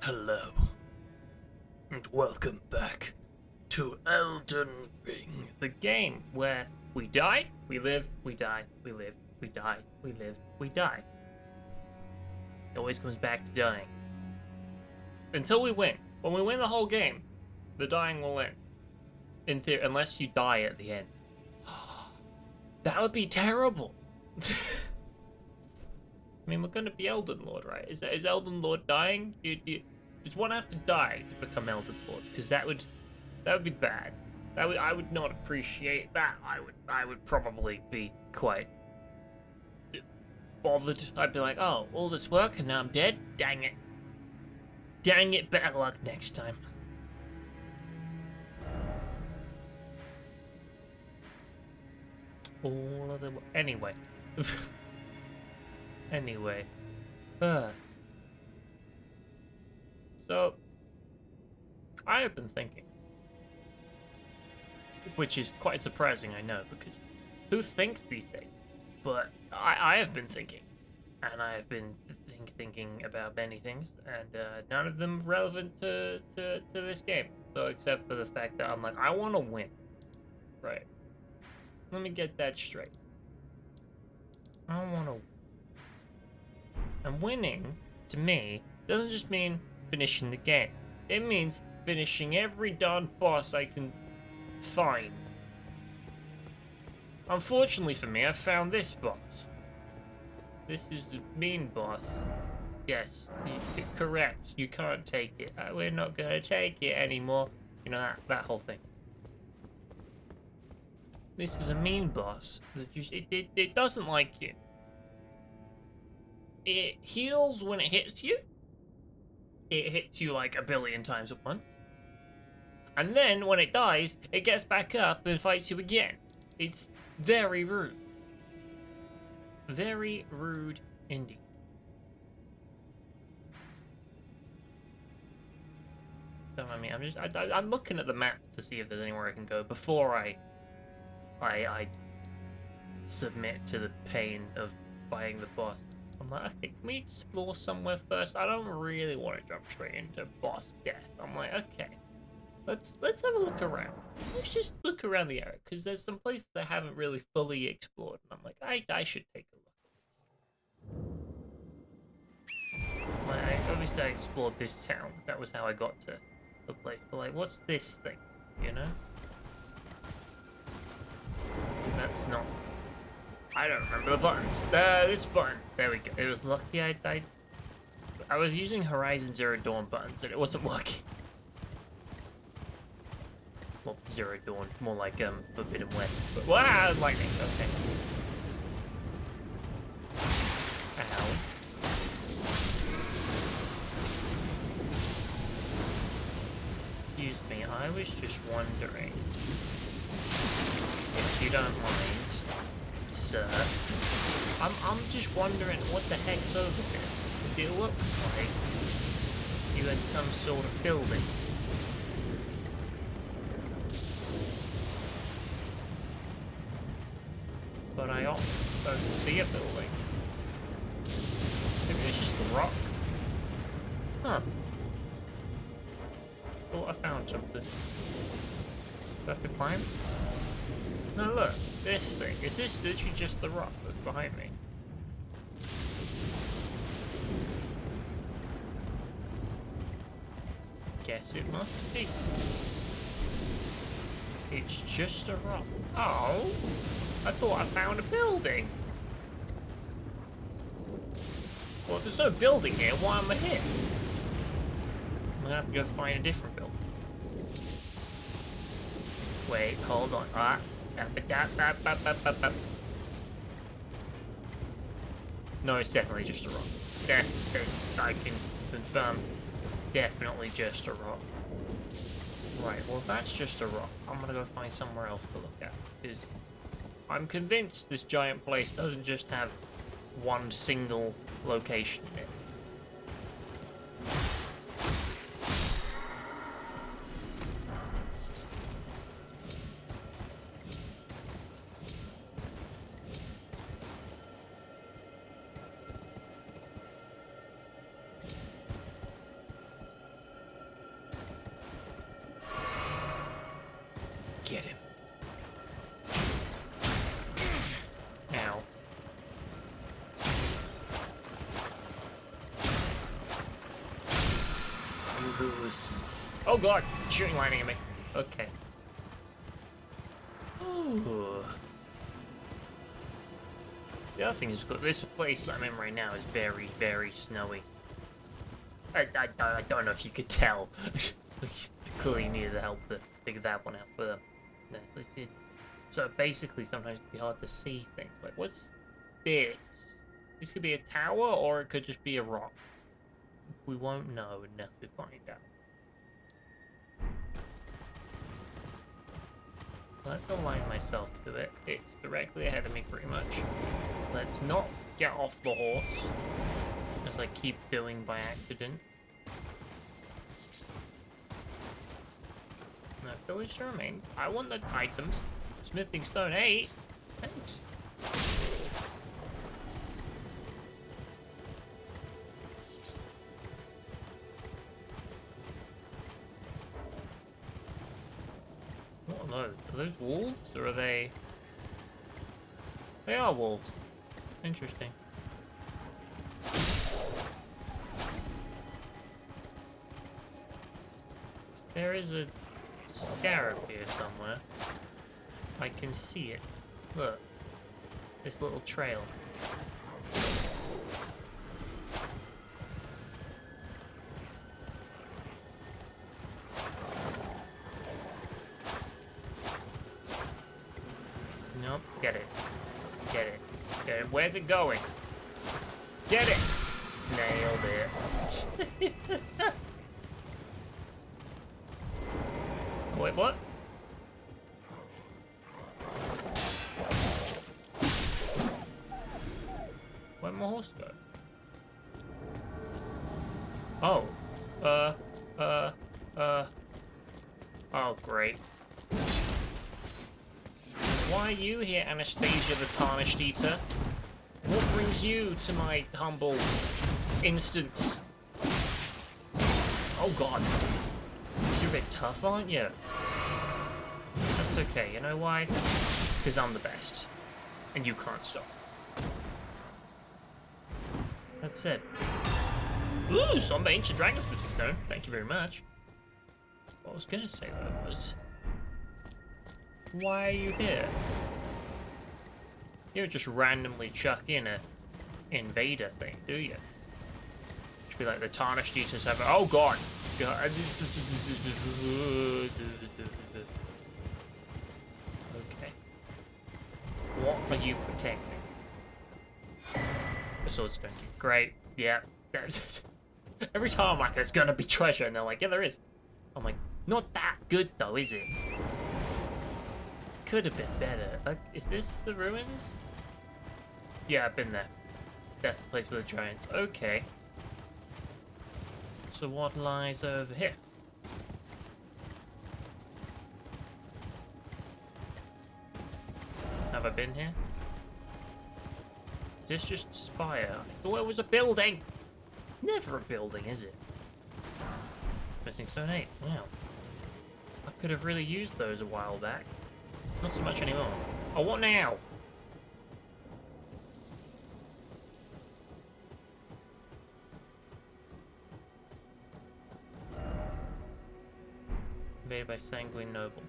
Hello, and welcome back to Elden Ring, the game where we die, we live, we die, we live, we die, we live, we die. It always comes back to dying. Until we win. When we win the whole game, the dying will end. In theory, unless you die at the end. That would be terrible. I mean, we're going to be Elden Lord, right? Is Elden Lord dying? Does one have to die to become Elden Lord? Because that would be bad. I would not appreciate that. I would probably be quite bothered. I'd be like, oh, all this work and now I'm dead. Dang it. Dang it. Better luck next time. All of the anyway. Anyway. So, I have been thinking, which is quite surprising, I know, because who thinks these days? But I have been thinking, and I have been thinking about many things, and none of them relevant to this game. So, except for the fact that I'm like, I want to win, right? Let me get that straight. I want to win. And winning, to me, doesn't just mean finishing the game. It means finishing every darn boss I can find. Unfortunately for me, I found this boss. This is the mean boss. Yes, you're correct. You can't take it. We're not gonna take it anymore. You know, that whole thing. This is a mean boss. It doesn't like you. It heals when it hits you. It hits you like a billion times at once. And then, when it dies, it gets back up and fights you again. It's very rude. Very rude indeed. So, I mean, I'm looking at the map to see if there's anywhere I can go before I submit to the pain of fighting the boss. I'm like, okay, can we explore somewhere first? I don't really want to jump straight into boss death. I'm like, okay, let's have a look around. Let's just look around the area, because there's some places I haven't really fully explored, and I'm like, I should take a look at this. Obviously I explored this town. That was how I got to the place. But like, what's this thing? You know? That's not. I don't remember the buttons. This button. There we go. It was lucky I was using Horizon Zero Dawn buttons and it wasn't working. Well, Zero Dawn, more like Forbidden West. But wow, lightning. Okay. Ow. Excuse me. I was just wondering if you don't mind. Sir. I'm just wondering what the heck's over here. It looks like you had some sort of building. But I don't see a building. Maybe it's just a rock. Huh. Thought I found something. Do I have to climb? No, look, this thing. Is this literally just the rock that's behind me? Guess it must be. It's just a rock. Oh, I thought I found a building. Well, if there's no building here, why am I here? I'm gonna have to go find a different building. Wait, hold on. No, it's definitely just a rock. I can confirm. Definitely just a rock. Right, well that's just a rock. I'm gonna go find somewhere else to look at. Because I'm convinced this giant place doesn't just have one single location in it. close. Oh god, shooting lightning at me. Okay. Ooh. The other thing is, this place I'm in right now is very, very snowy. I don't know if you could tell. Clearly needed the help to figure that one out, but so basically sometimes it can be hard to see things. Like, what's this? This could be a tower, or it could just be a rock. We won't know unless we find out. Let's align myself to it. It's directly ahead of me, pretty much. Let's not get off the horse, as I keep doing by accident. No, village remains. I want the items. Smithing stone 8. Thanks. What are those? Are those wolves, or are they... They are wolves. Interesting. There is a scarab here somewhere. I can see it. Look. This little trail. Nope. Get it. Get it. Get it. Where's it going? Get it! Nailed it. Wait, what? Where'd my horse go? Oh. Oh, great. Why are you here, Anastasia the Tarnished Eater? What brings you to my humble instance? Oh god. You're a bit tough, aren't you? That's okay, you know why? Because I'm the best. And you can't stop. That's it. Ooh, some ancient dragon splitting stone. Thank you very much. What I was gonna say though was... Why are you here? You don't just randomly chuck in a invader thing, do you? Should be like the Tarnished Eaters have... Oh god! God. Okay. What are you protecting? The swordstone. Great. Yeah. Every time I'm like, there's gonna be treasure, and they're like, yeah, there is. I'm like, not that good though, is it? Could have been better. Is this the ruins? Yeah, I've been there. That's the place with the giants. Okay. So what lies over here? Have I been here? Is this just a spire? I thought it was a building! It's never a building, is it? Missing stone 8. Wow. I could have really used those a while back. Not so much anymore. Oh, what now? Invaded by Sanguine Noble.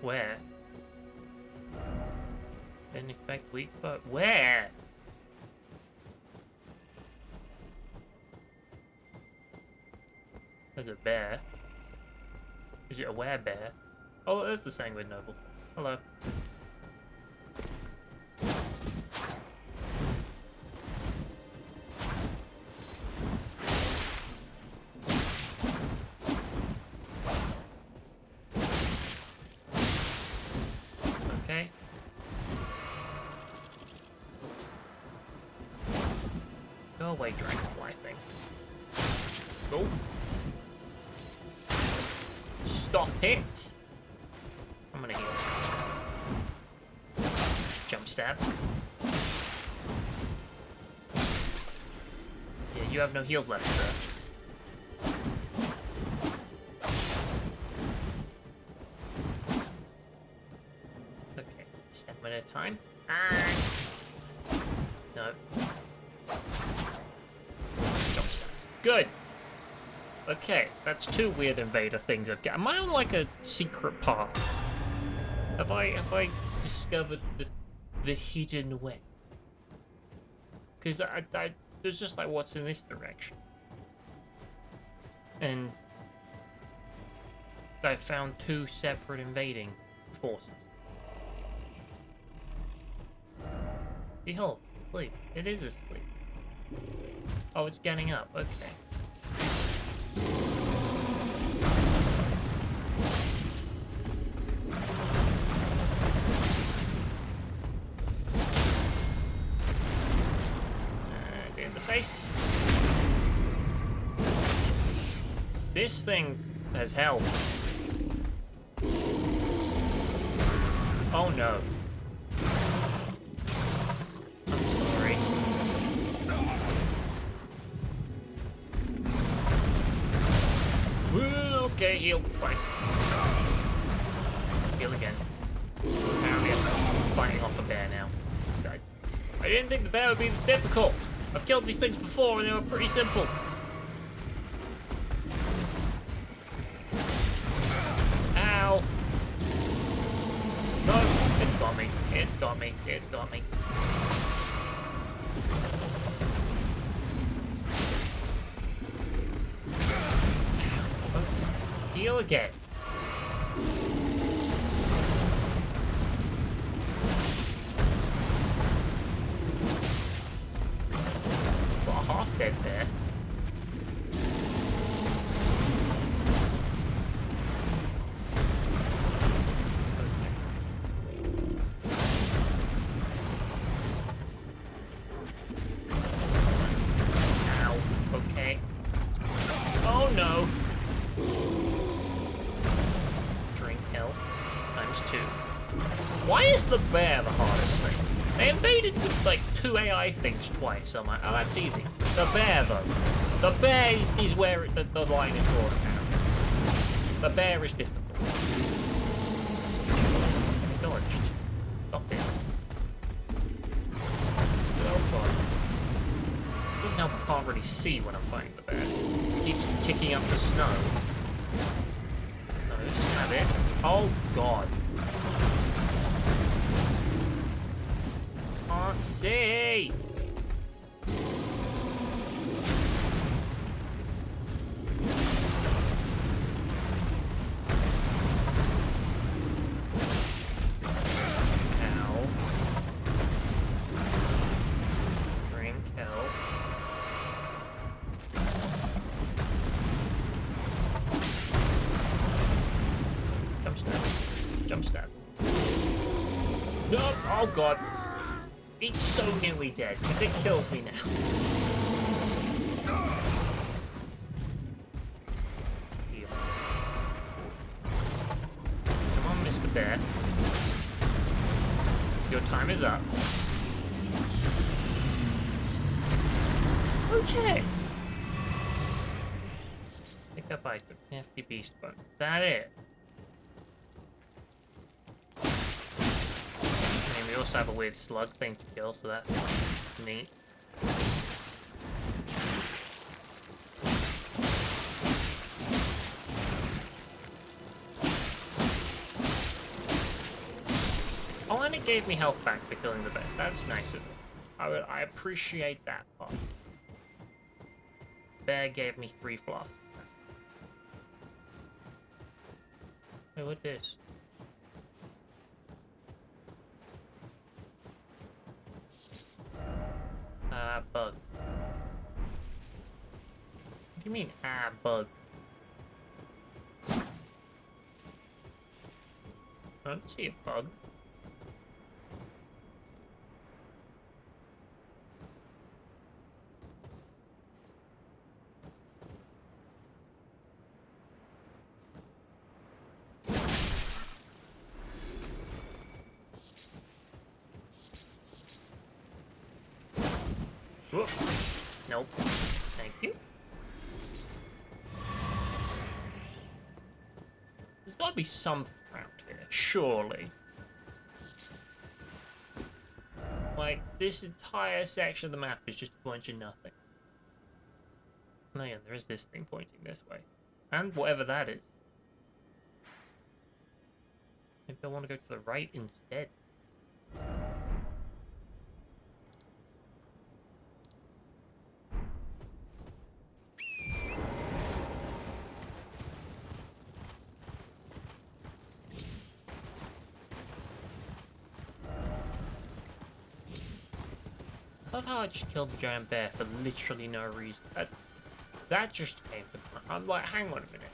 Where? Didn't expect weak, but where? There's a bear. Is it a werebear? Oh, there's the Sanguine Noble. Hello. Okay. Go away, dragonfly thing. Go. Stop it! I'm gonna heal. Jump stab. Yeah, you have no heals left, sir. Okay, step one at a time. No. Jump stab. Good! Okay, that's two weird invader things I've got. Am I on like a secret path? Have I discovered the hidden way? Because I there's just like what's in this direction, and I found two separate invading forces. Behold, sleep. It is asleep. Oh, it's getting up. Okay. In the face. This thing has health. Oh no. I'm sorry. Woo, okay, heal twice. Heal again. Apparently I'm fighting off a bear now. I didn't think the bear would be this difficult. I've killed these things before and they were pretty simple. Ow. No, it's got me. It's got me. It's got me. Heal again. Got a half dead there. Ow. Okay. Oh no. Drink health. ×2. Why is the bear the hardest thing? They invaded with like 2 AI things twice. I'm like, oh, that's easy. The bear though. The bear is where the line is drawn now. The bear is difficult. I dodged. Stop it. Well fun. Doesn't help I can't really see when I'm fighting the bear. It just keeps kicking up the snow. No, just have it. Oh god. Can't see. Ow. Drink help. Jump stab. Jump stab. No! Oh god. He's so nearly dead. If it kills me now. Heal. Come on, Mr. Bear. Your time is up. Okay. Pick up item. Hefty beast bone. Is that it? We also have a weird slug thing to kill, so that's neat. Oh, and it gave me health back for killing the bear. That's nice of it. I appreciate that part. Bear gave me 3 flasks. Wait, what's this? Bug. What do you mean, bug? I don't see a bug. Whoop. Nope. Thank you. There's gotta be something around here, surely. Like, this entire section of the map is just a bunch of nothing. No, yeah, there is this thing pointing this way. And whatever that is. Maybe I want to go to the right instead. I love how I just killed the giant bear for literally no reason. That just came to mind. I'm like, hang on a minute.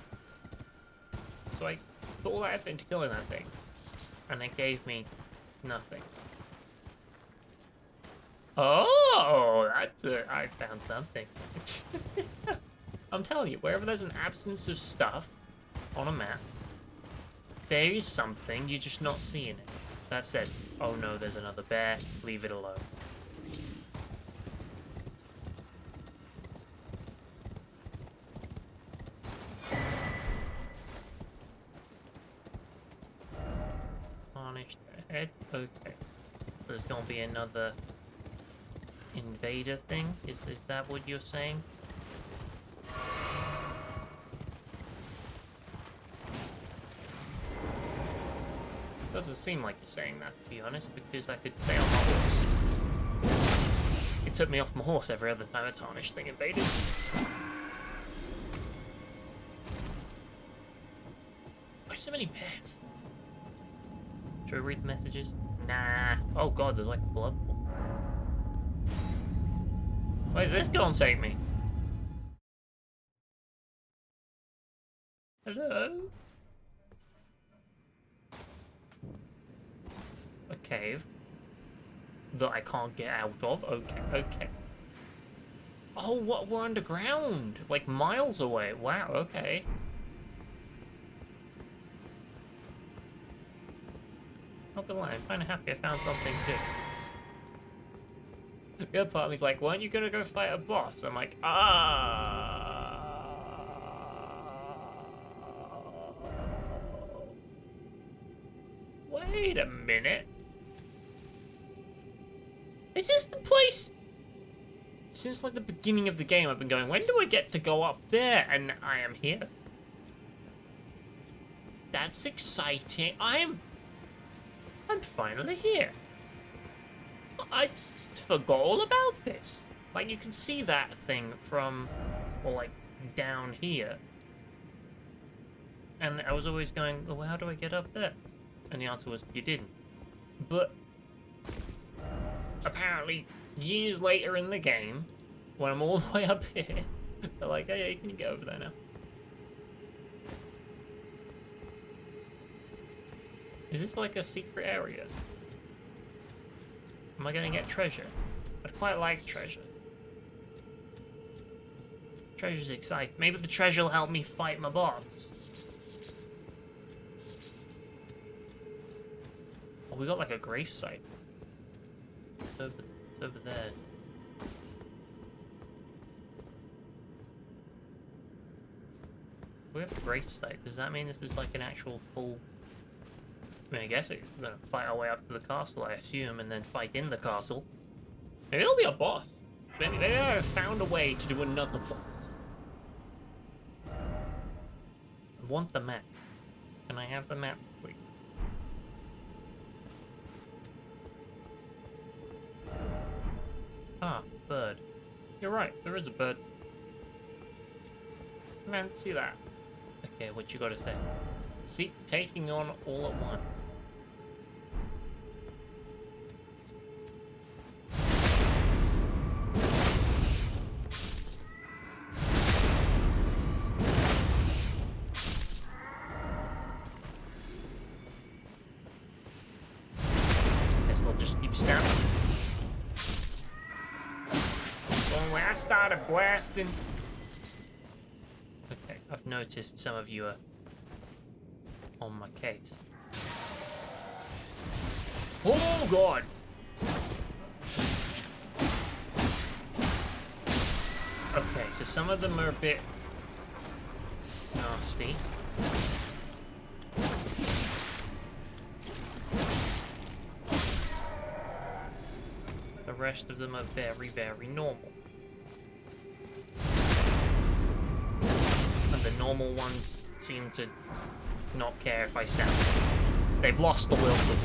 So I put all that effort into killing that thing, and it gave me nothing. Oh, I found something. I'm telling you, wherever there's an absence of stuff on a map, there is something, you're just not seeing it. That said, oh no, there's another bear, leave it alone. Tarnished head, okay. There's gonna be another invader thing? Is that what you're saying? Doesn't seem like you're saying that, to be honest, because I could stay on my horse. It took me off my horse every other time a tarnished thing invaded. Why so many bears? Should I read the messages? Nah. Oh god, there's like blood. Where's this going to take me? Hello? A cave that I can't get out of. Okay, okay. Oh, what? We're underground, like miles away. Wow. Okay. Not gonna lie, I'm kind of happy I found something too. The other part of me's like, weren't you gonna go fight a boss? I'm like, wait a minute. Is this the place? Since like the beginning of the game, I've been going, when do I get to go up there? And I am here. That's exciting. I'm finally here. I forgot all about this. Like, you can see that thing from, or like, down here. And I was always going, well, how do I get up there? And the answer was, you didn't. But apparently, years later in the game, when I'm all the way up here, they're like, oh yeah, can you get over there now? Is this like a secret area? Am I gonna get treasure? I'd quite like treasure. Treasure's exciting. Maybe the treasure will help me fight my boss. Oh, we got like a grace site. It's over there. We have a grace site. Does that mean this is like an actual full... I mean, I guess it's gonna fight our way up to the castle, I assume, and then fight in the castle. Maybe there'll be a boss. Maybe they have found a way to do another boss. I want the map. Can I have the map, please? Ah, bird. You're right, there is a bird. Man, see that. Okay, what you gotta say? See, taking on all at once. Guess I'll just keep stabbing. Well, when I started blasting... Okay, I've noticed some of you are on my case. Oh god! Okay, so some of them are a bit nasty. The rest of them are very, very normal. and the normal ones seem to not care if I stab them. They've lost the will to.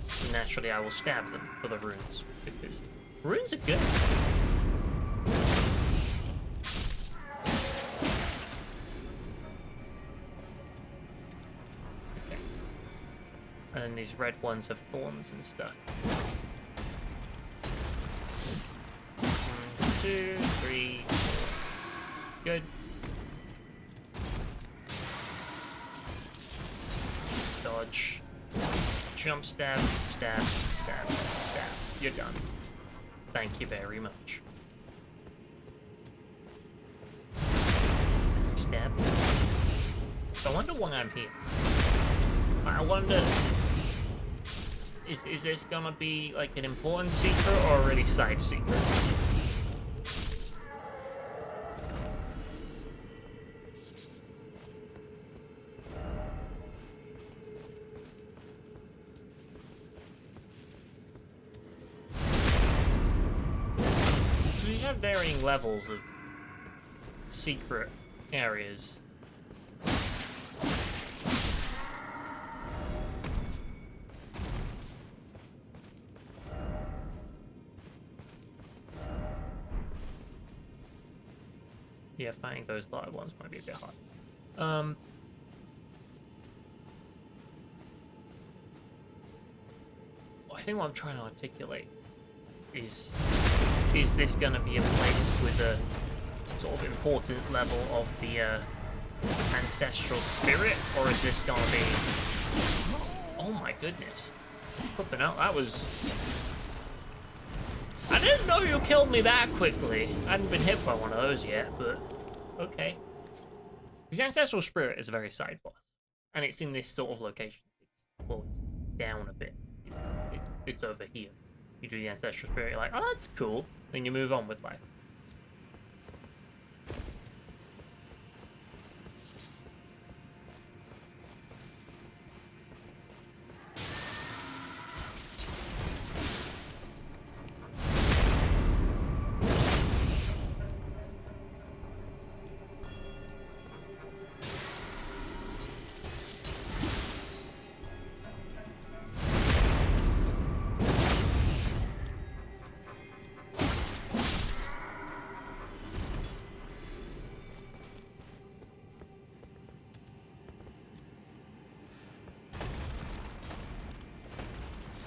So naturally, I will stab them for the runes, because runes are good. Okay. And then these red ones have thorns and stuff. 1, 2, 3, 4. Good. Dodge. Jump, stab, stab, stab, stab. You're done. Thank you very much. Stab. I wonder why I'm here. I wonder... Is this gonna be like an important secret or a really side secret? Varying levels of secret areas. Yeah, finding those live ones might be a bit hard. I think what I'm trying to articulate is this going to be a place with a sort of importance level of the ancestral spirit, or is this going to be... Oh my goodness. Flipping out, that was... I didn't know you killed me that quickly. I hadn't been hit by one of those yet, but okay. The ancestral spirit is a very side boss, and it's in this sort of location. Well, it's down a bit. It's over here. You do the ancestral spirit, you're like, oh, that's cool. Then you move on with life.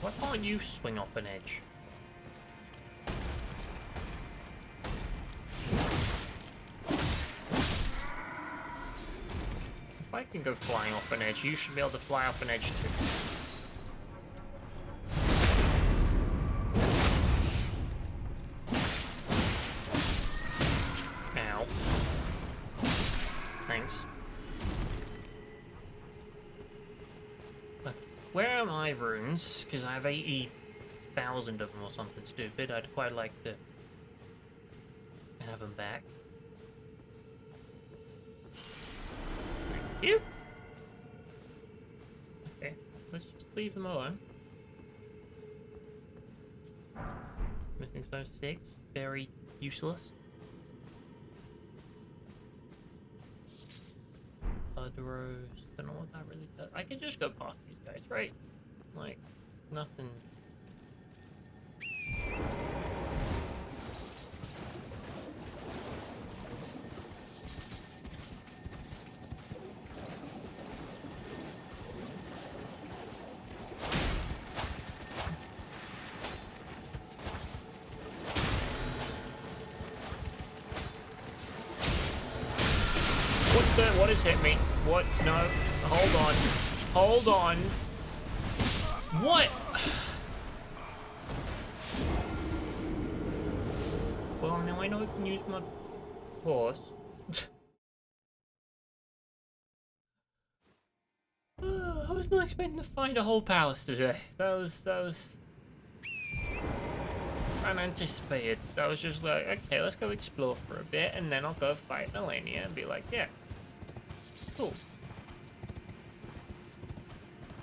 Why can't you swing off an edge? If I can go flying off an edge, you should be able to fly off an edge too. Ow. Thanks. Where are my runes? Because I have 80,000 of them or something stupid. I'd quite like to have them back. Thank you. Okay, let's just leave them alone. Missing zone 6, very useless. Blood rose. Don't know what that really does. I can just go past these guys, right? Like, nothing. What has hit me? What? No. Hold on. Hold on. What? Well, now I know I can use my horse. I was not expecting to find a whole palace today. That was unanticipated. That was just like, okay, let's go explore for a bit, and then I'll go fight Melania and be like, yeah, cool.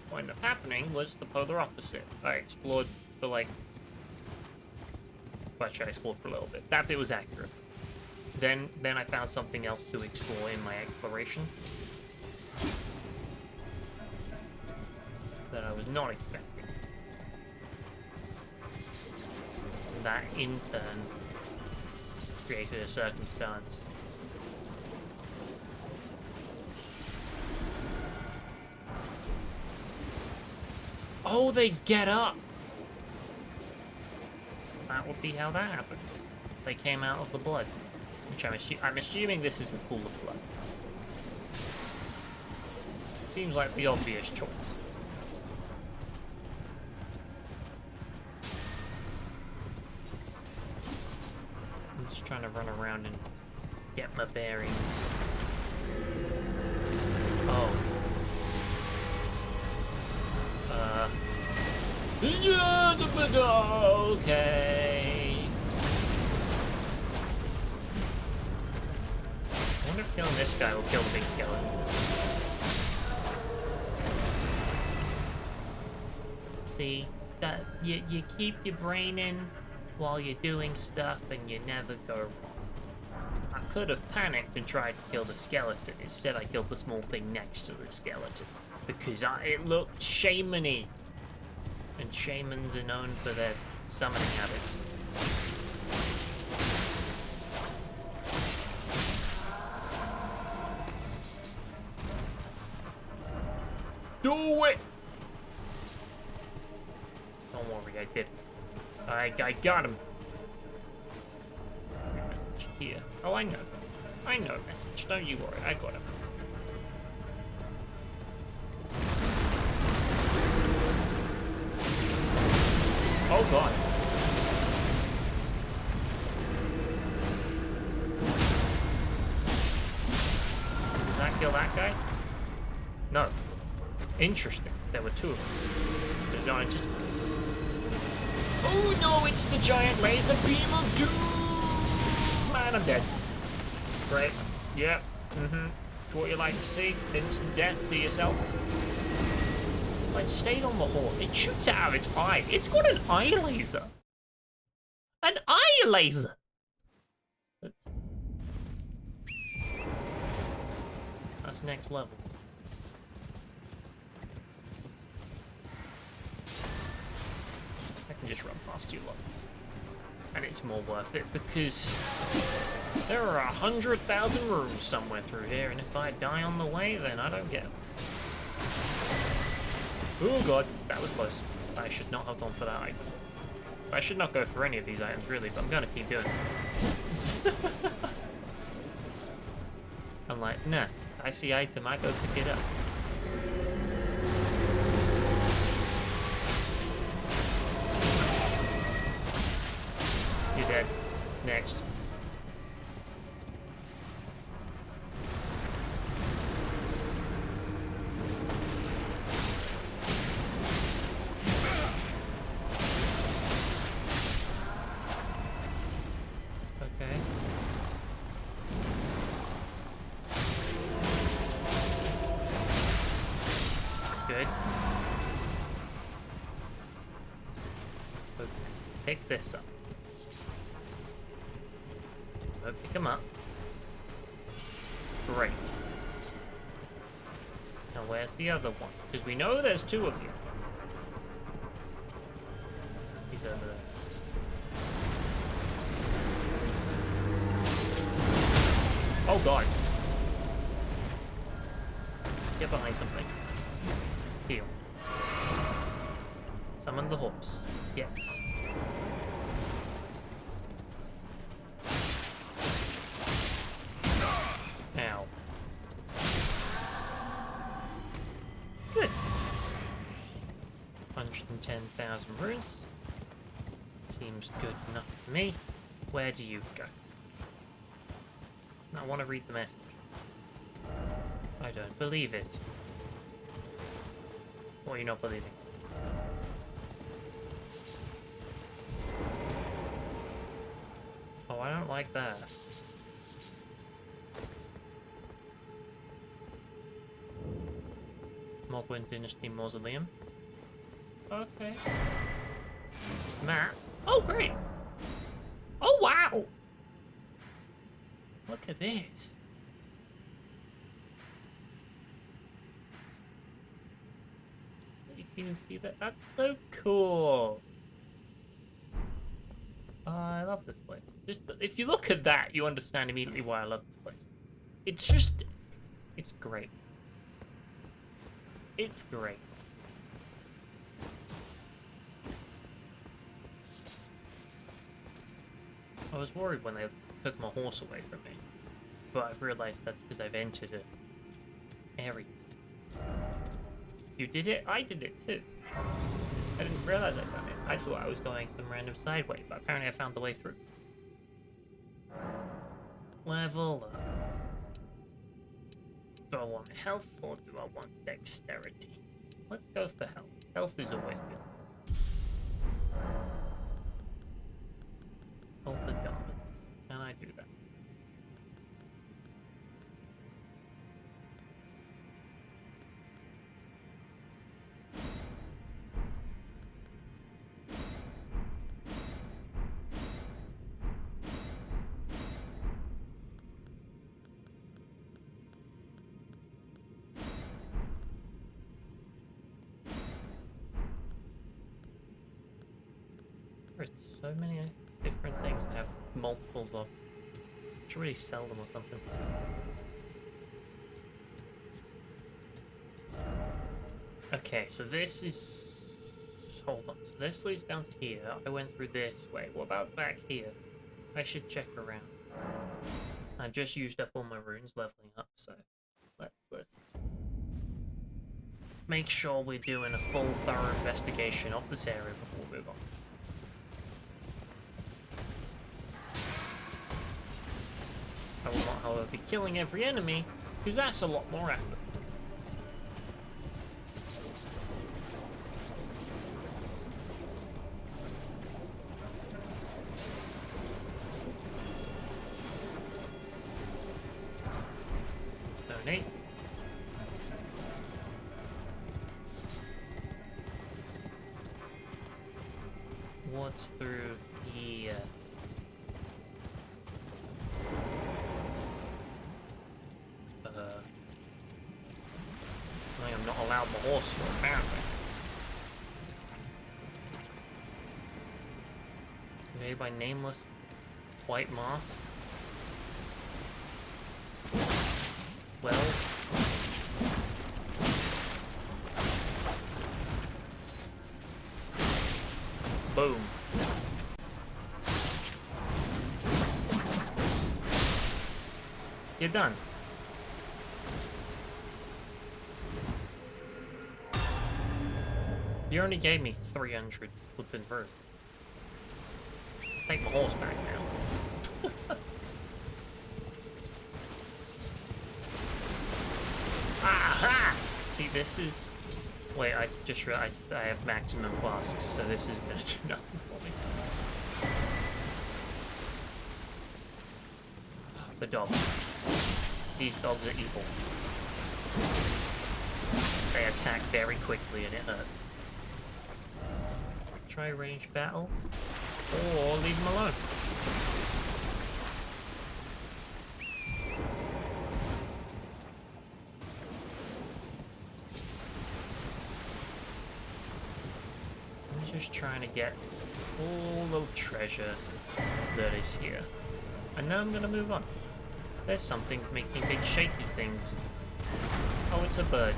What ended up happening was the polar opposite. I explored for like... Well, actually, I explored for a little bit. That bit was accurate. Then I found something else to explore in my exploration that I was not expecting. That in turn created a circumstance. Oh, they get up! That would be how that happened. They came out of the blood. Which I'm assuming this is the pool of blood. Seems like the obvious choice. I'm just trying to run around and get my bearings. Oh. Yeah, okay. I wonder if killing this guy will kill the big skeleton. See, that you keep your brain in while you're doing stuff and you never go wrong. I could have panicked and tried to kill the skeleton. Instead, I killed the small thing next to the skeleton because it looked shaman-y. And shamans are known for their summoning habits. Do it! Don't worry, I did. I got him. Message here. Oh, I know. I know message. Don't you worry, I got him. Oh god. Did that kill that guy? No. Interesting. There were two of them. Did not anticipate. Oh no, it's the giant laser beam of doom! Man, I'm dead. Great. Yeah. It's what you like to see. Instant death to yourself. It stayed on the horse. It shoots out of its eye. It's got an eye laser. An eye laser. That's next level. I can just run past you lot. And it's more worth it because there are 100,000 rooms somewhere through here, and if I die on the way, then I don't get them. Oh god, that was close. I should not have gone for that item. I should not go for any of these items, really, but I'm gonna keep doing it. I'm like, nah, I see item, I go pick it up. You're dead. Next. Pick this up. So pick him up. Great. Now where's the other one? Because we know there's two of you. He's over there. Oh god. Get behind something. Heal. Summon the horse. Yes. Ow. Good. 110,000 runes. Seems good enough to me. Where do you go? I want to read the message. I don't believe it. What are you not believing? Oh, I don't like that. Mogwin Dynasty Mausoleum. Okay. Map. Oh, great! Oh, wow! at this. You can even see that. That's so cool. Oh, I love this place. Just if you look at that, you understand immediately why I love this place. It's just, it's great. It's great. I was worried when they took my horse away from me, but I've realized that's because I've entered an area. You did it? I did it too. I didn't realize I'd done it. I thought I was going some random side way, but apparently I found the way through. Level up. Do I want health or do I want dexterity? Let's go for health. Health is always good. Alter garments. Can I do that? There's so many different things to have multiples of. Should really sell them or something. Okay, so this is... Hold on. So this leads down to here. I went through this way. What about back here? I should check around. I just used up all my runes leveling up, so let's make sure we're doing a full, thorough investigation of this area before we move on. I will not, however, be killing every enemy, because that's a lot more effort. Donate. What's through here? I am not allowed my horse here, apparently. Made by nameless white moss. Well. Boom. You're done. You only gave me 300 flippin' birds. Take my horse back now. Aha! See, this is... Wait, I just realized I have maximum flasks, so this is gonna do nothing for me. The dogs. These dogs are evil. They attack very quickly and it hurts. Try range battle, or leave them alone. I'm just trying to get all the treasure that is here. And now I'm gonna move on. There's something making big shaky things. Oh, it's a bird.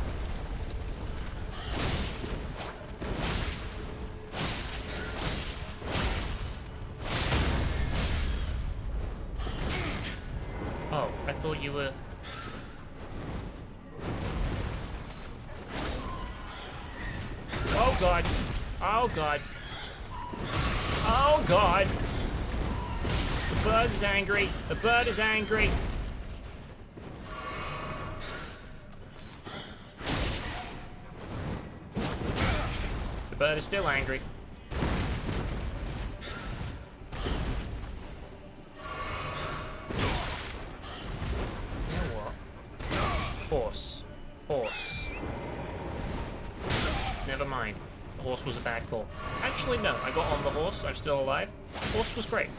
Oh, I thought you were... Oh god! Oh god! Oh god! The bird is angry! The bird is angry! The bird is still angry. Horse. Horse. Never mind. The horse was a bad call. Actually, no. I got on the horse. I'm still alive. Horse was great.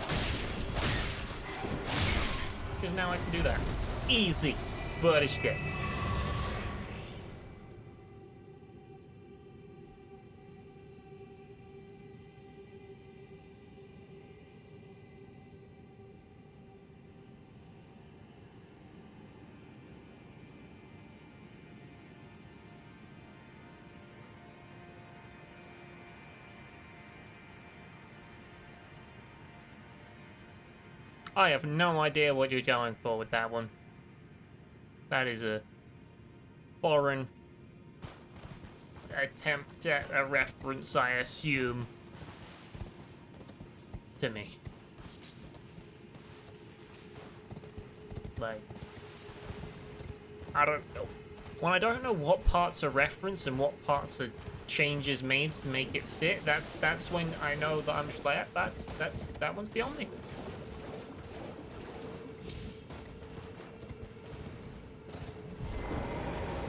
because now I can do that. Easy. But it's dead. I have no idea what you're going for with that one. That is a foreign attempt at a reference, I assume, to me. Like, I don't know. When I don't know what parts are reference and what parts are changes made to make it fit, that's when I know that I'm just like, that one's beyond me.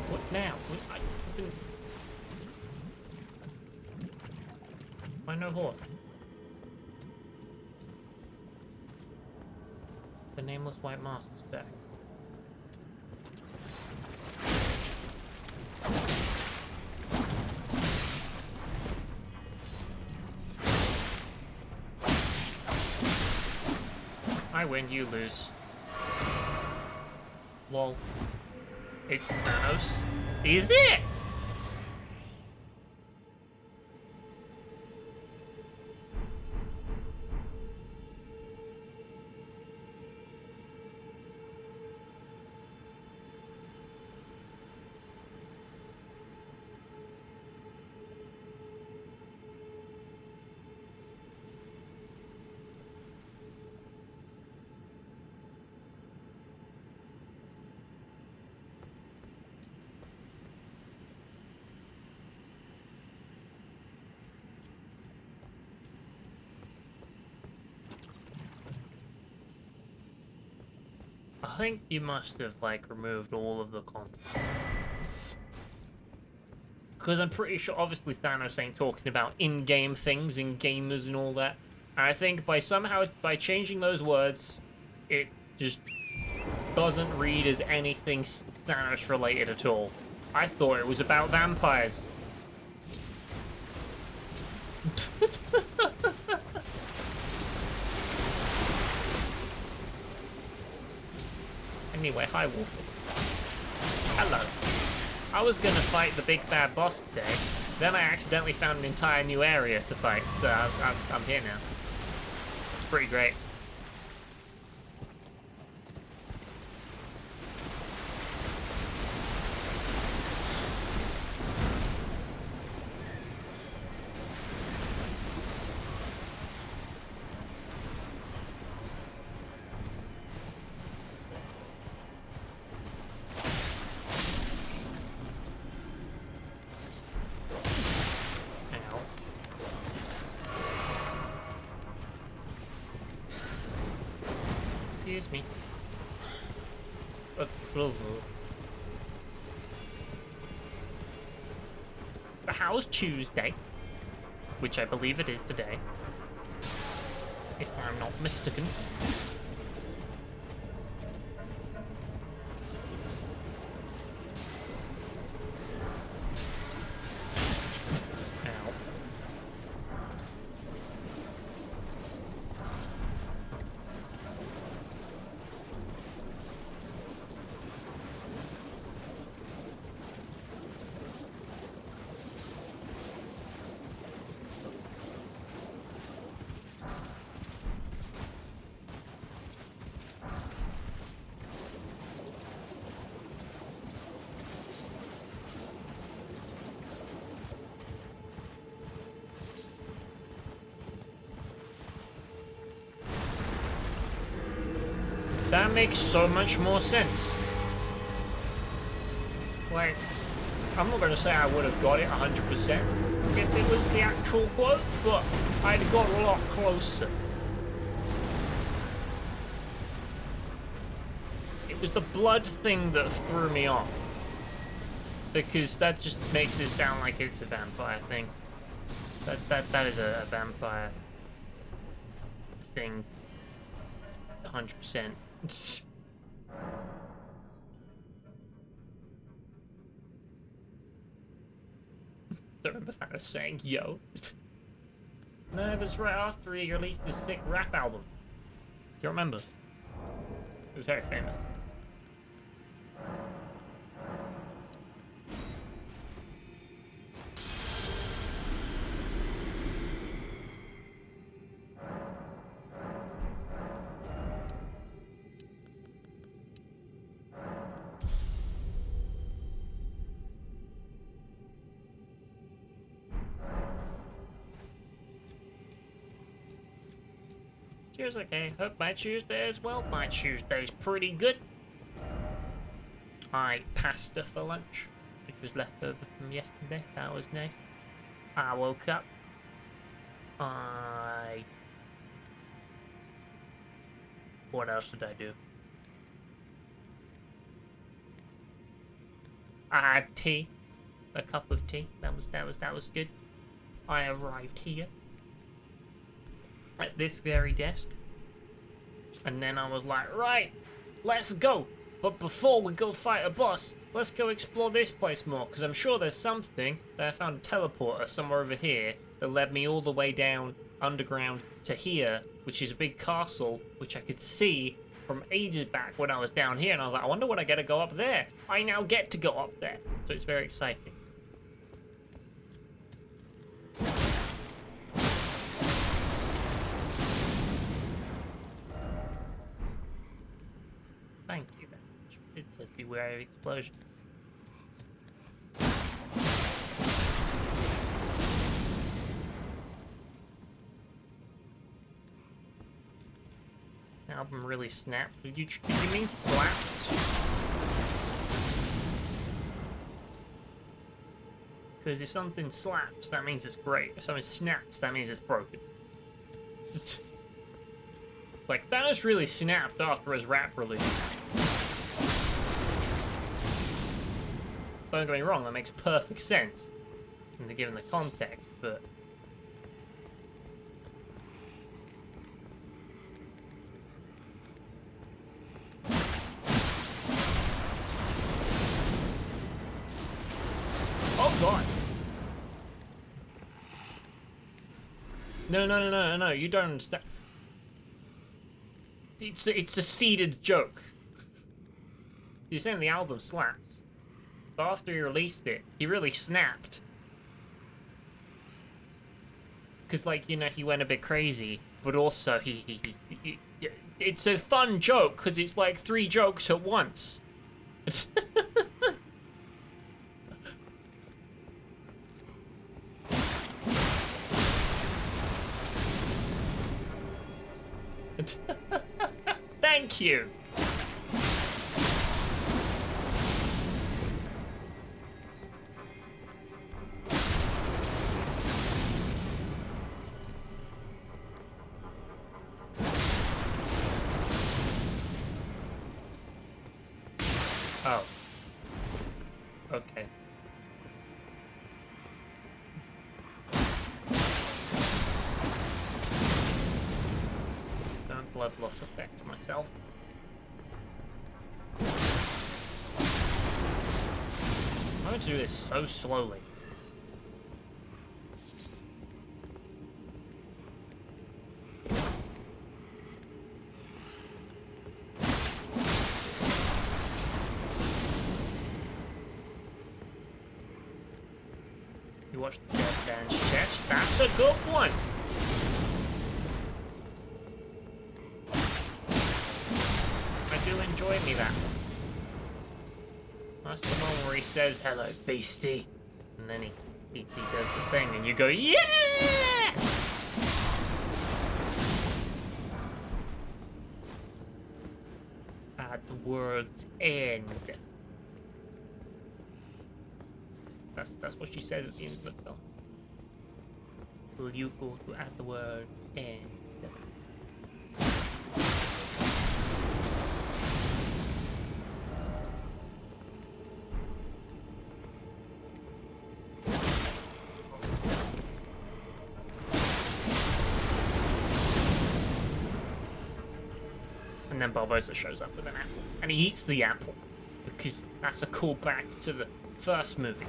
What now? Why no horse? The nameless white mask is back. I win, you lose. Lol. It's Thanos. Is it? I think you must have, like, removed all of the content. Because I'm pretty sure, obviously, Thanos ain't talking about in-game things and gamers and all that. And I think by changing those words, it just doesn't read as anything Thanos-related at all. I thought it was about vampires. Anyway, hi Wolf. Hello. I was gonna fight the big bad boss today, then I accidentally found an entire new area to fight, so I'm here now. It's pretty great. Excuse me. How's Tuesday? Which I believe it is today. If I'm not mistaken. That makes so much more sense. Like, I'm not gonna say I would have got it 100% if it was the actual quote, but I'd got a lot closer. It was the blood thing that threw me off. Because that just makes it sound like it's a vampire thing. That is a vampire thing. 100%. don't remember Thanos saying yo. No, it was right after he released his sick rap album. Do you remember? It was very famous. Cheers, okay. Hope my Tuesday as well. My Tuesday's pretty good. I ate pasta for lunch, which was left over from yesterday. That was nice. I woke up. What else did I do? I had tea. A cup of tea. That was good. I arrived here at this very desk, and then I was like, right, let's go. But before we go fight a boss, let's go explore this place more, because I'm sure there's something that I found a teleporter somewhere over here that led me all the way down underground to here, which is a big castle, which I could see from ages back when I was down here, and I was like, I wonder when I get to go up there. I now get to go up there, so it's very exciting. Thank you very much. It says beware of explosion. Album really snapped. Did you mean slapped? Because if something slaps, that means it's great. If something snaps, that means it's broken. It's like, Thanos really snapped after his rap release. Don't get me wrong, that makes perfect sense, given the context, but... Oh god! No, you don't understand. It's a seeded joke. You're saying the album slaps, but after he released it, he really snapped. Because, like, you know, he went a bit crazy, but also he it's a fun joke, because it's like 3 jokes at once. Thank you. Oh. Okay. Don't blood loss affect myself. I'm going to do this so slowly. You watched the Dead Dance chest? That's a good one! I do enjoy me that one. That's the one where he says, hello, beastie. And then he does the thing, and you go, yeah! At the world's end. That's what she says at the end of the film. Will you go to at the world's end? And then Barbossa shows up with an apple. And he eats the apple. Because that's a callback to the first movie.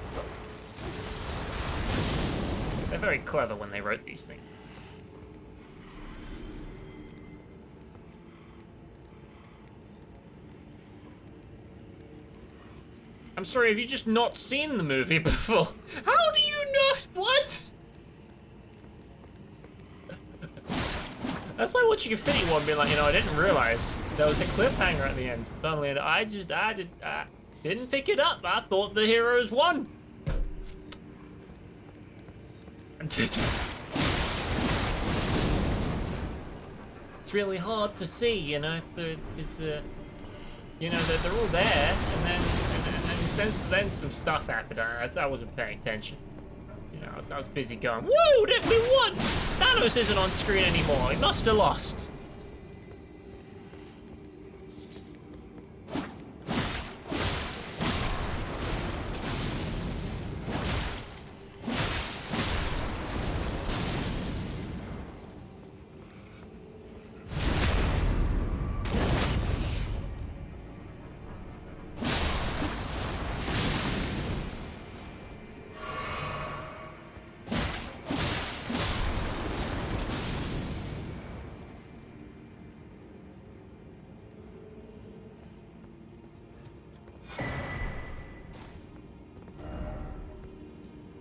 They're very clever when they wrote these things. I'm sorry, have you just not seen the movie before? How do you not? What? That's like watching a Infinity War and being like, you know, I didn't realize there was a cliffhanger at the end. Suddenly, I didn't pick it up. I thought the heroes won. It's really hard to see, you know. You know, they're all there, and then some stuff happened. I wasn't paying attention. You know, I was busy going, whoa, we won! Thanos isn't on screen anymore. He must have lost.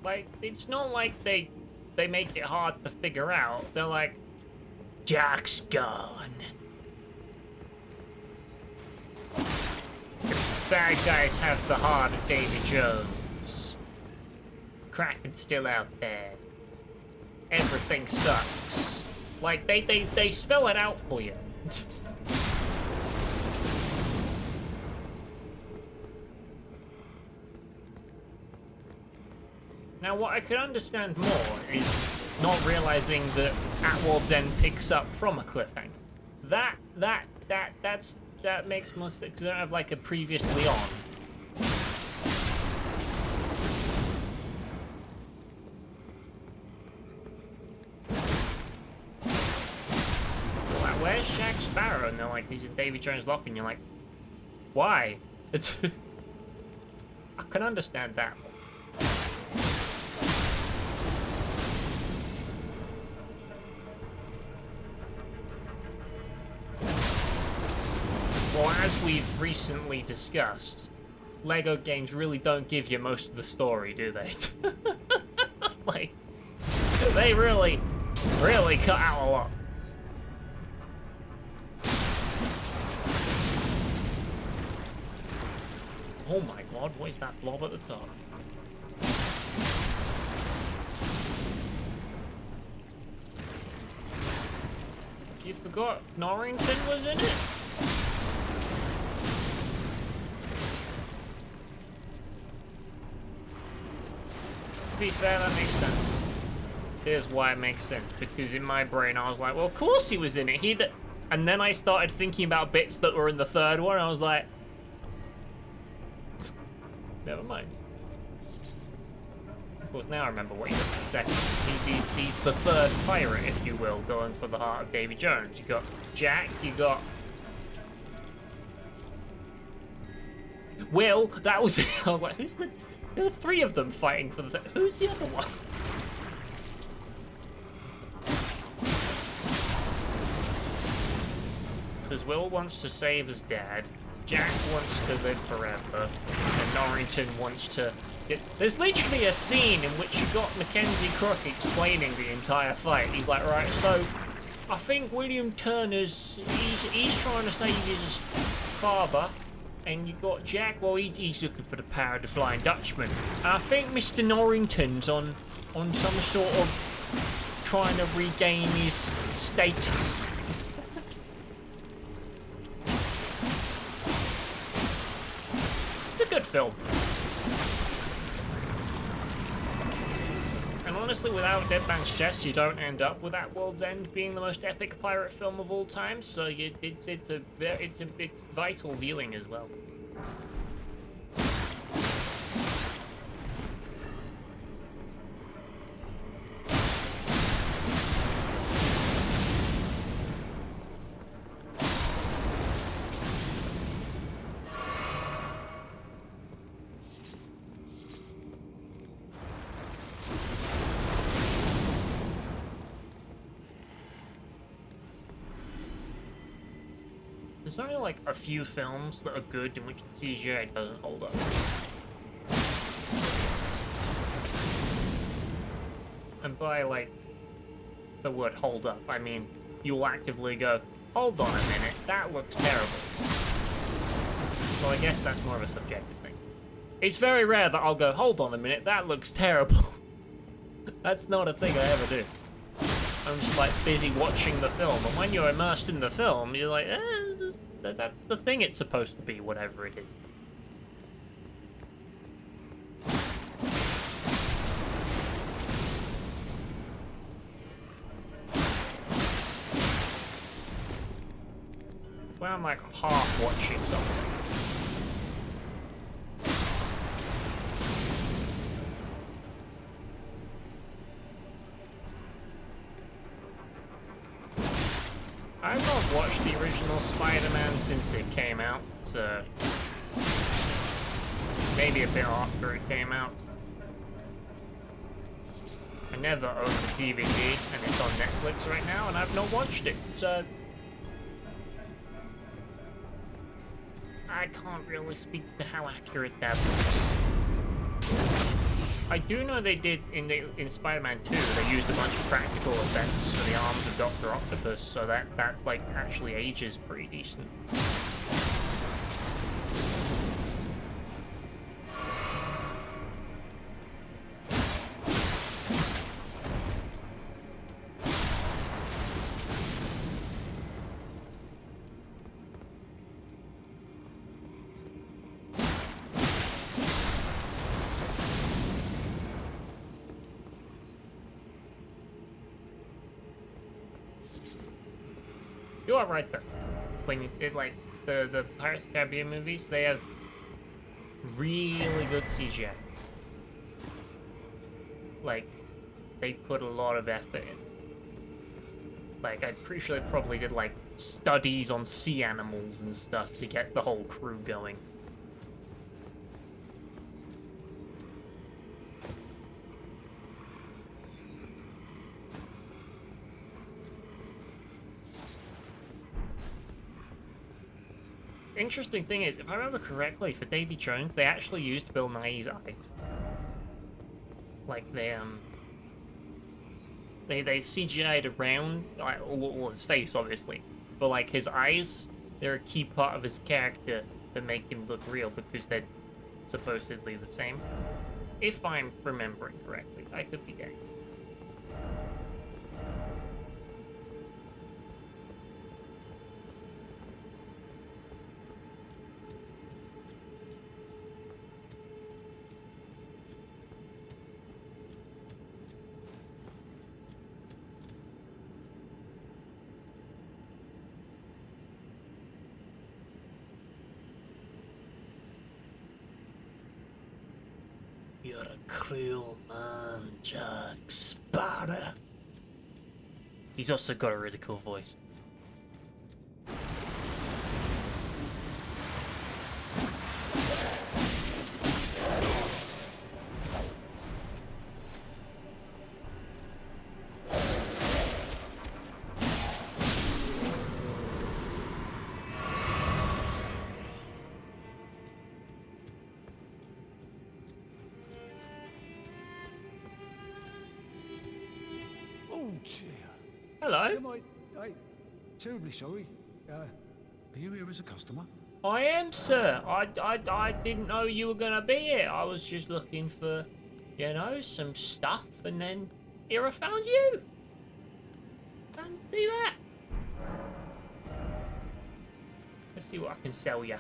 Like, it's not like they make it hard to figure out. They're like, Jack's gone. The bad guys have the heart of Davy Jones. Kraken's still out there. Everything sucks. Like, they spell it out for you. Now, what I could understand more is not realizing that At World's End picks up from a cliffhanger. That makes more sense, because I don't have like a previously on. Like, where's Jack Sparrow? And they're like, he's in Davy Jones' locker, and you're like, why? It's I can understand that. Well, as we've recently discussed, LEGO games really don't give you most of the story, do they? Like, they really cut out a lot. Oh my god, what is that blob at the top? You forgot Norrington was in it? To be fair, that makes sense. Here's why it makes sense, because in my brain I was like, well, of course he was in it. And then I started thinking about bits that were in the third one, and I was like, never mind. Of course, now I remember what he does in a second. He's the third pirate, if you will, going for the heart of Davy Jones. You got Jack, you got Will. That was it. I was like, who's the... There were three of them fighting for the... Who's the other one? Because Will wants to save his dad, Jack wants to live forever, and Norrington wants to... There's literally a scene in which you got Mackenzie Crook explaining the entire fight. He's like, right, so I think William Turner's... He's trying to save his father. And you got Jack, well, he's looking for the power of the Flying Dutchman. And I think Mr. Norrington's on some sort of trying to regain his status. It's a good film. And honestly, without Dead Man's Chest, you don't end up with At World's End being the most epic pirate film of all time. So it's vital viewing as well. there's only like a few films that are good in which the CGI doesn't hold up. And by like the word hold up, I mean you'll actively go, hold on a minute, that looks terrible. So I guess that's more of a subjective thing. It's very rare that I'll go, hold on a minute, that looks terrible. That's not a thing I ever do. I'm just like busy watching the film, and when you're immersed in the film, you're like, that's the thing it's supposed to be, whatever it is. When I'm like half watching something. I've not watched the original Spider-Man since it came out, so maybe a bit after it came out. I never owned the DVD, and it's on Netflix right now, and I've not watched it, so I can't really speak to how accurate that looks. I do know they did in Spider-Man 2. They used a bunch of practical effects for the arms of Dr. Octopus, so that like actually ages pretty decent. You are right though. When you did like the Pirates of the Caribbean movies, they have really good CGI. Like, they put a lot of effort in. Like, I'm pretty sure they probably did like studies on sea animals and stuff to get the whole crew going. Interesting thing is, if I remember correctly, for Davy Jones, they actually used Bill Nighy's eyes. Like, they CGI'd around, like, all his face, obviously. But, like, his eyes, they're a key part of his character that make him look real, because they're supposedly the same. If I'm remembering correctly. I could be getting. You're a cruel man, Jack Sparrow. He's also got a really cool voice. Hello. I'm terribly sorry. Are you here as a customer? I am, sir. I didn't know you were gonna be here. I was just looking for, you know, some stuff, and then here I found you. And see that? Let's see what I can sell you.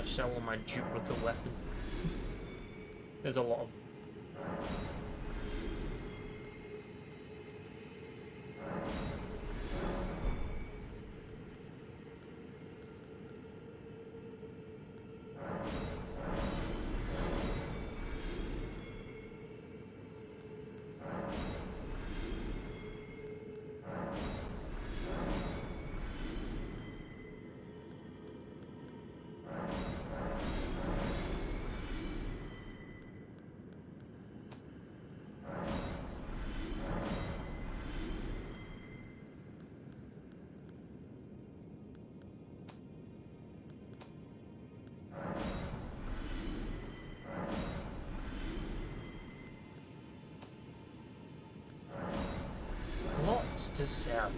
Sell all my duplicate weapon. There's a lot of them. to sell.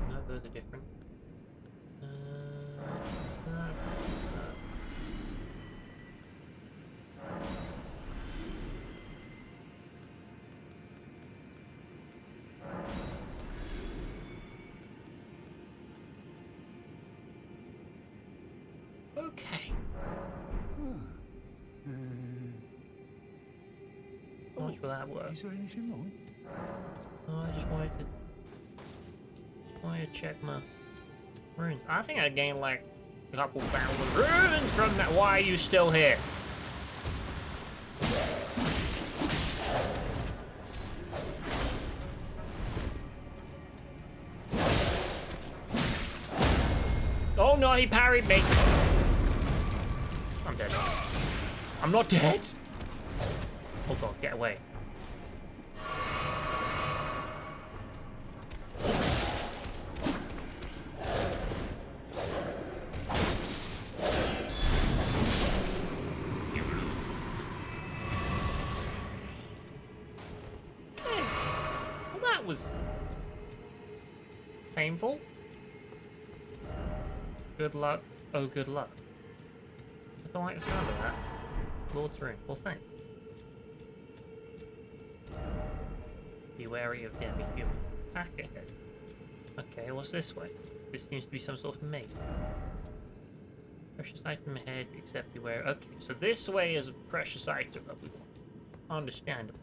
No, those are different. Okay. How much will that work? Is there anything wrong? No, I just wanted to check my runes. I think I gained like a couple thousand runes from that. Why are you still here? Oh no, he parried me. I'm dead. I'm not dead. Hold on, get away. Okay. Well, that was painful. Good luck. Oh, good luck. I don't like the sound of that. Lord's Room. Well, thanks. Be wary of demi-human. Back ahead. Okay, what's this way? This seems to be some sort of maze. Precious item ahead, except beware. Okay, so this way is a precious item that we want. Understandable.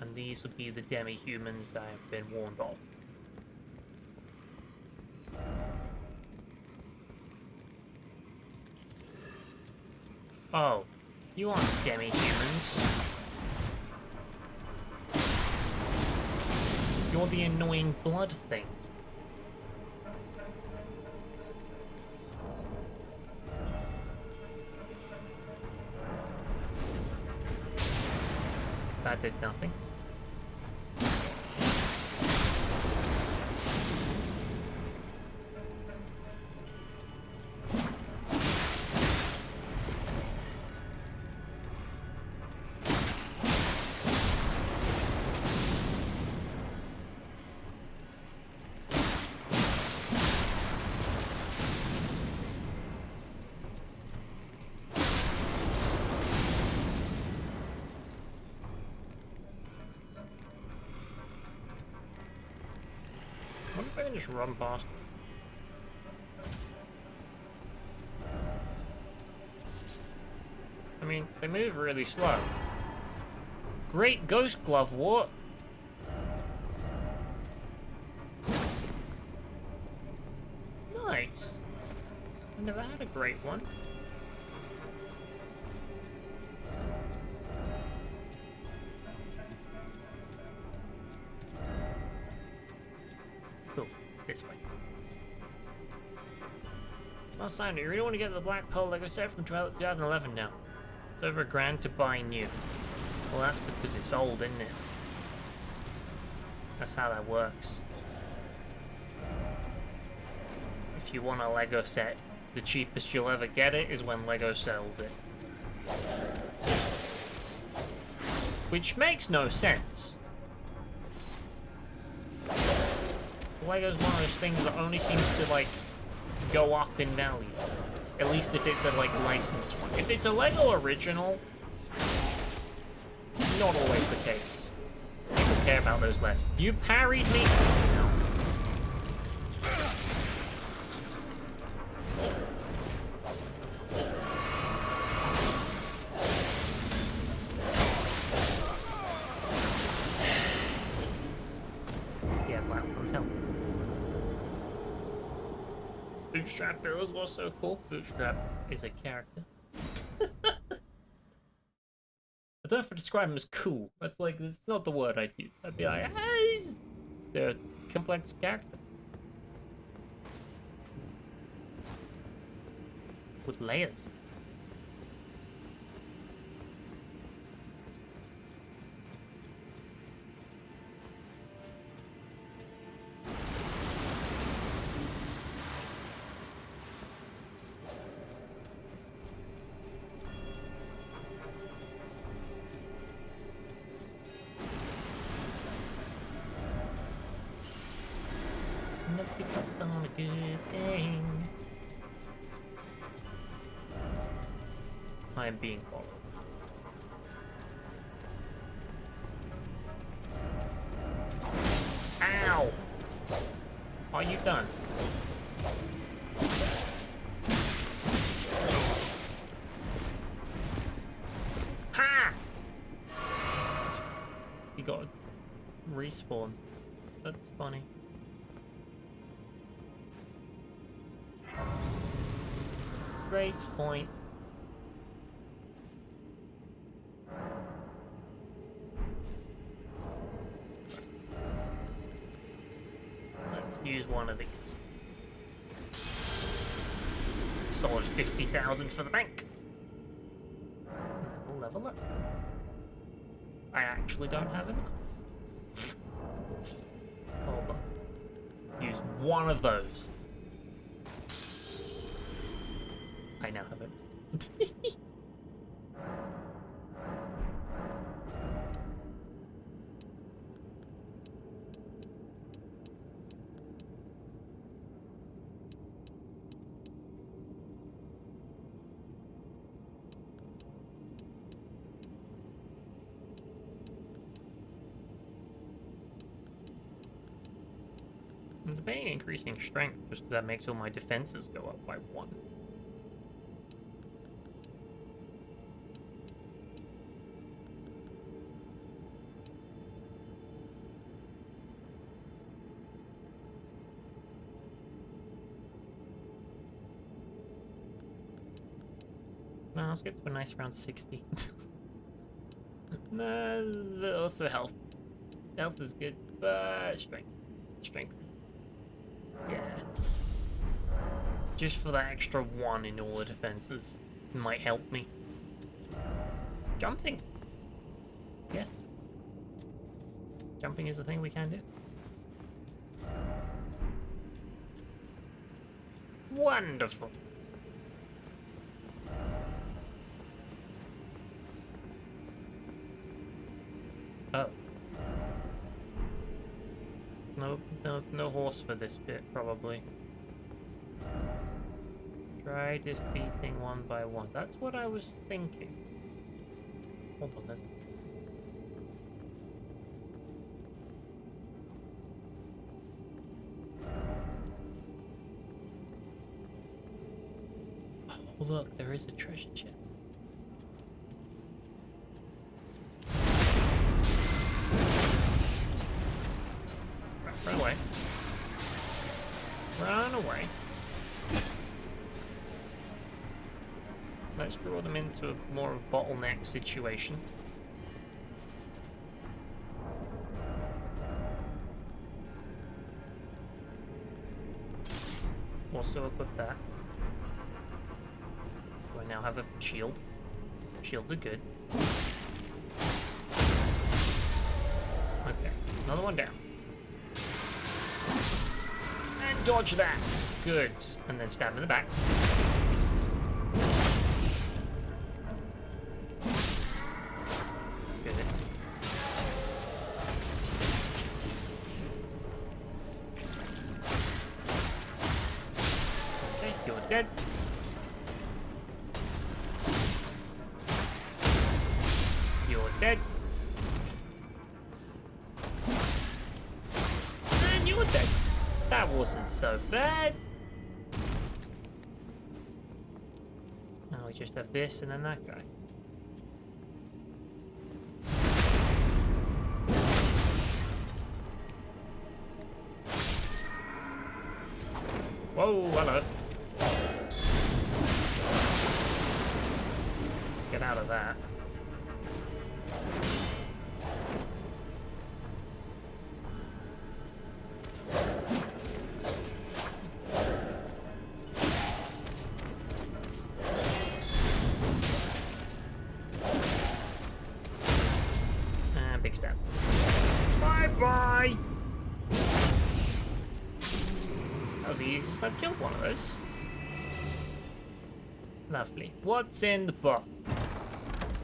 And these would be the demi-humans that I've been warned of. Oh, you aren't demi-humans. You're the annoying blood thing. That did nothing. I wonder if I can just run past them. I mean, they move really slow. Great Ghost Glove, what? Nice. I've never had a great one. Cool. This way. Last time, do you really want to get the Black Pearl Lego set from 2011 now? It's over $1,000 to buy new. Well, that's because it's old, isn't it? That's how that works. If you want a Lego set, the cheapest you'll ever get it is when Lego sells it. Which makes no sense. Lego's one of those things that only seems to, like, go up in value. At least if it's a, like, licensed one. If it's a Lego original, not always the case. People care about those less. You parried me? No. Yeah, platform help. Bootstrap Bill is also cool. Bootstrap is a character. I don't know if I describe him as cool. That's like, it's not the word I'd use. I'd be like, hey, they're a complex character. With layers. Never picked up on a good thing. I am being followed. Ow! Are you done? Ha! You got a respawn. That's funny. Grace point. Let's use one of these. Solid 50,000 for the bank. And then we'll level up. I actually don't have enough. Hold on. Use one of those. I now have it. I'm debating increasing strength just because that makes all my defenses go up by 1. No, let's get to a nice round 60. No, also health. Health is good, but strength. Strength is... yeah. Just for that extra 1 in all the defenses might help me. Jumping. Yes. Jumping is a thing we can do. Wonderful. Oh. No horse for this bit, probably. Try defeating 1 by 1. That's what I was thinking. Hold on, there's... oh, look, there is a treasure chest. Run away. Run away. Let's draw them into more of a bottleneck situation. Also equip that. So I now have a shield. Shields are good. Okay, another one down. And dodge that. Good. And then stab in the back. Good. Okay, you're dead. You're dead. And you're dead. That wasn't so bad. Now we just have this and then that guy. Whoa, hello. get out of that. And big stab. Bye-bye! That was the easiest I've killed one of those. Lovely. What's in the box?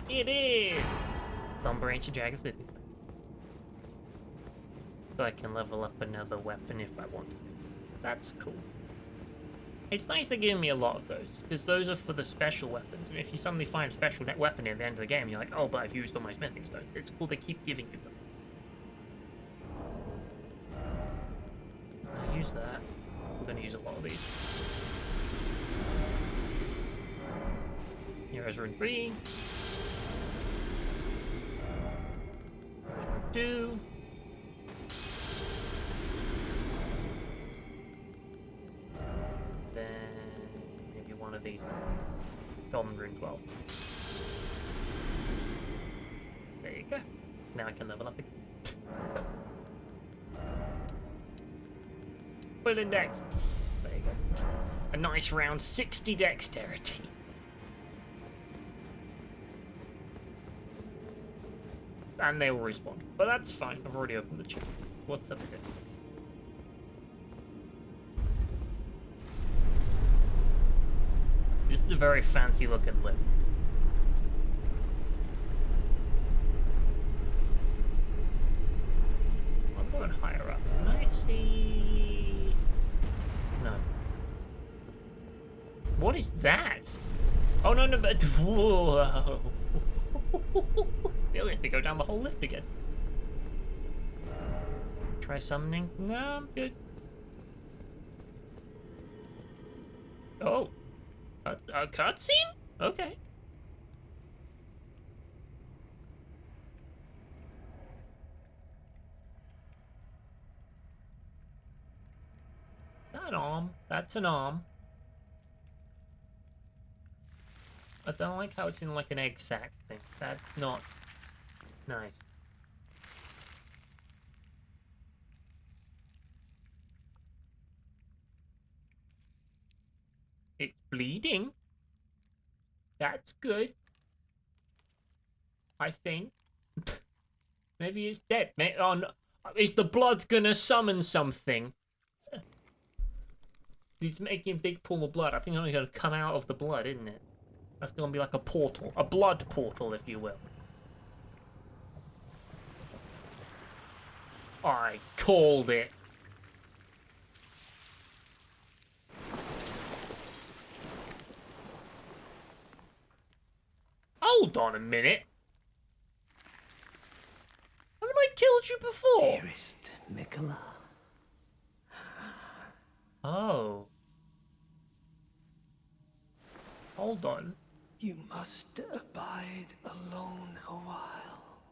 It is Thumber Ancient Dragon's Smithing Stone. So I can level up another weapon if I want to. That's cool. It's nice they're giving me a lot of those, because those are for the special weapons, and if you suddenly find a special weapon at the end of the game, you're like, oh, but I've used all my smithing stones. It's cool they keep giving you them. I'll use that. We're going to use a lot of these. Heroes Rune 3. Heroes Rune 2. Then maybe one of these. Golden Rune 12. There you go. Now I can level up again. Full index. There you go. A nice round 60 dexterity. And they will respawn. But that's fine. I've already opened the chip. What's up here? This is a very fancy looking lift. I'm going higher up. Can I see? No. What is that? Oh no, no, but whoa. You'll have to go down the whole lift again. Try summoning? No, I'm good. Oh. A cutscene? Okay. That arm. That's an arm. I don't like how it's in like an egg sack thing. That's not nice. It's bleeding. That's good. I think. Maybe it's dead. Oh no. Is the blood gonna summon something? He's making a big pool of blood. I think it's gonna come out of the blood, isn't it? That's gonna be like a portal. A blood portal, if you will. I called it. Hold on a minute. Haven't I killed you before? Dearest Mikola. Oh. Hold on. You must abide alone a while.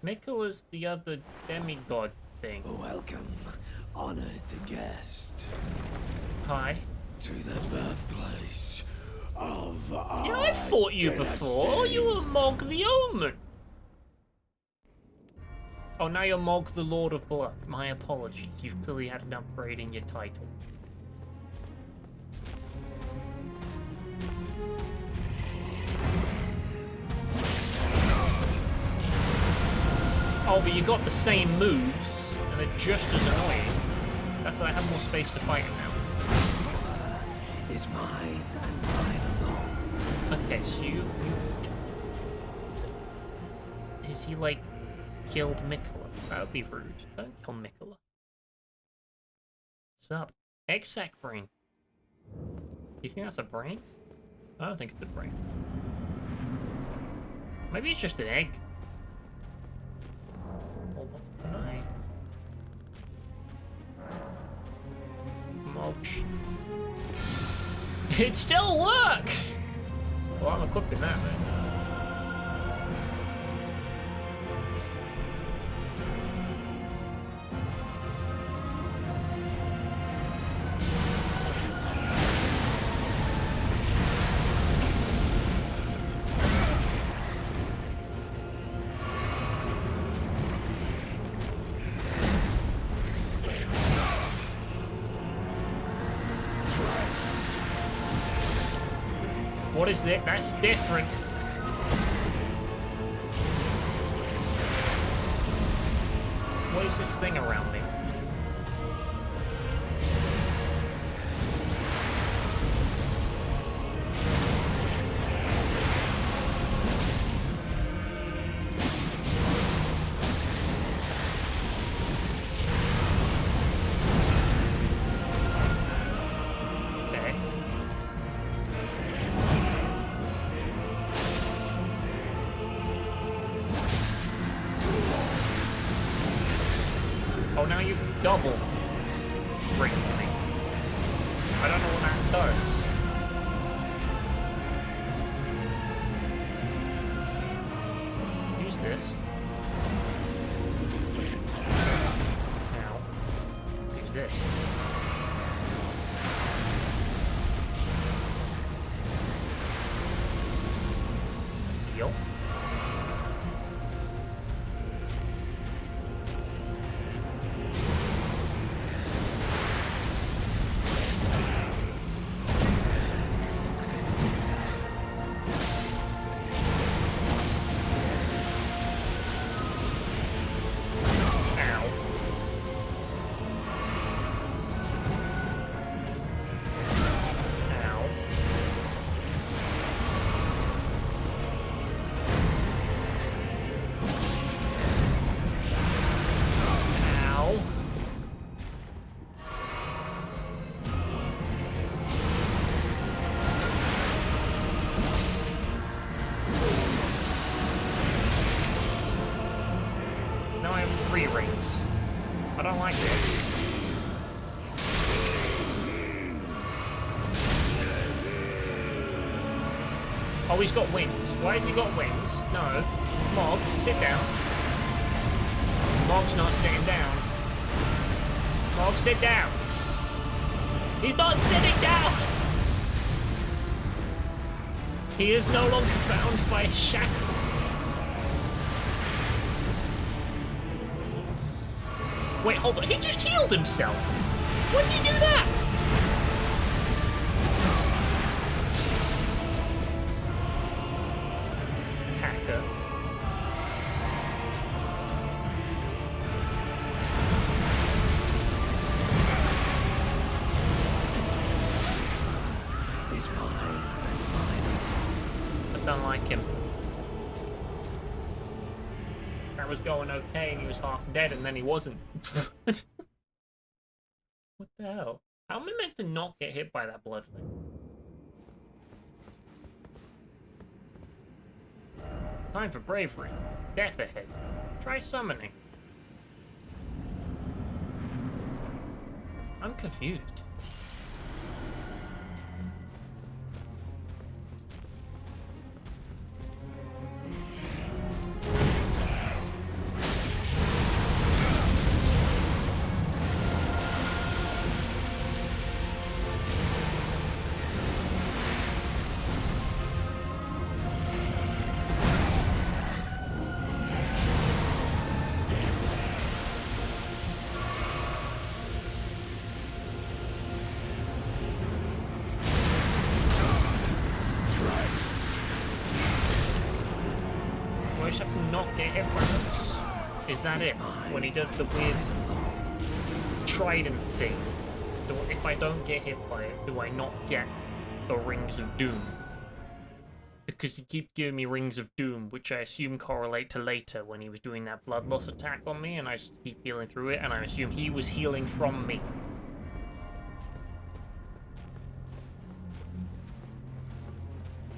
Mikola's the other demigod thing. Welcome, honored guest, Hi. to the birthplace of our Yeah, I've fought you before. You were Mog the Omen. Oh, now you're Mog the Lord of Blood. My apologies. You've clearly had an upgrade in your title. Oh, but you got the same moves, and they're just as annoying. That's why I have more space to fight him now. is mine and mine alone. Okay, so you... Is he, like, killed Mikola? That would be rude. Don't kill Mikola. What's up? Egg sac brain. Do you think that's a brain? I don't think it's a brain. Maybe it's just an egg. Hold on, can I... Mulch. It still works! Well, I'm equipping that, man. What is this? That's different. What is this thing around me? Oh, now you've double ringed me. I don't know what that does. Use this. Now, use this. Heal. Now I have 3 rings. I don't like this. Oh, he's got wings. Why has he got wings? No. Mog, sit down. Mog's not sitting down. Mog, sit down. He's not sitting down! He is no longer bound by shackles. Wait, hold on. He just healed himself. When did he do that? Hacker. Is mine and mine. I don't like him. That was going okay and he was half dead and then he wasn't. What the hell? How am I meant to not get hit by that blood thing? Time for bravery. Death ahead. Try summoning. I'm confused. I just have to not get hit by those. Is that it? When he does the weird trident thing, if I don't get hit by it, do I not get the Rings of Doom? Because he keeps giving me Rings of Doom, which I assume correlate to later when he was doing that blood loss attack on me, and I just keep healing through it, and I assume he was healing from me.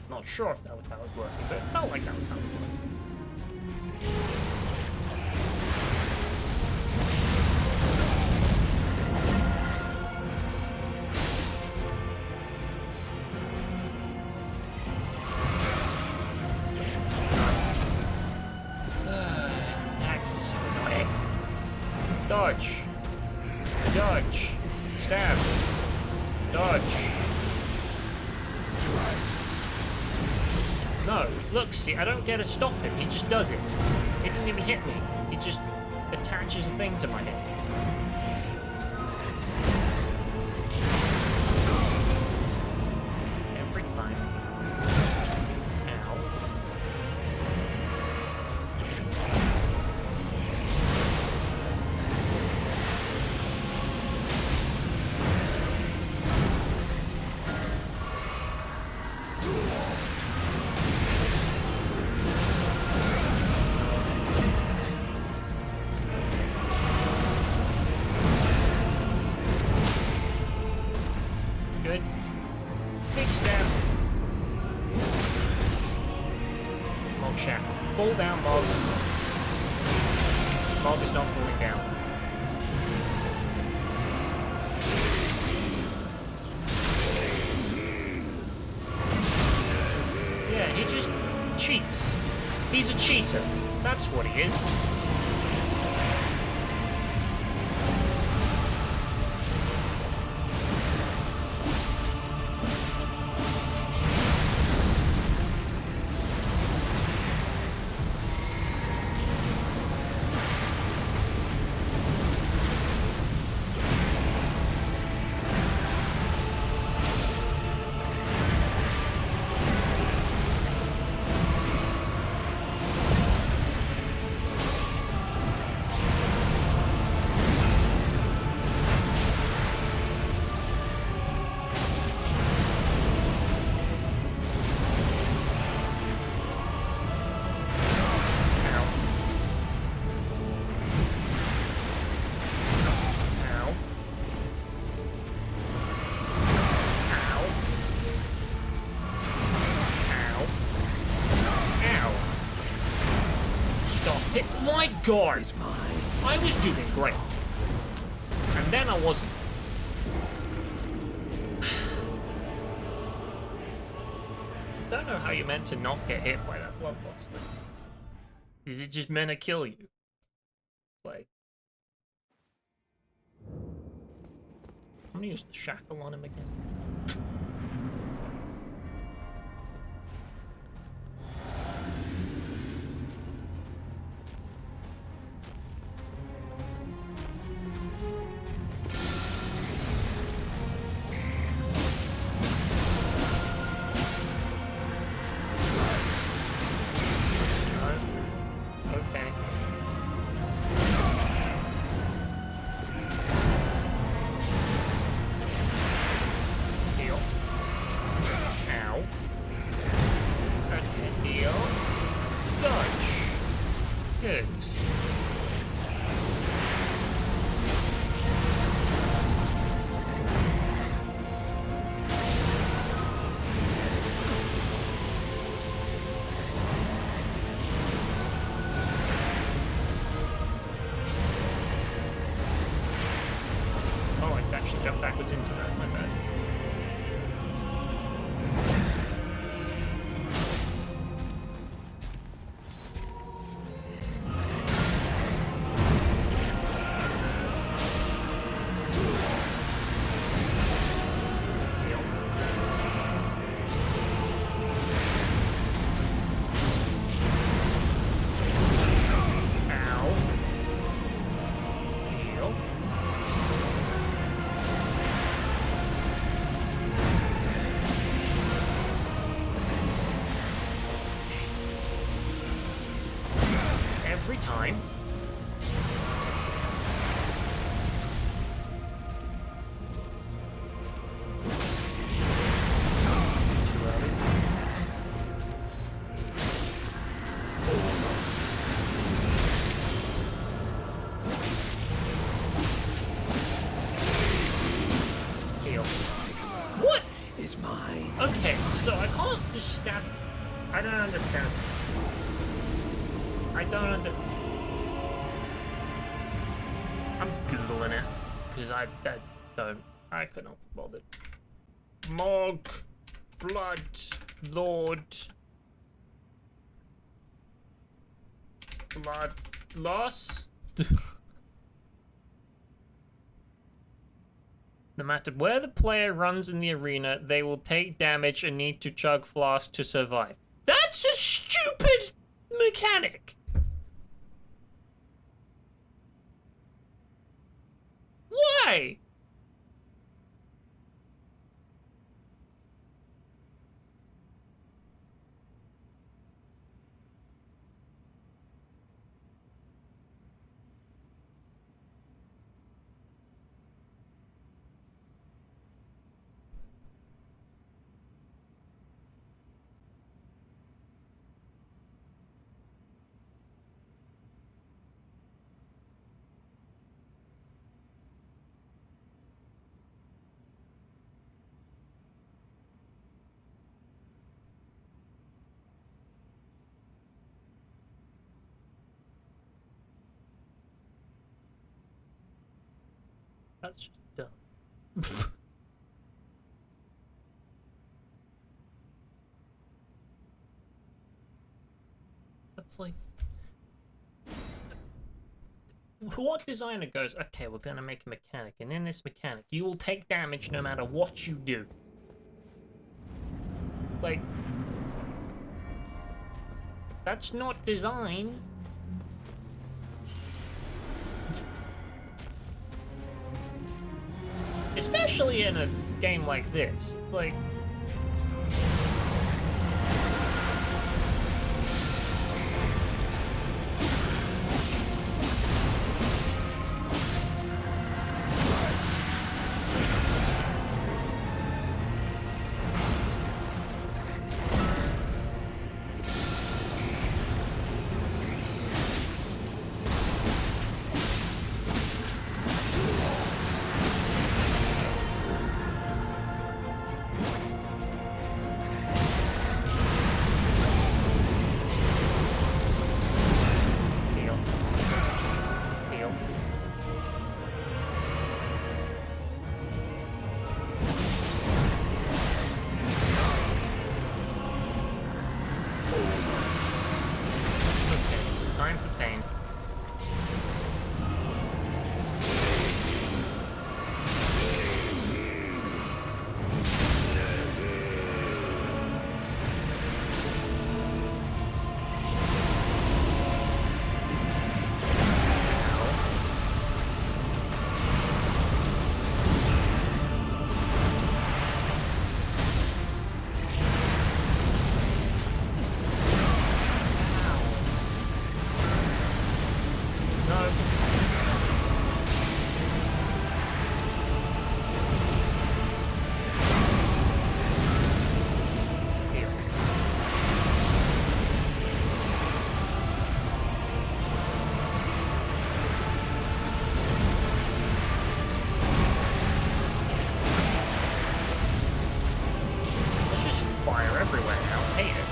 Not sure if that was how it was working, but it felt like that was how it was working. This attack is so annoying. Dodge. Dodge. Stab. Dodge. No, look, see, I don't get to stop him, he just does it. He didn't even hit me, he just attaches a thing to my head. Every time. fall down, Bob. Bob is not falling down. Yeah, he just cheats. He's a cheater. That's what he is. My God, I was doing great, and then I wasn't. Don't know how you're meant to not get hit by that bloodlust thing. Is it just meant to kill you? Like, I'm gonna use the shackle on him again. Jump backwards into that, my bad. Every time. Heal. What? Is mine. Okay, so I can't just stab. I don't understand. I don't under. I'm googling it because I don't. I couldn't be bothered. Morg, blood, lord, blood loss. No matter where the player runs in the arena, they will take damage and need to chug flask to survive. That's a stupid mechanic. Why? That's just dumb. That's like... What designer goes, okay, we're gonna make a mechanic, and in this mechanic, you will take damage no matter what you do. Like... That's not design. Especially in a game like this. It's like... Time for pain. Everywhere now. Hate it.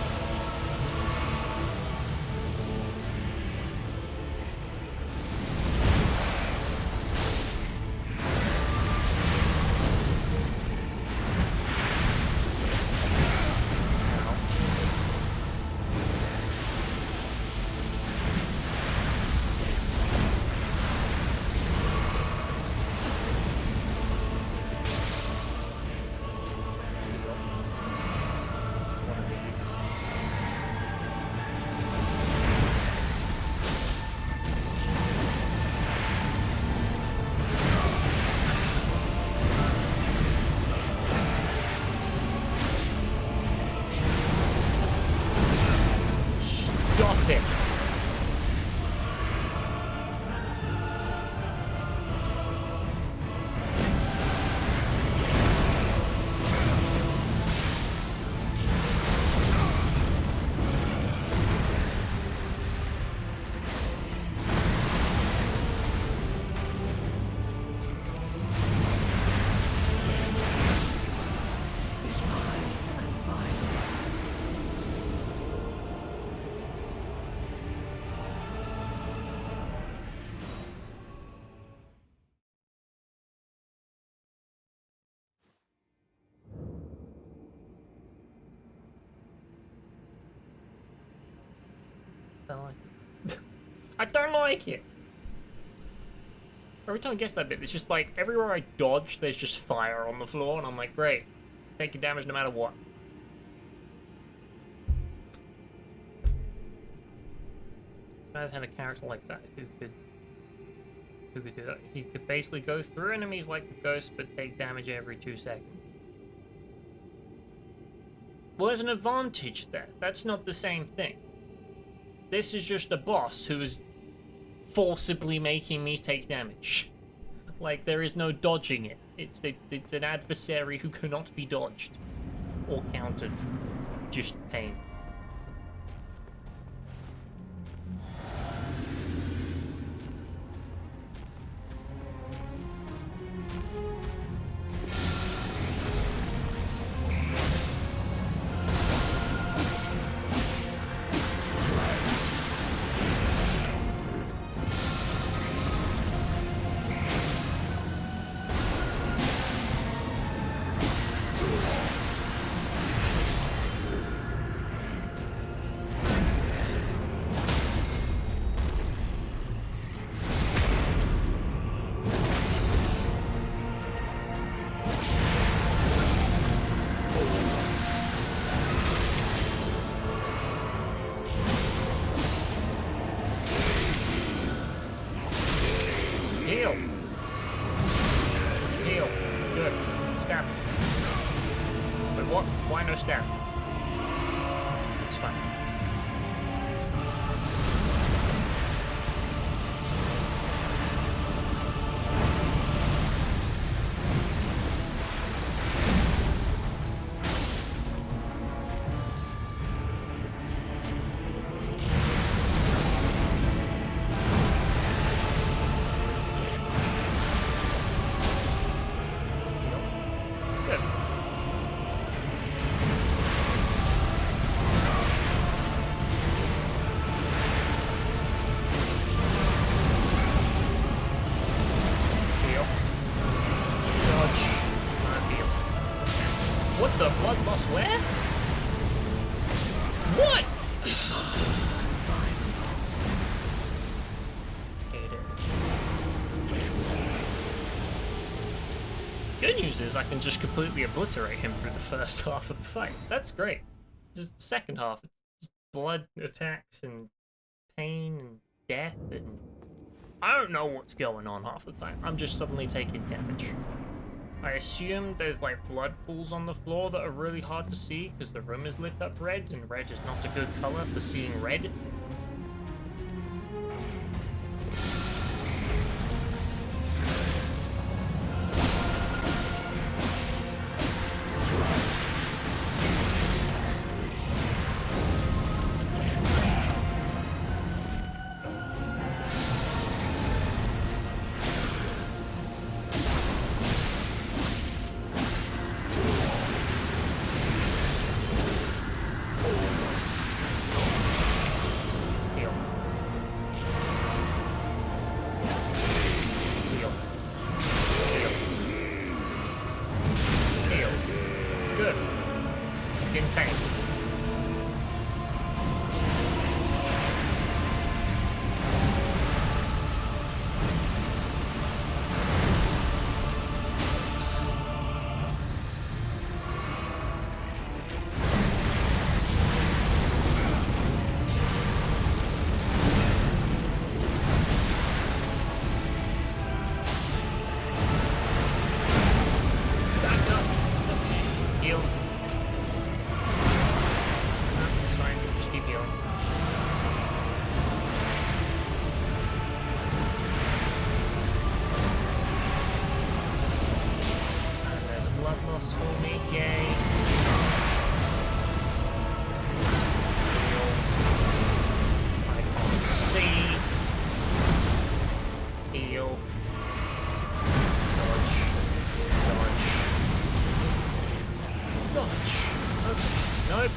Stop it! Don't like it. I don't like it. Every time I guess that bit, it's just like everywhere I dodge, there's just fire on the floor, and I'm like, great, taking damage no matter what. Spaz had a character like that who could do that. He could basically go through enemies like the Ghost, but take damage every 2 seconds. Well, there's an advantage there. That's not the same thing. This is just a boss who is forcibly making me take damage. Like, there is no dodging it. It's an adversary who cannot be dodged or countered. Just pain. Heal. Heal. Good. Stab. Wait, what? Why no stab? It's fine. What the blood loss where? What? Good news is I can just completely obliterate him through the first half of the fight. That's great. Just the second half, it's just blood attacks and pain and death and I don't know what's going on half the time. I'm just suddenly taking damage. I assume there's like blood pools on the floor that are really hard to see because the room is lit up red, and red is not a good color for seeing red.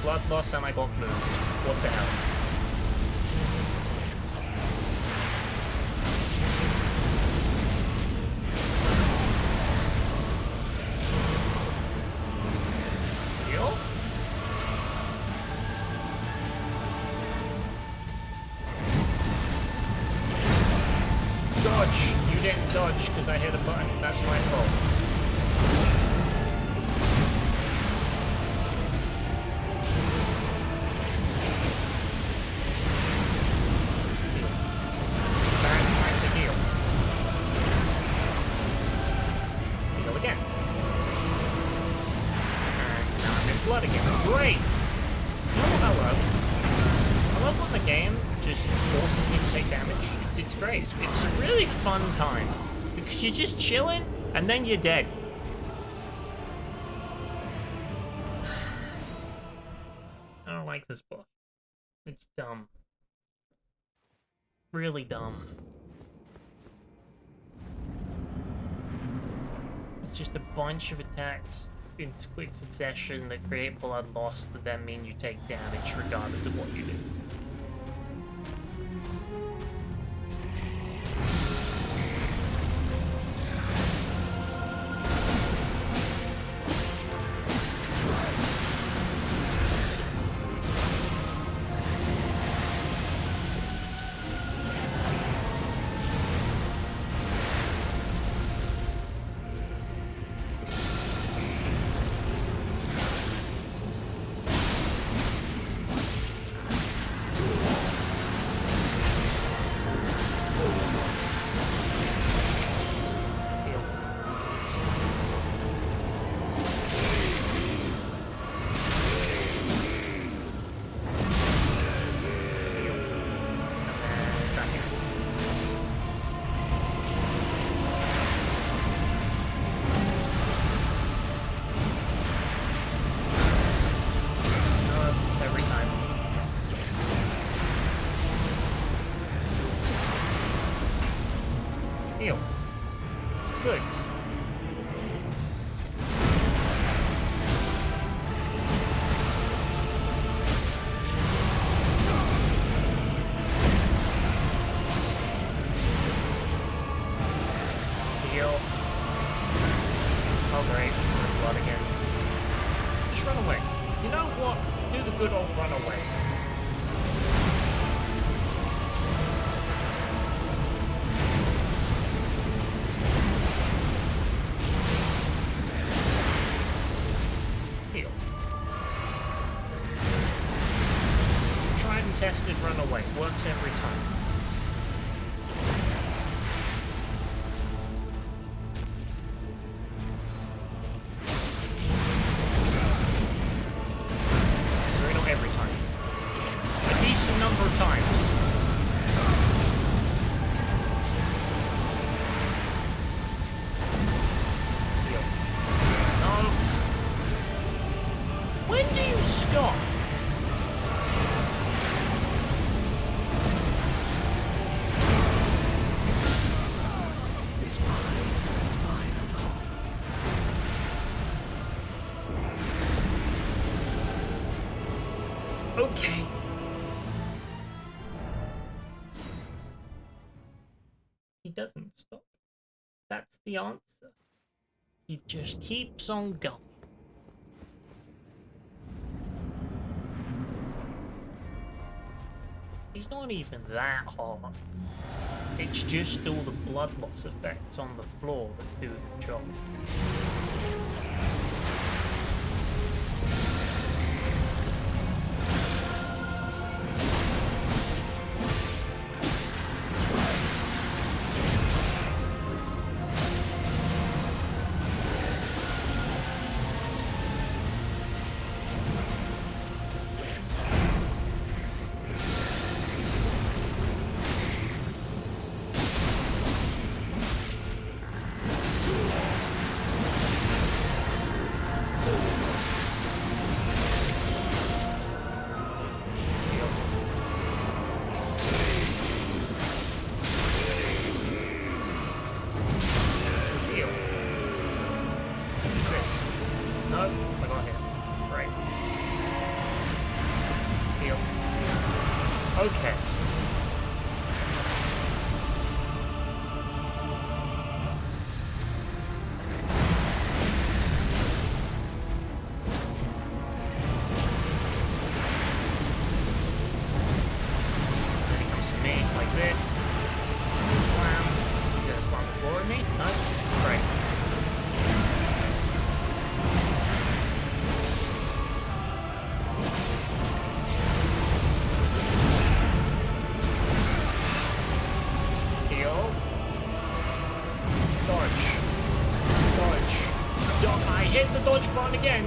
Blood loss and I got moved. What the hell? Heal? Dodge! You didn't dodge because I hit a button. That's my fault. Blood again. Great! You know what I love? I love when the game just forces me to take damage. It's great. It's a really fun time. Because you're just chilling, and then you're dead. I don't like this boss. It's dumb. Really dumb. It's just a bunch of attacks in quick succession that create blood loss that then mean you take damage regardless of what you do. Good. Heal. Oh great, blood again. Just run away. You know what? Do the good old run away. Heal. Tried and tested run away. Works every time. Not every time. A decent number of times. Heal. No. When do you stop? Is mine alone. Okay. He doesn't stop. That's the answer. He just keeps on going. He's not even that hard. It's just all the blood loss effects on the floor that do the job. Heal. This. No, I got hit. Great. Heal. Okay. Then he comes to me like this. Slam. He's gonna slam the floor at me? No? Great. Heal. Dodge. Dodge. I hit the dodge button again.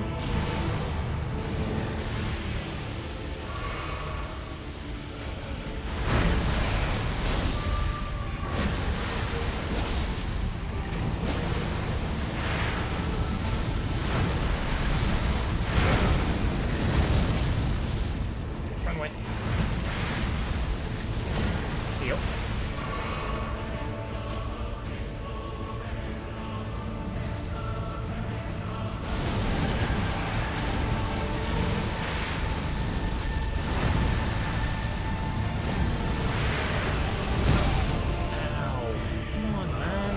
Run away. Heal. Ow. Come on, man.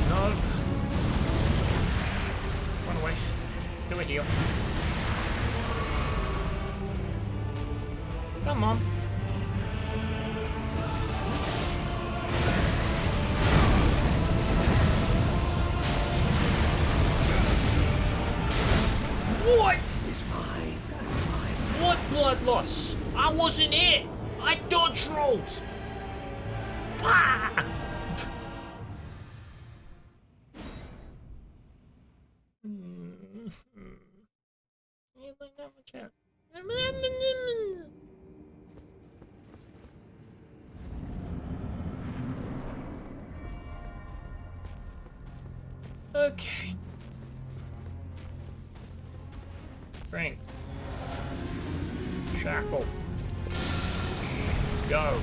No. Run away. Do a heal. Come on. What? Is mine and mine. What blood loss? I wasn't hit. I dodge rolled. Ah! Okay. Drink. Shackle. Go.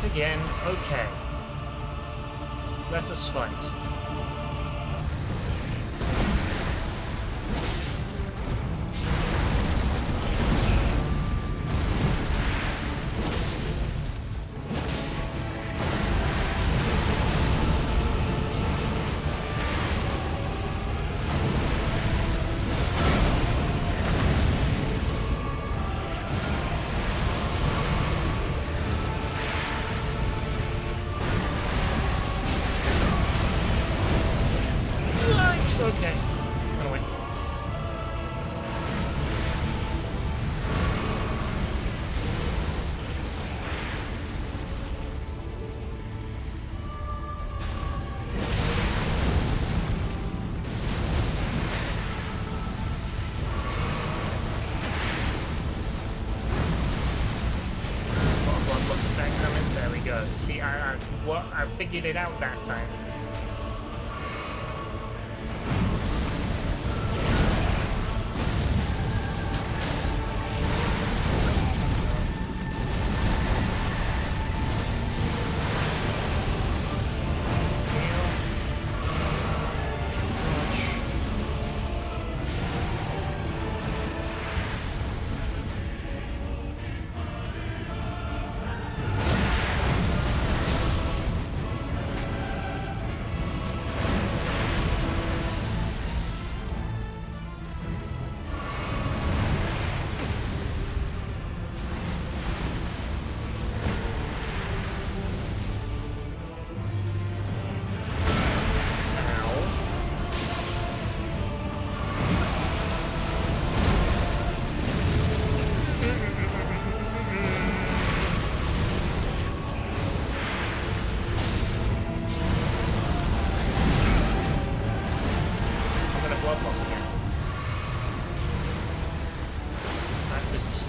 Again, okay. Let us fight. Okay. I'm gonna win. There we go. See, I figured it out that time.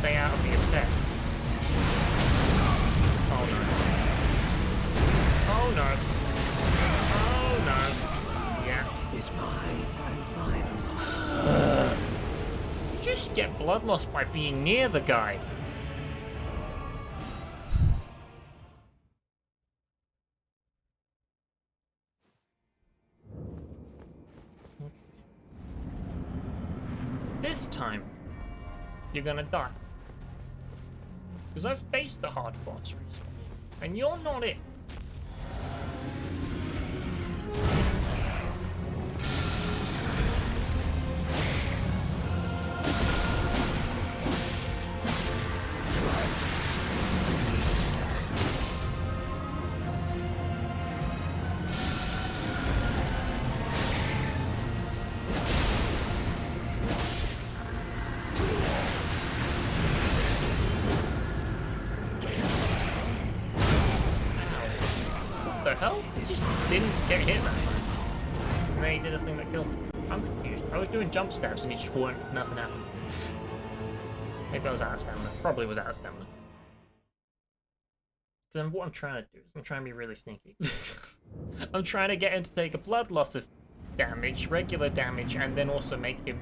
Stay out of the attack. Oh no. Oh no. Oh no. Yeah. Is mine and mine alone. You just get blood loss by being near the guy. This time, you're gonna die. Because I've faced the hard boss recently, and you're not it. What the hell? He just didn't get hit that time. And then he did a thing that killed him. I'm confused. I was doing jump stabs and he just weren't, nothing happened. Maybe I was out of stamina. Probably was out of stamina. Then what I'm trying to do is I'm trying to be really sneaky. I'm trying to get him to take a blood loss of damage, regular damage, and then also make him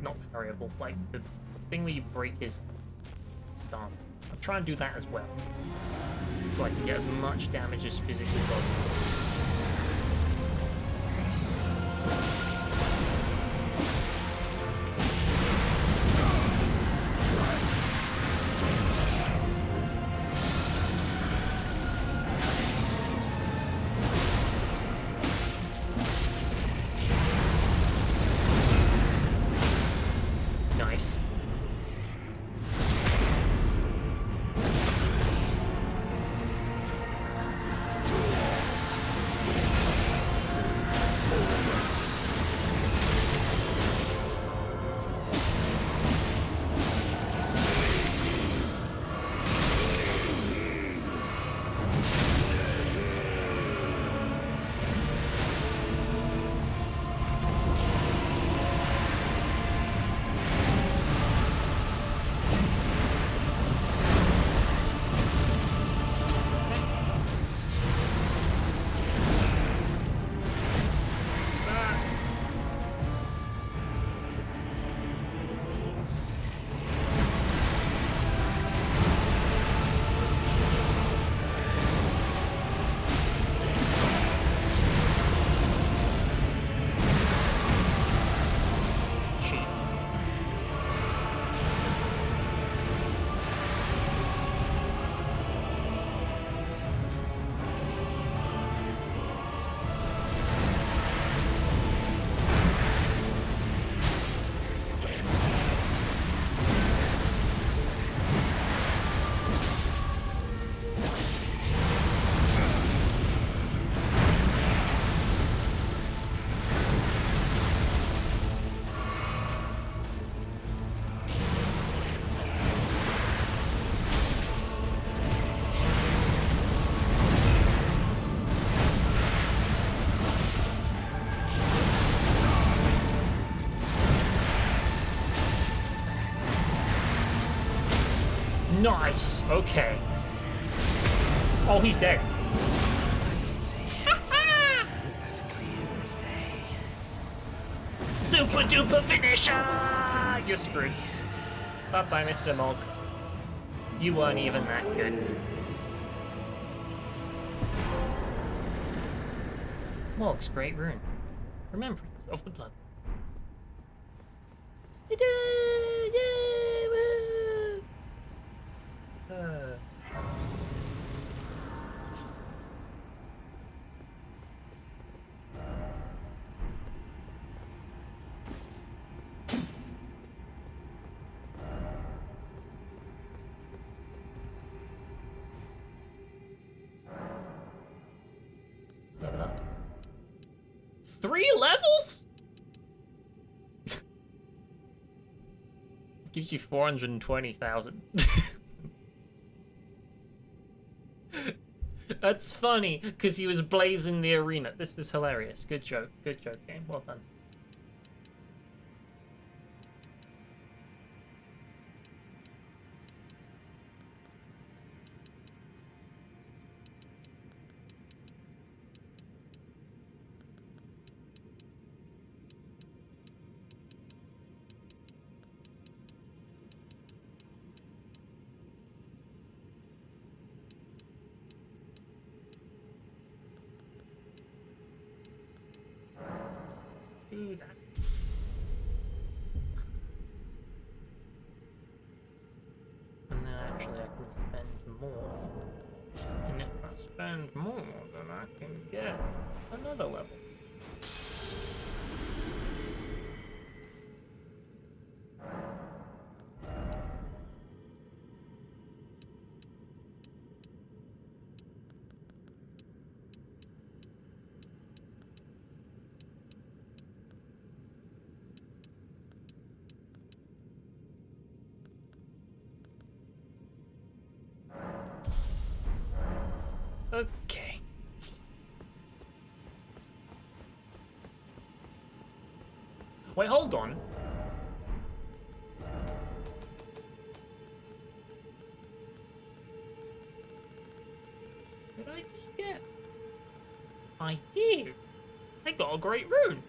not parryable, like the thing where you break his stance. I'm trying to do that as well. So I can get as much damage as physically possible. Nice. Okay. Oh, he's dead. As clear as day. Super duper finisher! You're screwed. Bye bye, Mr. Mog. You weren't even that good. Mog's great rune. Remembrance of the blood. We did it! Yay! Woo! Level up. 3 levels? Gives you 420,000. That's funny, because he was blazing the arena. This is hilarious. Good joke. Good joke, game. Well done. Do that. And then actually I can spend more. And if I spend more, then I can get another level. Okay. Wait, hold on. Did I just get? I did. I got a great rune.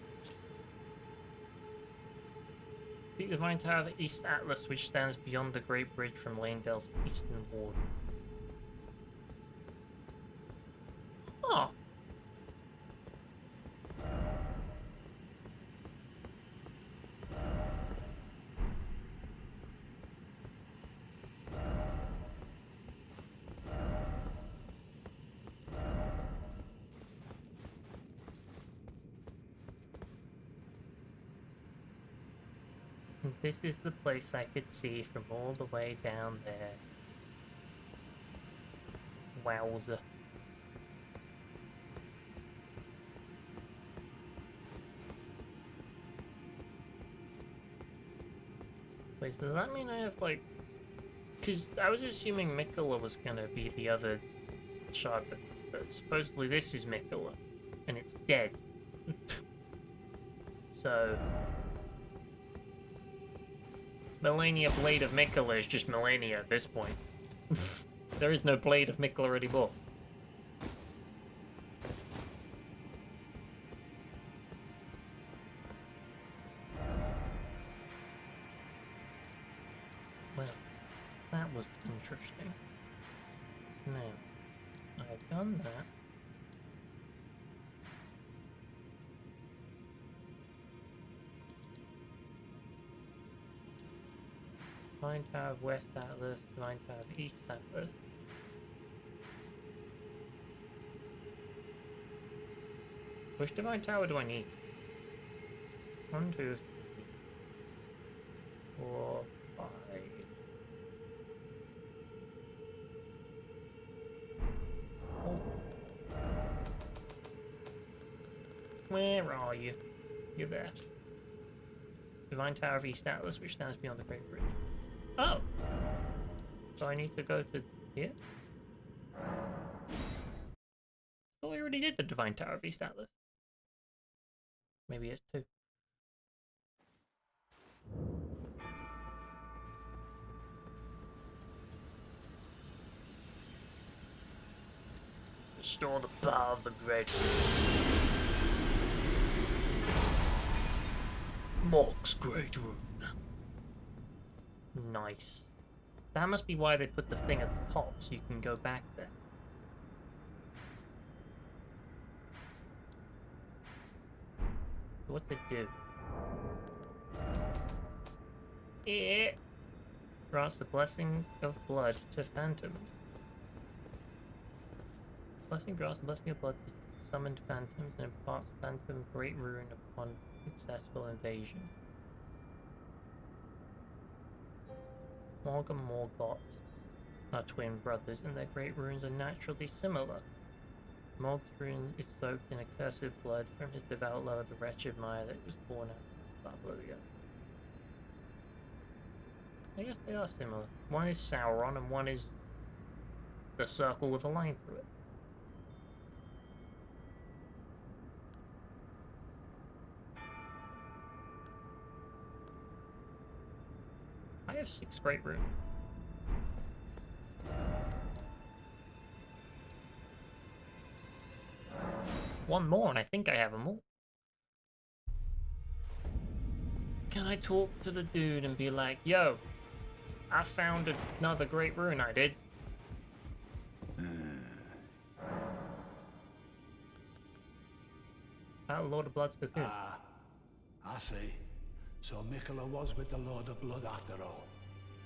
The Divine Tower of East Atlas, which stands beyond the Great Bridge from Lanedale's eastern ward. Oh. This is the place I could see from all the way down there. Wowza. Wait, so does that mean I have, like... Because I was assuming Mikola was gonna be the other shard, but supposedly this is Mikola, and it's dead. So... Melania Blade of Mikola is just Melania at this point. There is no Blade of Mikola anymore. Well, that was interesting. Now, I've done that. Divine Tower of West Atlas, Divine Tower of East Atlas. Which Divine Tower do I need? 1, 2, 3, 4, 5. Oh. Where are you? You're there. Divine Tower of East Atlas, which stands beyond the Great Bridge. Oh! So I need to go to here? I thought we already did the Divine Tower of East Atlas. Maybe it's 2. Restore the power of the great. Mork's Great Rune. Nice. That must be why they put the thing at the top, so you can go back there. What's it do? It grants the blessing of blood to phantoms. Blessing grants the blessing of blood to summoned phantoms and imparts phantom great rune upon successful invasion. Morg and Morgott are twin brothers, and their great runes are naturally similar. Morg's rune is soaked in accursed blood from his devout love of the wretched Maya that was born out of the earth. I guess they are similar. One is Sauron and one is the circle with a line through it. I have 6 great runes. One more and I think I have them all. Can I talk to the dude and be like, yo, I found another great rune, I did. Lord of Blood's cocoon. Ah, I see. So Mikola was with the Lord of Blood after all.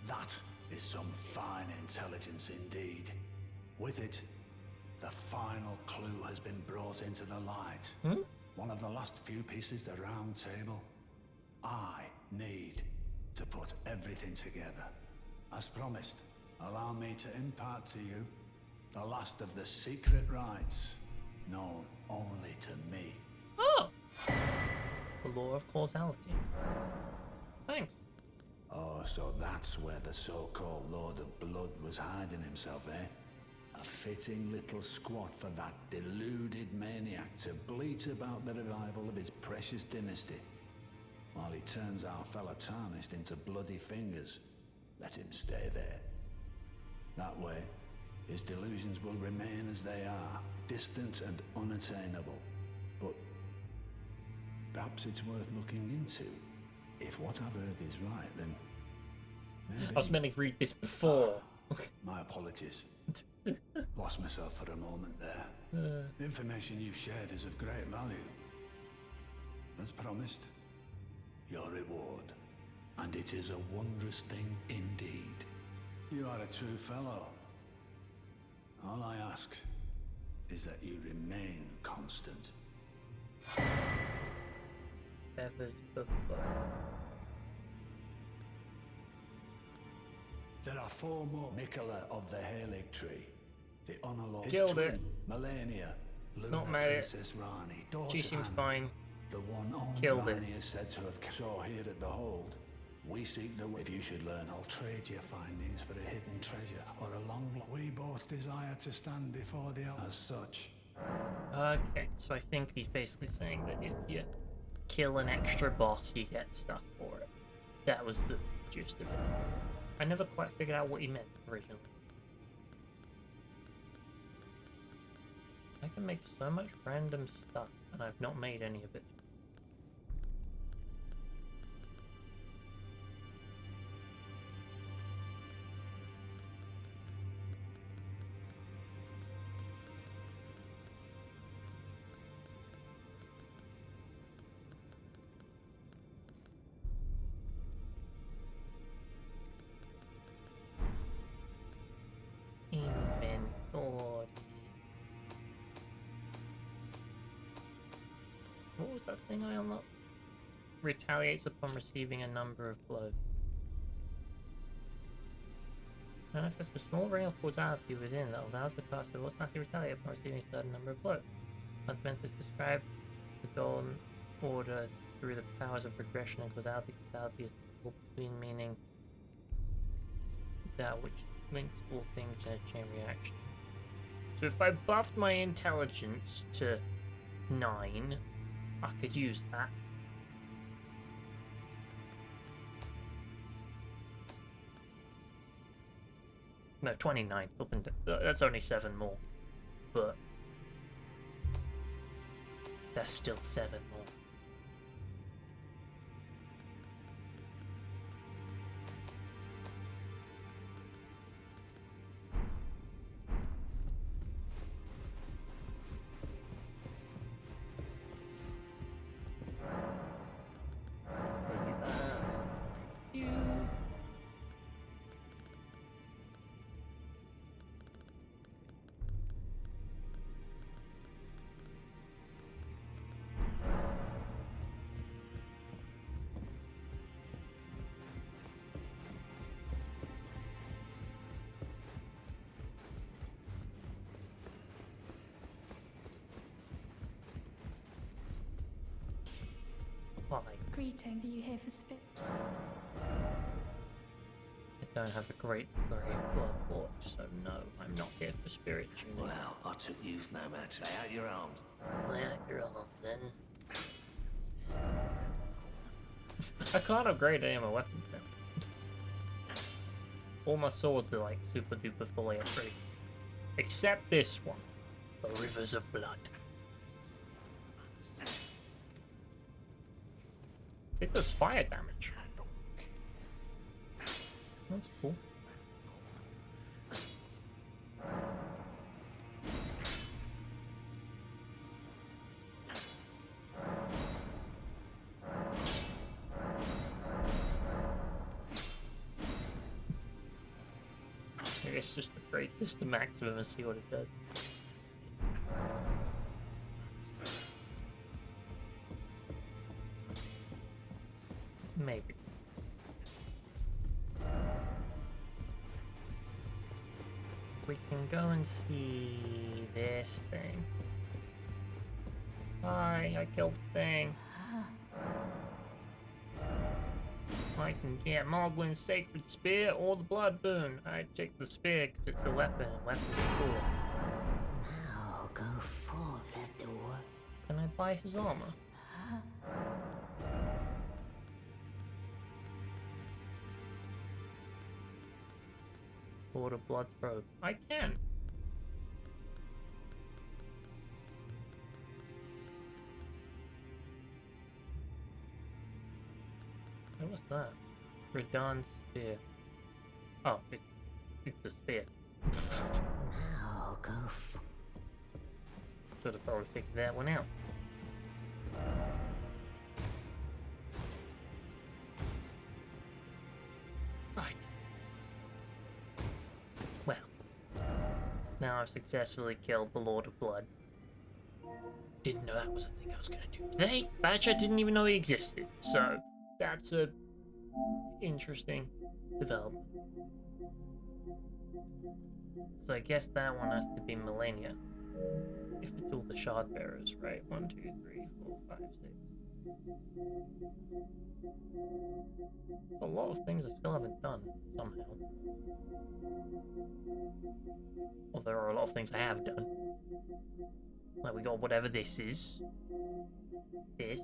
That is some fine intelligence indeed. With it, the final clue has been brought into the light. One of the last few pieces of the round table. I need to put everything together. As promised, allow me to impart to you the last of the secret rites, known only to me. Oh! The law of causality. Thanks. Oh, so that's where the so-called Lord of Blood was hiding himself, eh? A fitting little squat for that deluded maniac to bleat about the revival of his precious dynasty. While he turns our fella tarnished into bloody fingers, let him stay there. That way, his delusions will remain as they are, distant and unattainable. But perhaps it's worth looking into. If what I've heard is right, then maybe... I was meant to read this before. My apologies. Lost myself for a moment there. The information you shared is of great value. As promised, your reward. And it is a wondrous thing indeed. You are a true fellow. All I ask is that you remain constant. Feathers of blood. There are 4 more. Mikola of the Halig Tree. The Unalloyed Killed it. Melania. Luna Not made it. Princess Rani. Daughter She seems Anne, fine. the one only Killed it. Rani is said to have saw here at the Hold. We seek the... If you should learn, I'll trade your findings for a hidden treasure or a long... We both desire to stand before the... As such. Okay, so I think he's basically saying that if you kill an extra boss, you get stuff for it. That was the gist of it. I never quite figured out what he meant originally. I can make so much random stuff, and I've not made any of it. Inventory. What was that thing I unlocked? Retaliates upon receiving a number of blows. Manifests a small ring of causality within that allows the caster to automatically retaliate upon receiving a certain number of blows. Fundamentals describe the goal and order through the powers of progression and causality. Causality is the between meaning that which links all things in a chain reaction. So if I buffed my intelligence to 9, I could use that. No, 29. That's only 7 more. But There's still 7 more. Why? Greeting. Are you here for spirit? I don't have a great degree of blood watch, so no, I'm not here for spirit tuning. Well, I took you no matter. Lay out your arms. Lay out your arms, then. I can't upgrade any of my weapons now. All my swords are like super duper fully upgraded. Except this one. The Rivers of Blood. It does fire damage. That's cool. I guess just upgrade this to maximum and see what it does. Maybe. We can go and see this thing. Hi, I killed the thing. I can get Mogwin's Sacred Spear or the Blood Boon. I take the spear because it's a weapon and weapons are cool. Now go for the door. Can I buy his armor? Lord of Blood's robe. I can. What was that? Radan's spear. Oh, it's a spear. Now go for... Should have probably figured that one out. Right. Well, now I've successfully killed the Lord of Blood. Didn't know that was a thing I was gonna do today. Actually, I didn't even know he existed, so that's a interesting development. So I guess that one has to be Millennia. If it's all the shard bearers, right? 1, 2, 3, 4, 5, 6. There's a lot of things I still haven't done, somehow. Well, there are a lot of things I have done. Like, we got whatever this is. This.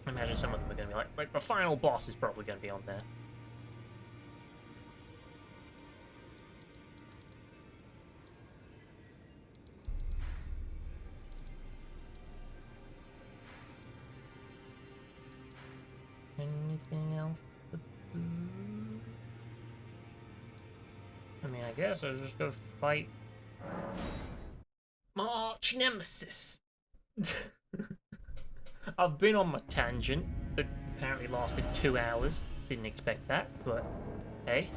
I imagine some of them are going to be like the final boss is probably going to be on there. Anything else to do? I mean, I guess I'll just go fight my arch nemesis. I've been on my tangent that apparently lasted 2 hours. Didn't expect that, but hey.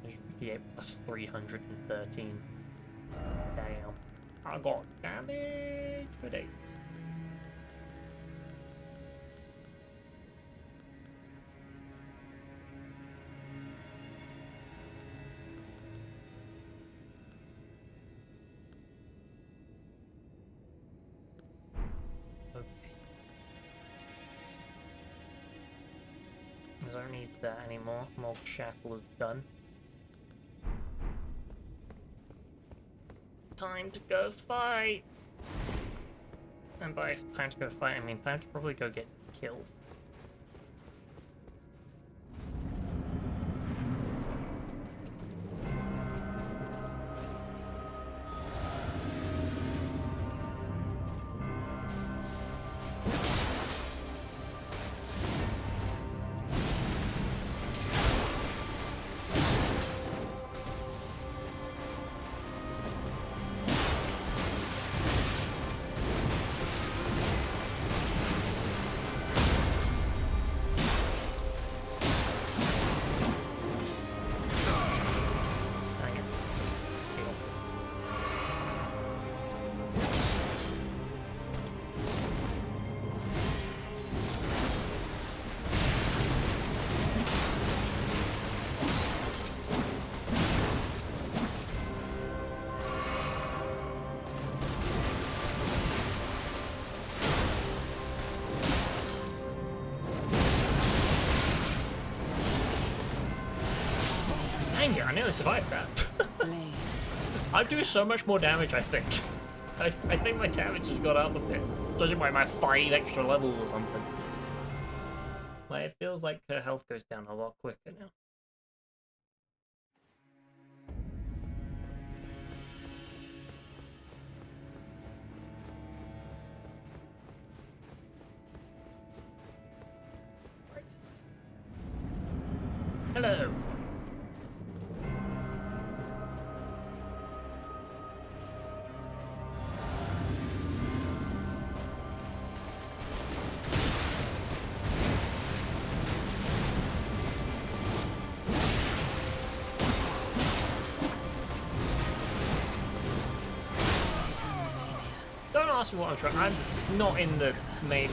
There's 58 plus 313. Damn. I got damage for days. Okay. I don't need that anymore. Mob Shackle is done. Time to go fight! And by time to go fight, I mean time to probably go get killed. gonna survive that. Blade. I do so much more damage, I think. I think my damage has got up a bit. Judging by my 5 extra levels or something. Like, it feels like her health goes down a lot quicker now. Right. Hello. Don't ask me what I'm trying. I'm not in the main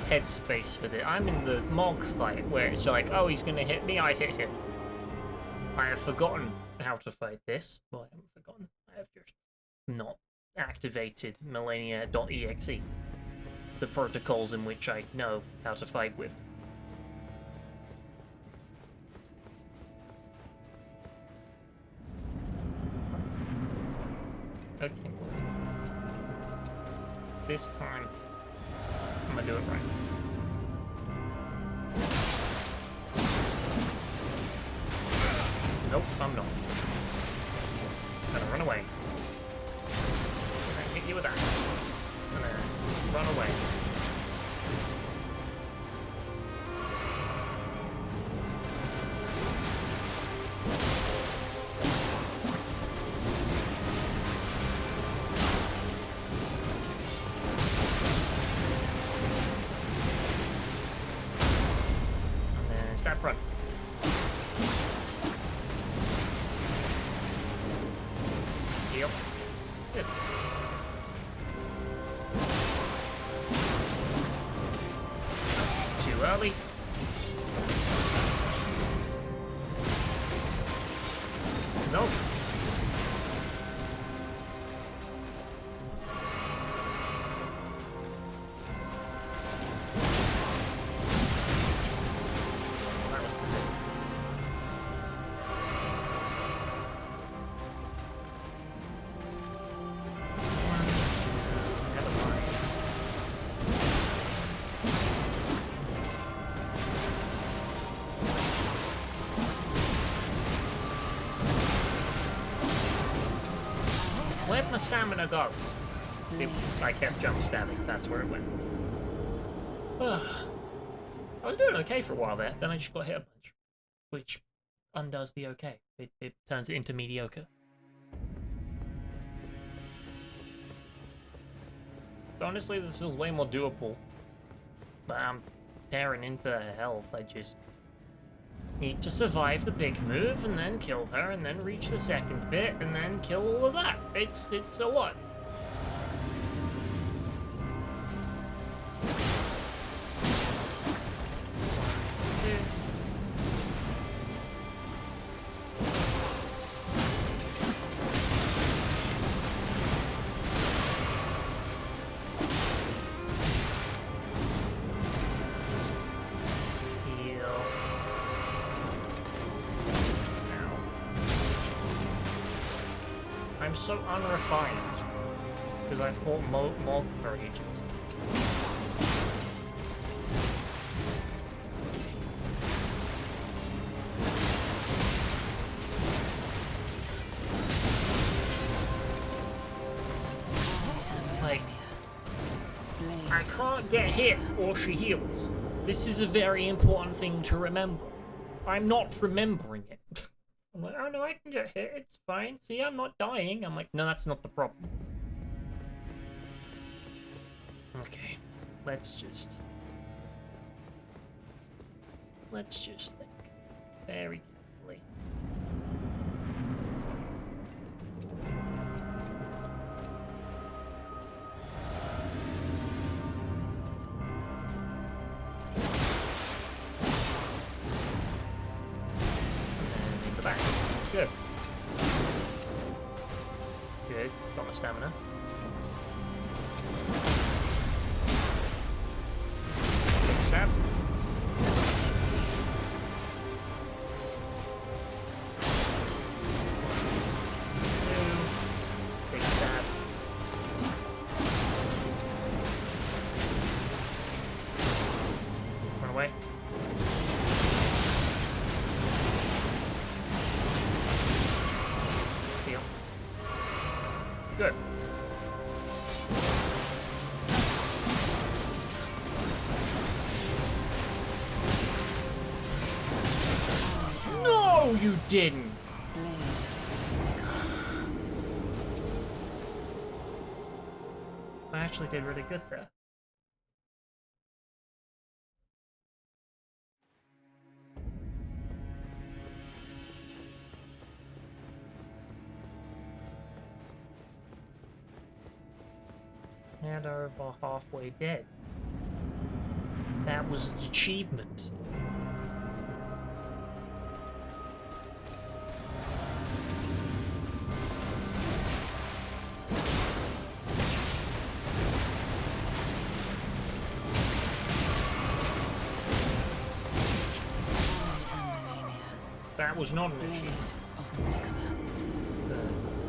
headspace for this. I'm in the Mog fight where it's like, oh, he's gonna hit me, I hit him. I have forgotten how to fight this. Well, I haven't forgotten. I have just not activated Millennia.exe, the protocols in which I know how to fight with. Okay. This time, I'm gonna do it right. Nope, I'm not. Gonna run away. Gonna hit you with that. Gonna run away. Front. Yep. Good. Too early. Nope. Where'd my stamina go? I kept jump stabbing, that's where it went. I was doing okay for a while there, then I just got hit a bunch. Which undoes the okay. It turns it into mediocre. So honestly, this feels way more doable. But I'm tearing into her health, I just need to survive the big move, and then kill her, and then reach the second bit, and then kill all of that. It's a lot. I'm so unrefined because I've fought Mog for ages. Like, I can't get hit or she heals. This is a very important thing to remember. I'm not remembering it. I'm like, oh no, I can get hit, it's fine. See, I'm not dying. I'm like, no, that's not the problem. Okay, let's just think very carefully. Good. Good. Got my stamina. Stab. Good. No, you didn't! I actually did really good there. And over halfway dead. That was an achievement. That was not an achievement.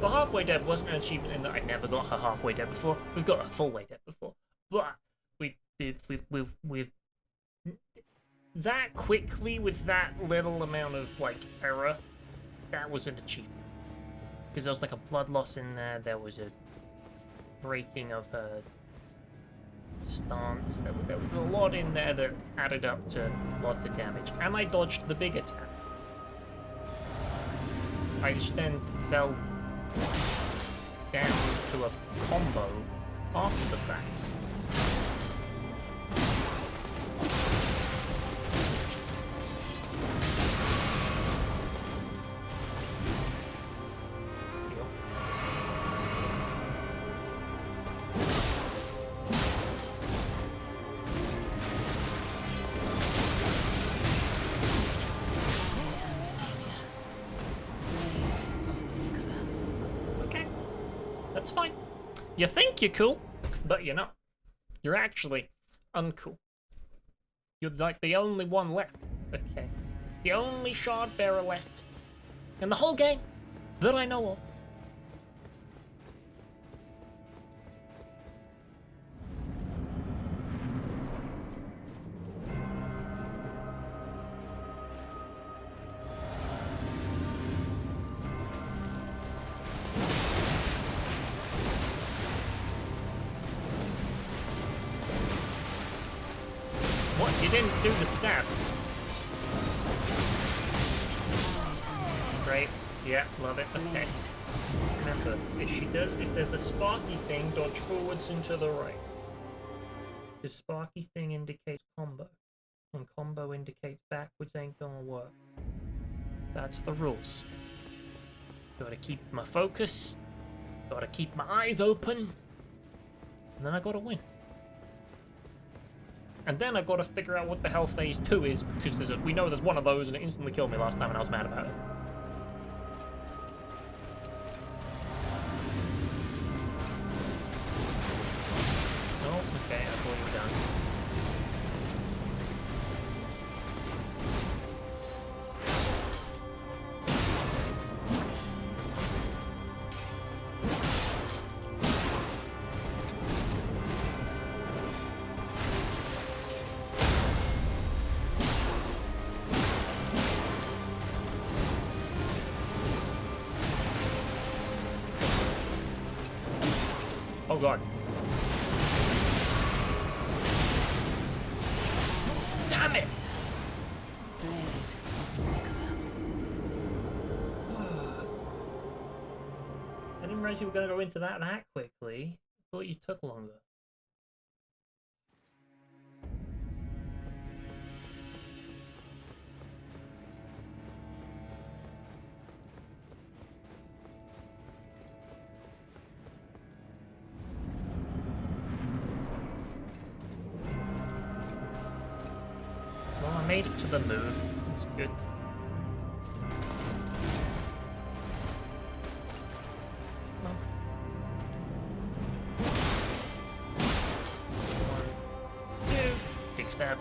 The halfway dead wasn't an achievement in that I never got her halfway dead before. We've got her full way dead before. But we did with that quickly, with that little amount of like error, that was an achievement. Because there was like a blood loss in there, there was a breaking of her stance, there was a lot in there that added up to lots of damage. And I dodged the big attack. I just then fell down to a combo after the fact. That's fine. You think you're cool, but you're not. You're actually uncool. You're like the only one left. Okay. The only shard bearer left in the whole game that I know of. What? You didn't do the stab? Great. Yeah, love it. Okay. Remember, if there's a sparky thing, dodge forwards and to the right. The sparky thing indicates combo. And combo indicates backwards ain't gonna work. That's the rules. Gotta keep my focus. Gotta keep my eyes open. And then I gotta win. And then I gotta figure out what the hell phase 2 is, because we know there's one of those and it instantly killed me last time and I was mad about it. Oh, okay, I thought you were done. Oh god. Damn it! I didn't realize you were going to go into that quickly. I thought you took longer. Well, I made it to the move. That's good. Well. 1, 2, big stab.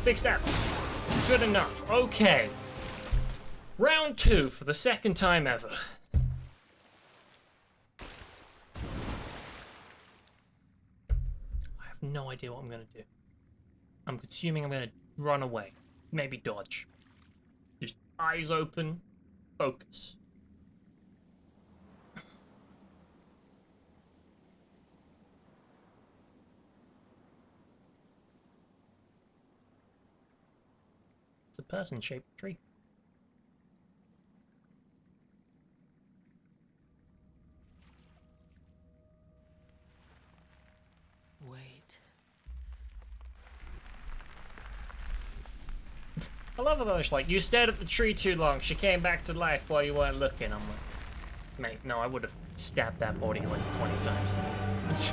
Big stab. Good enough. Okay. Round 2 for the second time ever. I have no idea what I'm gonna do. I'm assuming I'm gonna run away. Maybe dodge. Just eyes open. Focus. It's a person-shaped tree. Wait. I love it though, it's like, you stared at the tree too long, she came back to life while you weren't looking. I'm like, mate, no, I would have stabbed that body like 20 times.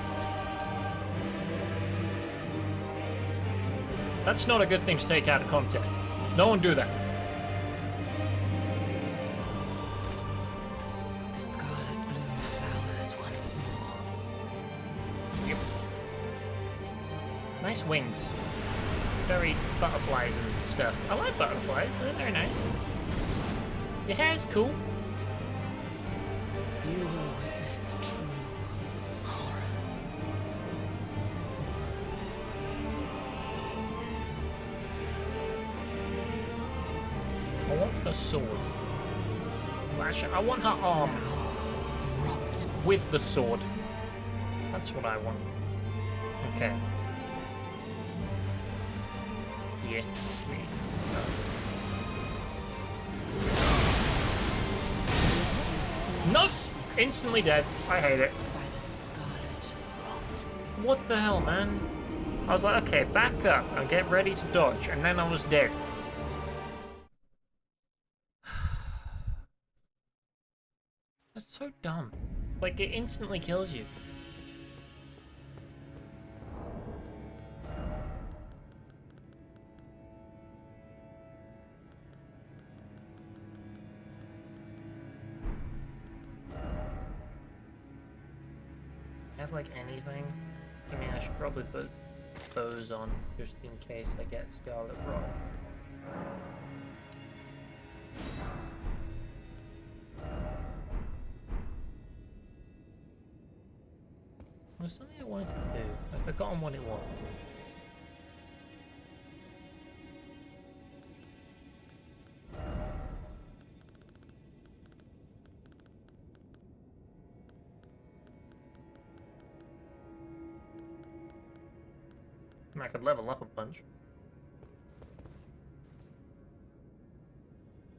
That's not a good thing to take out of context. No one do that. The scarlet bloom flowers once more. Yep. Nice wings. Very butterflies and stuff. I like butterflies, they're very nice. Your hair's cool. You will witness true horror. I want her sword. Well, actually, I want her arm Rot. with the sword. That's what I want. Okay. Yeah. Nope! Instantly dead. I hate it. By the scarlet rot. What the hell, man? I was like, okay, back up and get ready to dodge, and then I was dead. That's so dumb. Like, it instantly kills you. Have like anything? I mean, I should probably put bows on just in case I get Scarlet Rot. There's something I wanted to do. I've forgotten what it was. I could level up a bunch.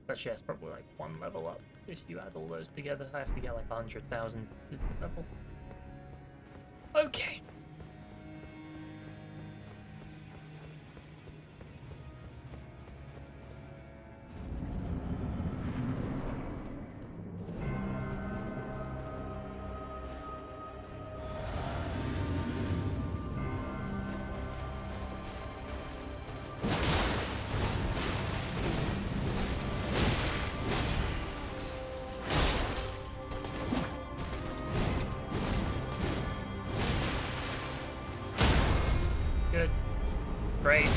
Actually, that's probably like one level up. If you add all those together, I have to get like 100,000 to level. Okay. Good. Great.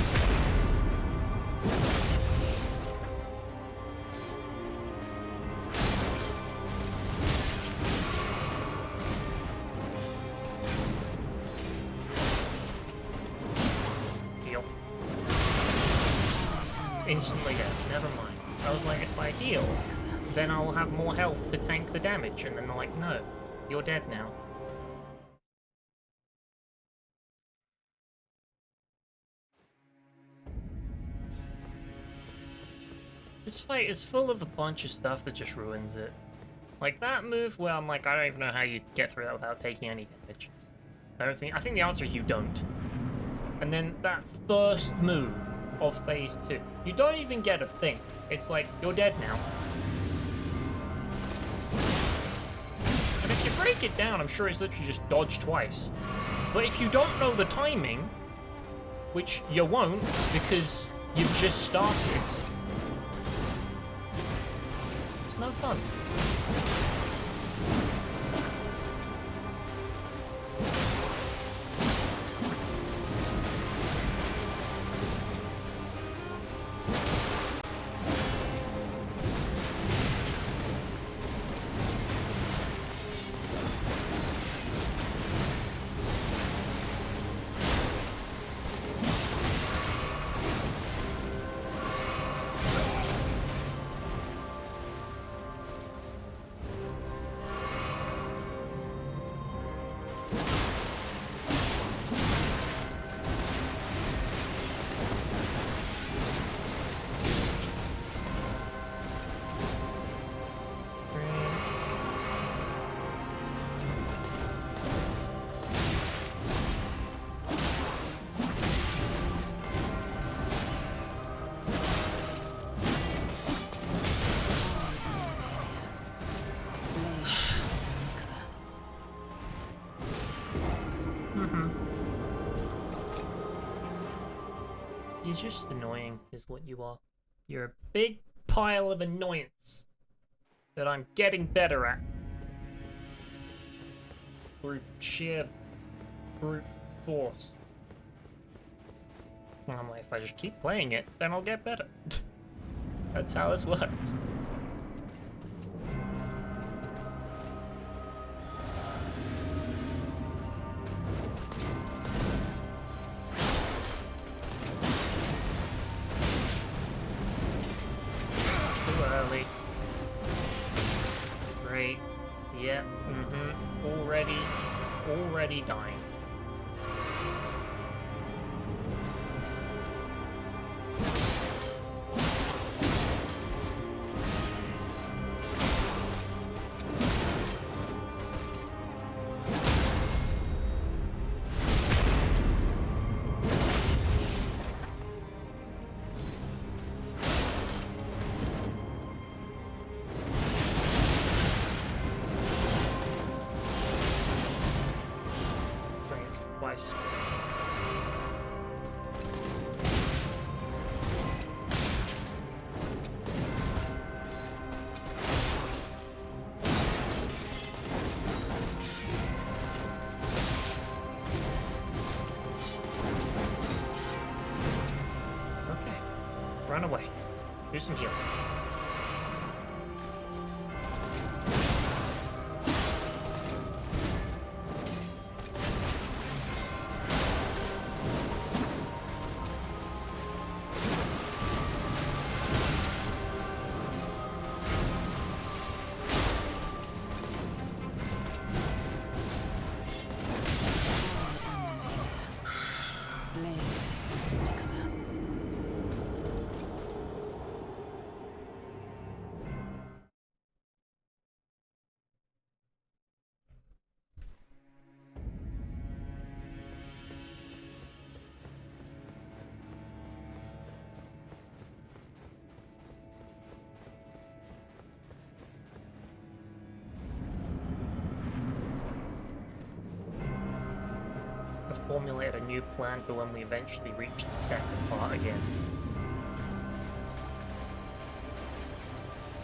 Heal. Instantly dead. Never mind. I was like, if I heal, then I'll have more health to tank the damage. And then they're like, no, you're dead now. This fight is full of a bunch of stuff that just ruins it. Like that move where I'm like, I don't even know how you get through that without taking any damage. I think the answer is you don't. And then that first move of phase 2, you don't even get a thing. It's like, you're dead now. And if you break it down, I'm sure it's literally just dodge twice. But if you don't know the timing, which you won't because you've just started, no fun. You're just annoying, is what you are. You're a big pile of annoyance that I'm getting better at. Through sheer brute force. And I'm like, if I just keep playing it, then I'll get better. That's how this works. Too early. Great. Yeah, Already dying. Twice. Okay. Run away. Do some healing. Formulate a new plan for when we eventually reach the second part again.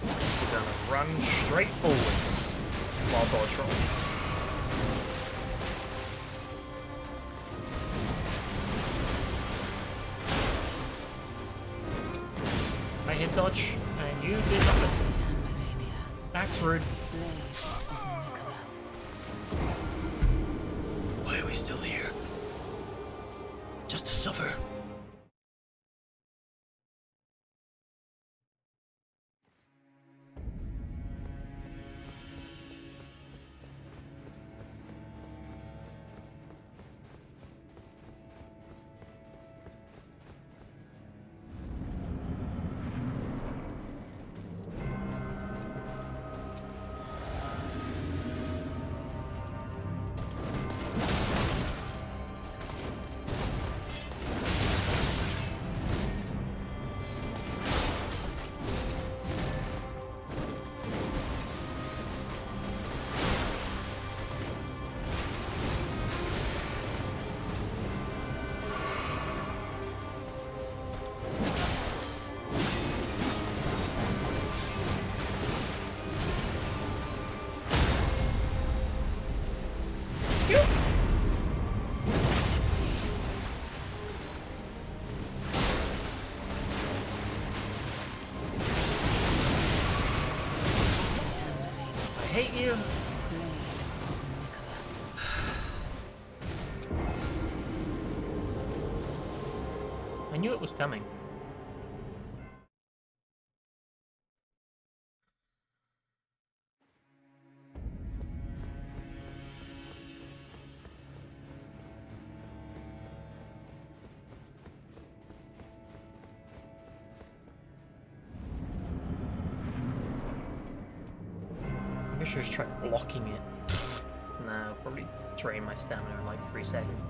We're gonna run straight forwards while dodge roll. I hit dodge, and you did not listen. That's rude. Why are we still here? Just to suffer. I hate you. I knew it was coming. I should just try blocking it. No, I'll probably drain my stamina in like 3 seconds.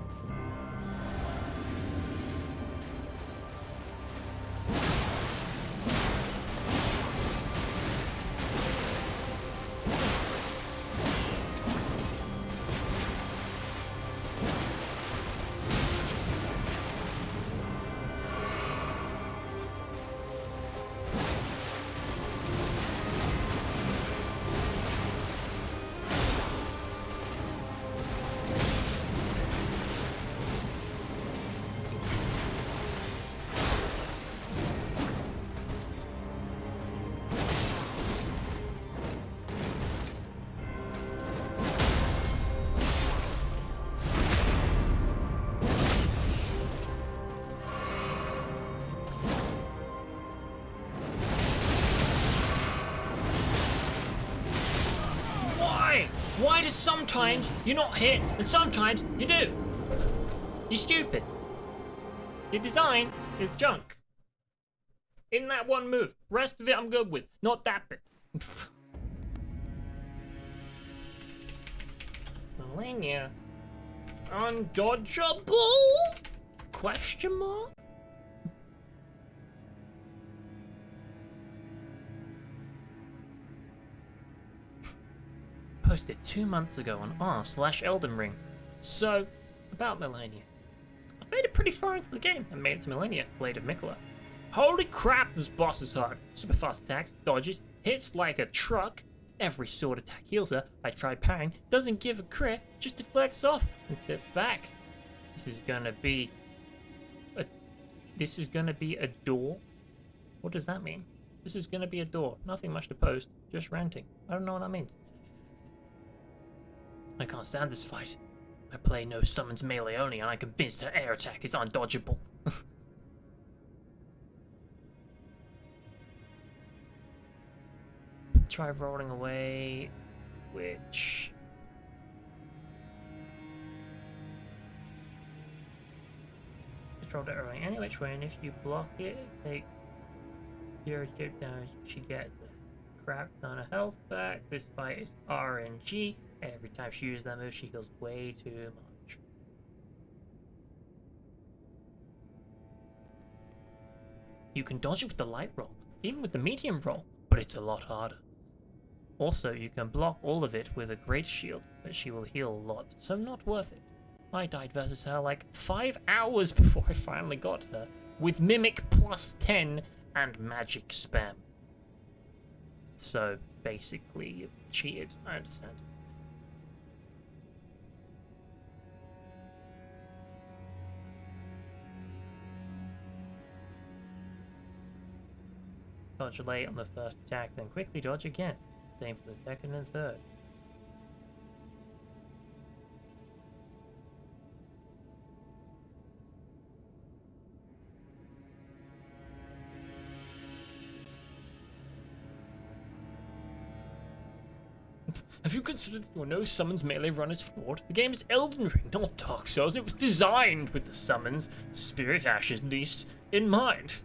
sometimes you not hit, and sometimes you do. You're stupid. Your design is junk. In that one move. Rest of it I'm good with. Not that bit. Melania. Undodgeable? Question mark? Posted 2 months ago on r/Elden Ring. So, about Melania. I've made it pretty far into the game and made it to Melania, Blade of Mikola. Holy crap, this boss is hard. Super fast attacks, dodges, hits like a truck. Every sword attack heals her. I tried parrying, doesn't give a crit, just deflects off and steps back. This is gonna be a door? What does that mean? This is gonna be a door. Nothing much to post, just ranting. I don't know what that means. I can't stand this fight. I play no summons melee only and I'm convinced her air attack is undodgeable. Try rolling away, which... Just rolled it early any which way, and if you block it, take 0 chip damage. She gets a crap ton of health back. This fight is RNG. Every time she uses that move, she heals way too much. You can dodge it with the light roll, even with the medium roll, but it's a lot harder. Also, you can block all of it with a great shield, but she will heal a lot, so not worth it. I died versus her like 5 hours before I finally got her, with Mimic +10 and magic spam. So, basically, you cheated, I understand. Dodge late on the first attack, then quickly dodge again. Same for the second and third. Have you considered that your no summons melee run is flawed? The game is Elden Ring, not Dark Souls. It was designed with the summons, Spirit Ash at least, in mind.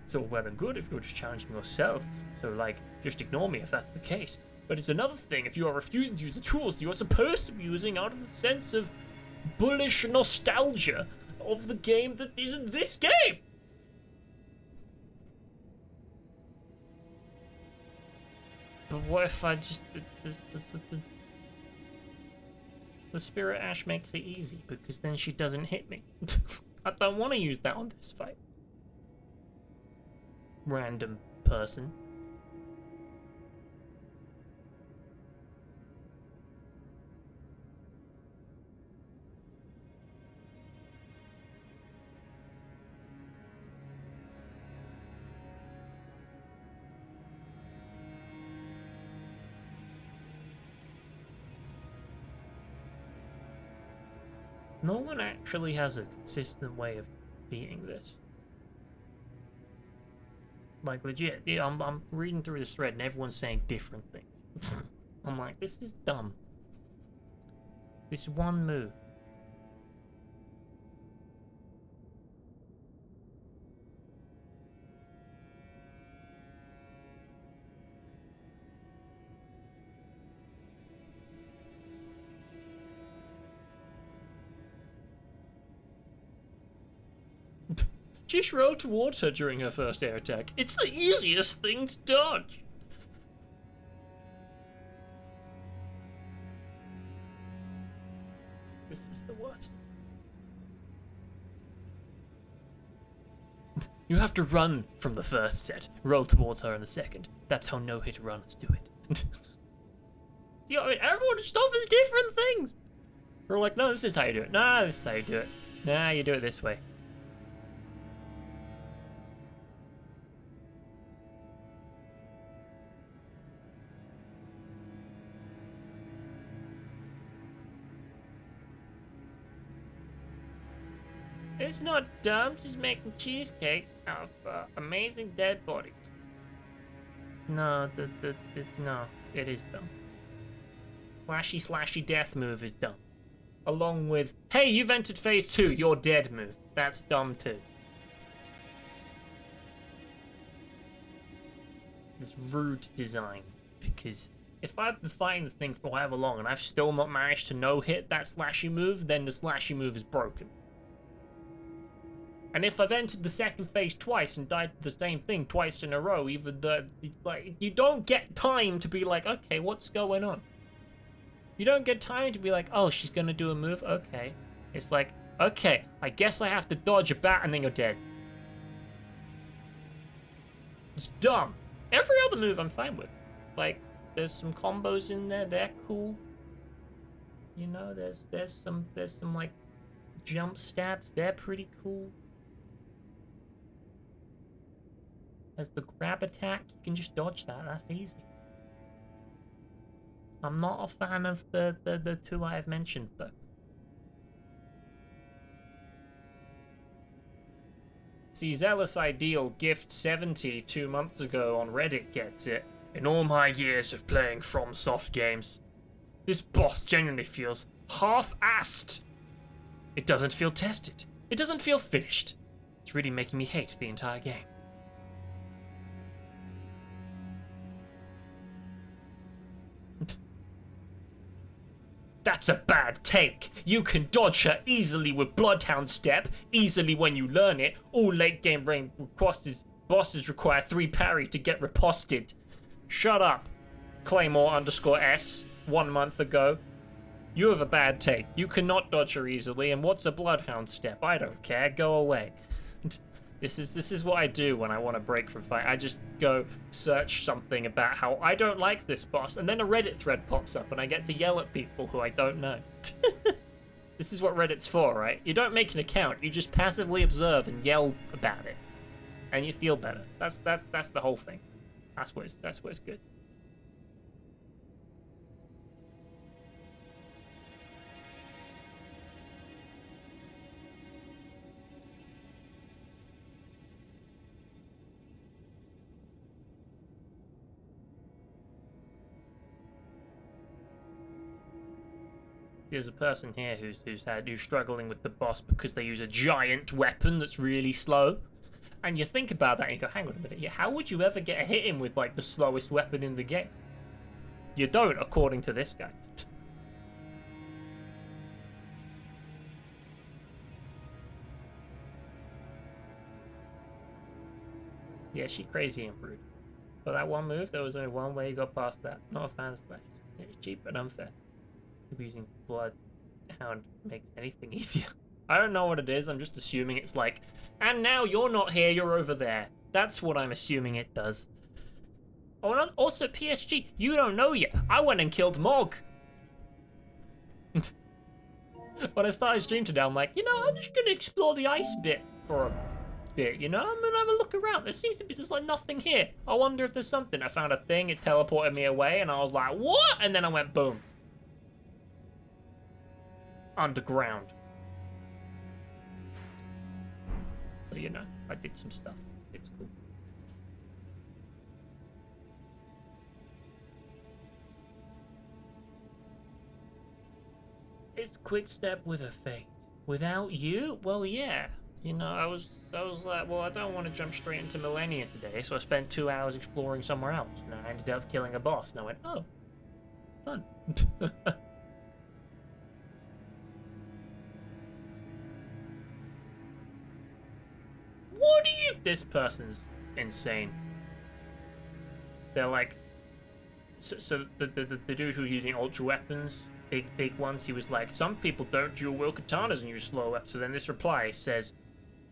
It's all well and good if you're just challenging yourself, so like, just ignore me if that's the case. But it's another thing if you are refusing to use the tools you are supposed to be using out of the sense of bullish nostalgia of the game that isn't this game! But what if I just... The Spirit Ash makes it easy, because then she doesn't hit me. I don't want to use that on this fight. Random person. No one actually has a consistent way of beating this. Like, legit, yeah, I'm reading through this thread and everyone's saying different things. I'm like, this is dumb. This one move. Just roll towards her during her first air attack. It's the easiest thing to dodge. This is the worst. You have to run from the first set, roll towards her in the second. That's how no-hit runners do it. You know, everyone's stuff is different things. We're like, no, this is how you do it. Nah, this is how you do it. Nah, you do it this way. It's not dumb, she's making cheesecake out of amazing dead bodies. No, no, it is dumb. It's slashy death move is dumb. Along with, hey, you've entered phase 2, you're dead move. That's dumb too. This rude design, because if I've been fighting this thing for however long and I've still not managed to no-hit that slashy move, then the slashy move is broken. And if I've entered the second phase twice and died to the same thing twice in a row, even though, like, you don't get time to be like, okay, what's going on? You don't get time to be like, oh, she's gonna do a move? Okay. It's like, okay, I guess I have to dodge a bat and then you're dead. It's dumb. Every other move I'm fine with. Like, there's some combos in there, they're cool. You know, there's some like jump stabs, they're pretty cool. There's the grab attack, you can just dodge that, that's easy. I'm not a fan of the two I have mentioned though. See, Zealous Ideal Gift17 2 months ago on Reddit gets it. In all my years of playing FromSoft games, this boss genuinely feels half-assed. It doesn't feel tested. It doesn't feel finished. It's really making me hate the entire game. That's a bad take. You can dodge her easily with Bloodhound Step, easily when you learn it. All late game brain bosses require 3 parry to get riposted. Shut up, Claymore_S, 1 month ago. You have a bad take. You cannot dodge her easily, and what's a Bloodhound Step? I don't care, go away. This is what I do when I want to break from fight. I just go search something about how I don't like this boss, and then a Reddit thread pops up, and I get to yell at people who I don't know. This is what Reddit's for, right? You don't make an account, you just passively observe and yell about it, and you feel better. That's the whole thing. That's what it's good. There's a person here who's struggling with the boss because they use a giant weapon that's really slow. And you think about that and you go, hang on a minute, yeah, how would you ever get a hit in with like the slowest weapon in the game? You don't, according to this guy. Yeah, she crazy and rude. For that one move, there was only one way you got past that. Not a fan of slash. It's cheap and unfair. Using Bloodhound makes anything easier. I don't know what it is, I'm just assuming it's like, and now you're not here, you're over there. That's what I'm assuming it does. Oh, and also PSG, you don't know yet. I went and killed Mog. When I started stream today, I'm like, you know, I'm just gonna explore the ice bit for a bit, you know? I'm gonna have a look around. There seems to be just like nothing here. I wonder if there's something. I found a thing, it teleported me away, and I was like, what? And then I went boom. Underground. So, you know, I did some stuff. It's cool. It's quick step with a fate. Without you? Well, yeah. You know, I was like, well, I don't want to jump straight into Millennia today, so I spent 2 hours exploring somewhere else. And I ended up killing a boss, and I went, oh, fun. What do you... This person's insane. They're like... So the dude who's using ultra weapons, big ones, he was like, some people don't dual wield katanas and use slow weapons. So then this reply says,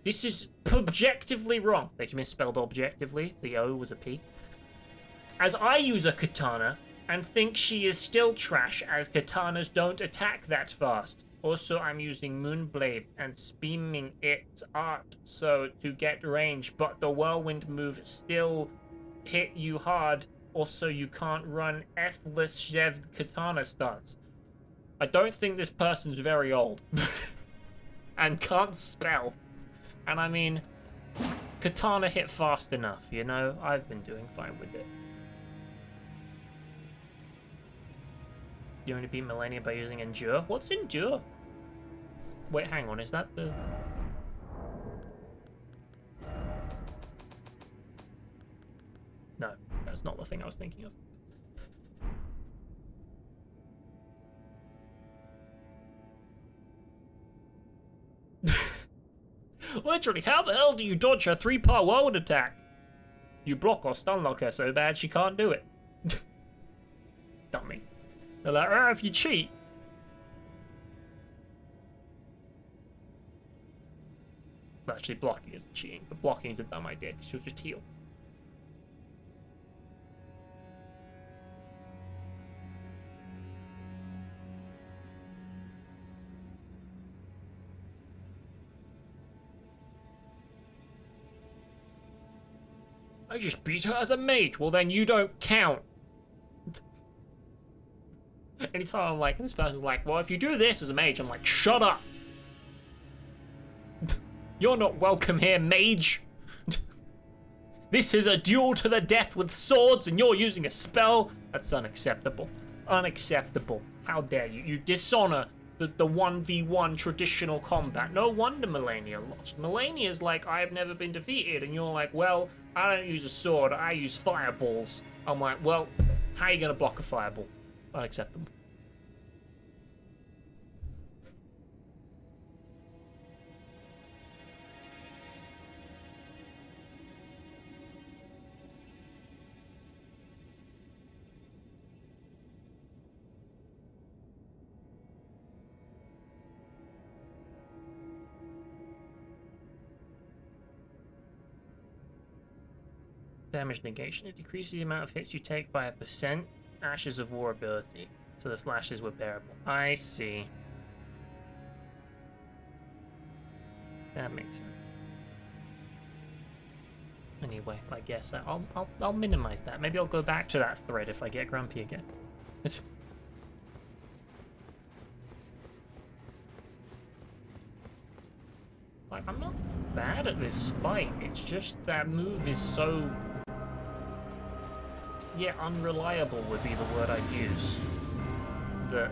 this is objectively wrong. They misspelled objectively. The O was a P. As I use a katana and think she is still trash as katanas don't attack that fast. Also, I'm using Moonblade and spamming its art so to get range, but the whirlwind move still hit you hard. Also, you can't run F-less Shev katana starts. I don't think this person's very old and can't spell. And I mean, katana hit fast enough, you know? I've been doing fine with it. You only beat Millennia by using Endure? What's Endure? Wait, hang on, is that the... No, that's not the thing I was thinking of. Literally, how the hell do you dodge her 3-part whirlwind attack? You block or stun lock her so bad she can't do it. Dummy. They're like, oh, if you cheat. Actually, blocking isn't cheating, but blocking is a dumb idea because she'll just heal. I just beat her as a mage. Well, then you don't count. Anytime I'm like, this person's like, well, if you do this as a mage, I'm like, shut up. You're not welcome here, mage. This is a duel to the death with swords and you're using a spell. That's unacceptable. Unacceptable. How dare you? You dishonor the 1v1 traditional combat. No wonder Millennia lost. Millennia's like, I've never been defeated. And you're like, well, I don't use a sword. I use fireballs. I'm like, well, how are you going to block a fireball? Unacceptable. Damage negation. It decreases the amount of hits you take by 1%. Ashes of War ability. So the slashes were bearable. I see. That makes sense. Anyway, I guess I'll minimize that. Maybe I'll go back to that thread if I get grumpy again. Like, I'm not bad at this fight. It's just that move is so... yeah, unreliable would be the word I'd use. That...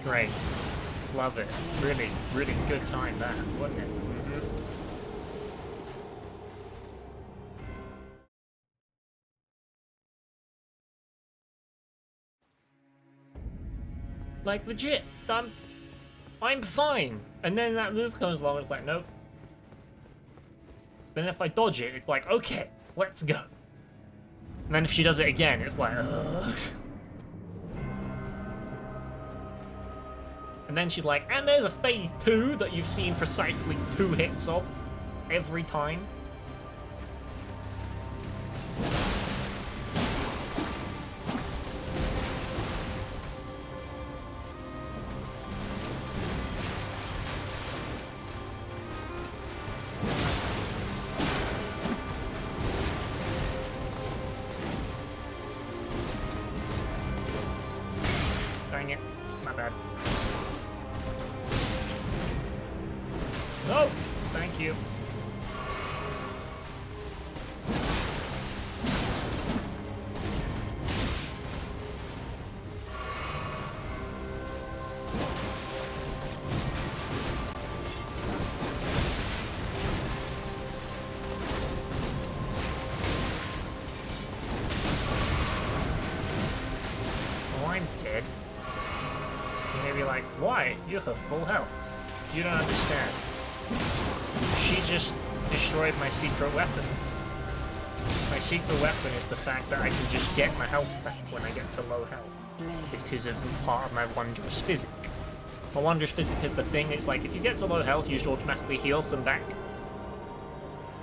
Great. Love it. Really, really good time that, wasn't it? Like, legit. I'm fine. And then that move comes along and it's like, nope. Then if I dodge it, it's like, okay, let's go. And then if she does it again, it's like, ugh. And then she's like, and there's a phase 2 that you've seen precisely 2 hits of every time. Dang it, my bad. No! Thank you. Oh, I'm dead. You may be like, why? You have full health. You don't understand. She just destroyed my secret weapon. My secret weapon is the fact that I can just get my health back when I get to low health. It is a part of my wondrous physic. My wondrous physic is the thing, it's like if you get to low health, you just automatically heal some back.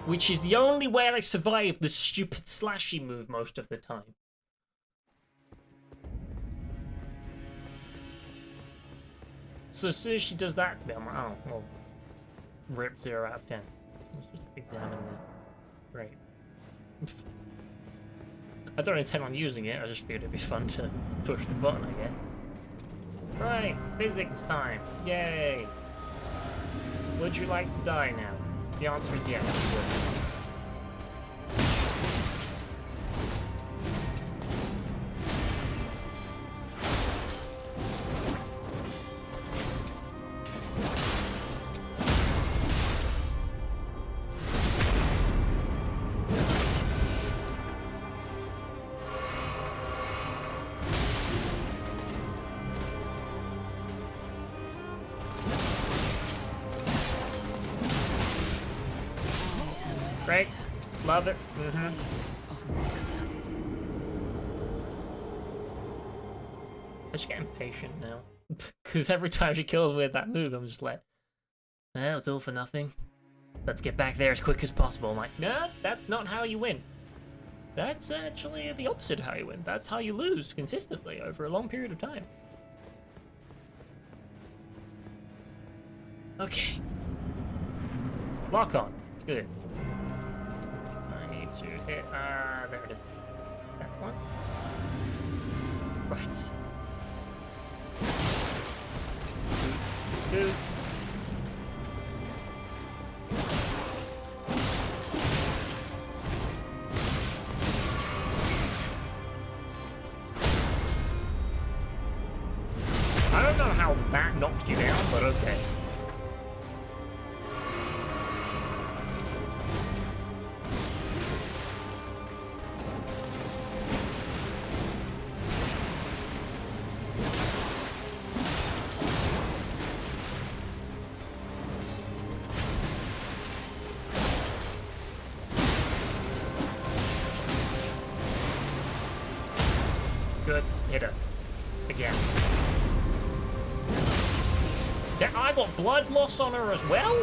Which is the only way I survive the stupid slashy move most of the time. So as soon as she does that to me, I'm like, oh, well, rip 0 out of 10. Let's just examine the... Great. I don't intend on using it, I just figured it'd be fun to push the button, I guess. Right, physics time. Yay! Would you like to die now? The answer is yes, you would. Great. Love it. I just get impatient now. Because every time she kills me with that move, I'm just like, that was all for nothing. Let's get back there as quick as possible. I'm like, no, that's not how you win. That's actually the opposite of how you win. That's how you lose consistently over a long period of time. Okay. Lock on. Good. I need to hit, there it is. That one. Right. Two. I don't know how that knocked you down, but okay. Good. Hit her. Again. Yeah, I got blood loss on her as well?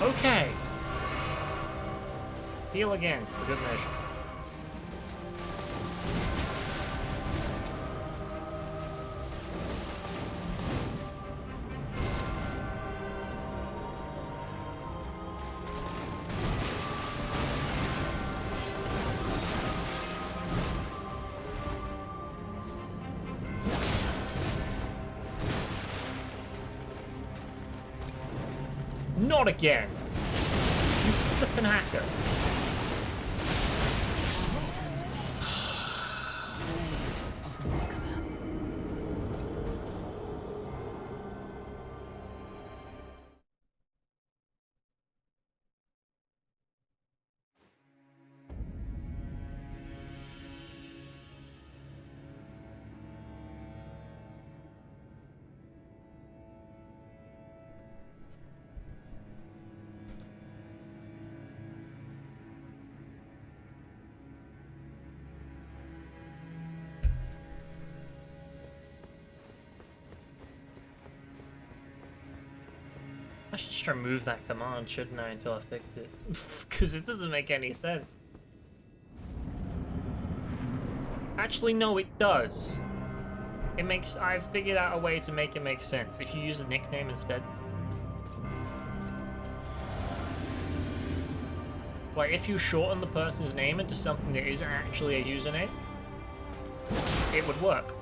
Okay. Heal again, for good measure. Not again! You flippin' hacker. I should just remove that command, shouldn't I, until I fix it? Because it doesn't make any sense. Actually, no, it does. It makes... I've figured out a way to make it make sense. If you use a nickname instead. Like, if you shorten the person's name into something that isn't actually a username, it would work.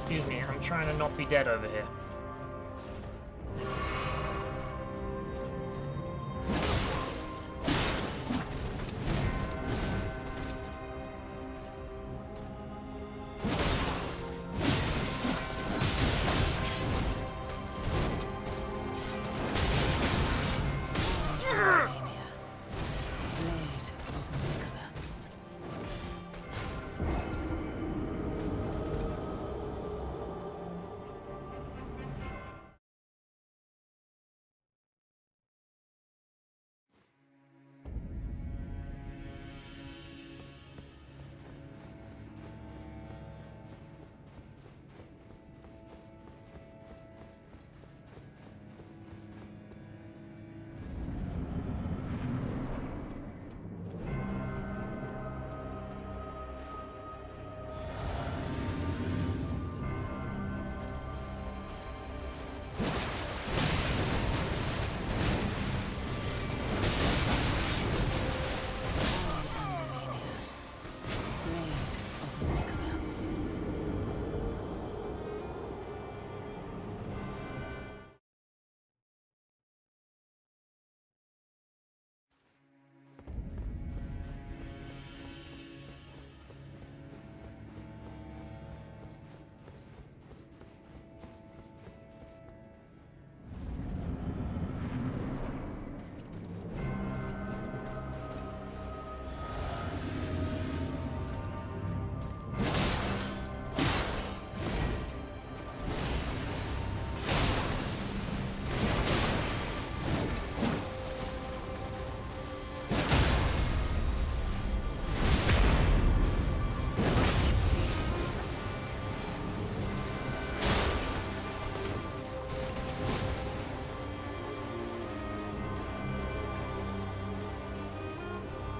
Excuse me, I'm trying to not be dead over here.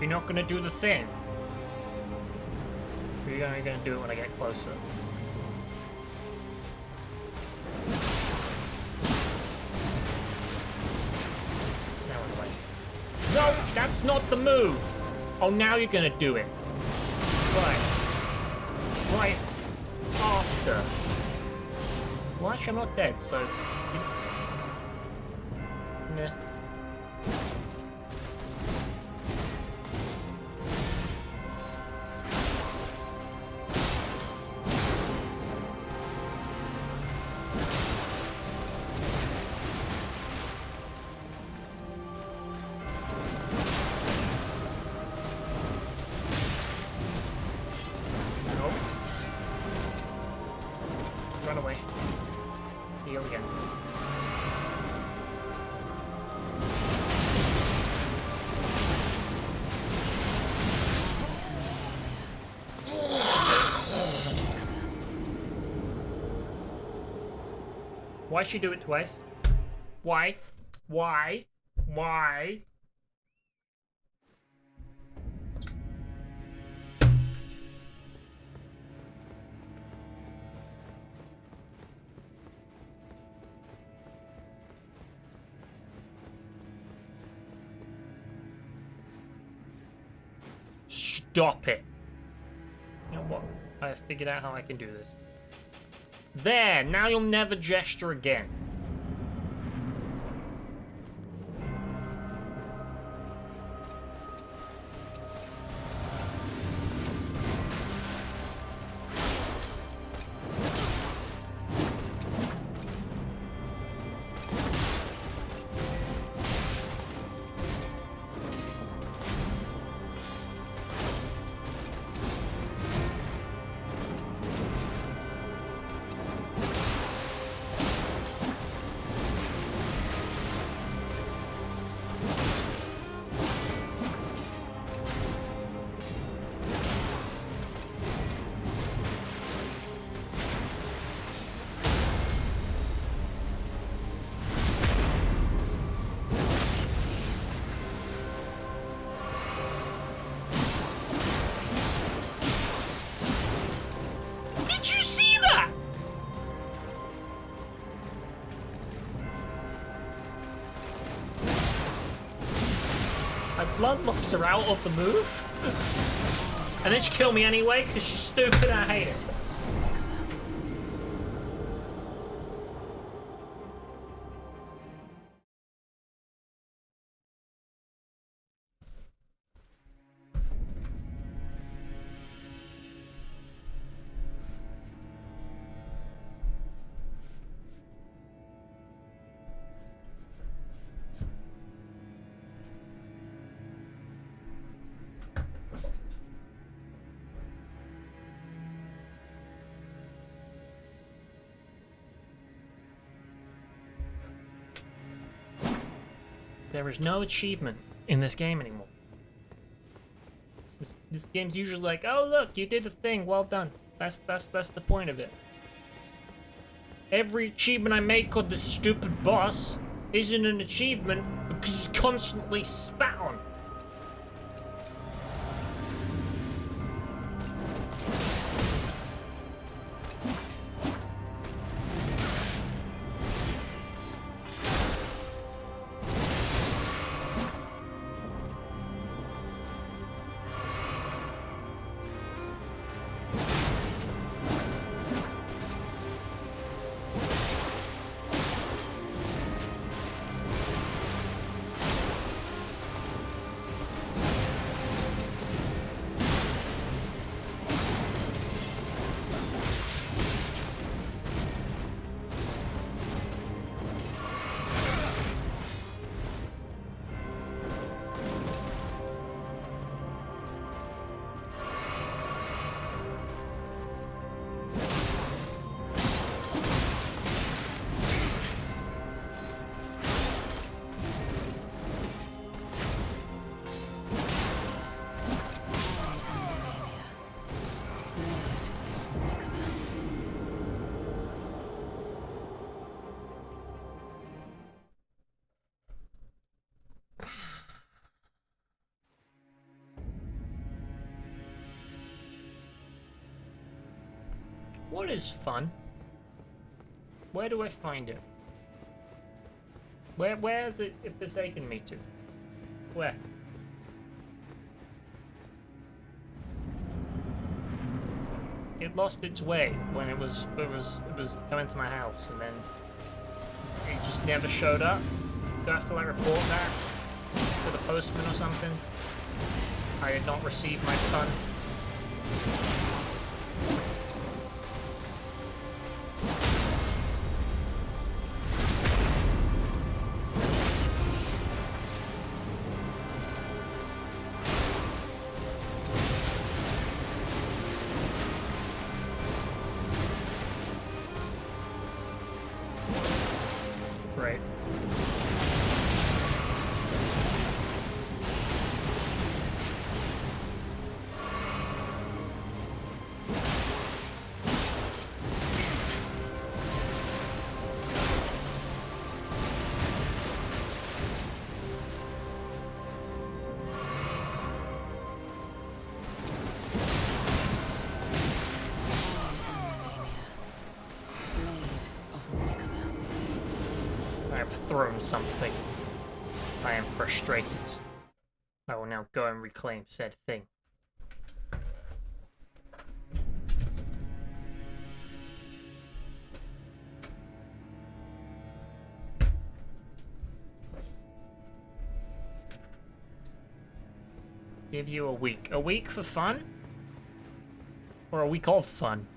You're not gonna do the thing. You're only gonna do it when I get closer. Now I'm like, no, that's not the move. Oh, now you're gonna do it. Right. Right after. Well, actually, I'm not dead, so. Nah. Run away. Heal again. Why'd she do it twice? Why? Why? Why? Stop it. You know what? I have figured out how I can do this. There! Now you'll never gesture again. Did you see that? I bloodlost her out of the move. And then she killed me anyway because she's stupid and I hate it. There is no achievement in this game anymore. This game's usually like, oh look, you did the thing, well done. That's the point of it. Every achievement I make called the stupid boss isn't an achievement because it's constantly spat on. What is fun? Where do I find it? Where has it forsaken me to? Where? It lost its way when it was coming to my house, and then it just never showed up. Do I have to like report that to the postman or something? I had not received my fun. Right. I have thrown something. I am frustrated. I will now go and reclaim said thing. Give you a week. A week for fun? Or a week of fun?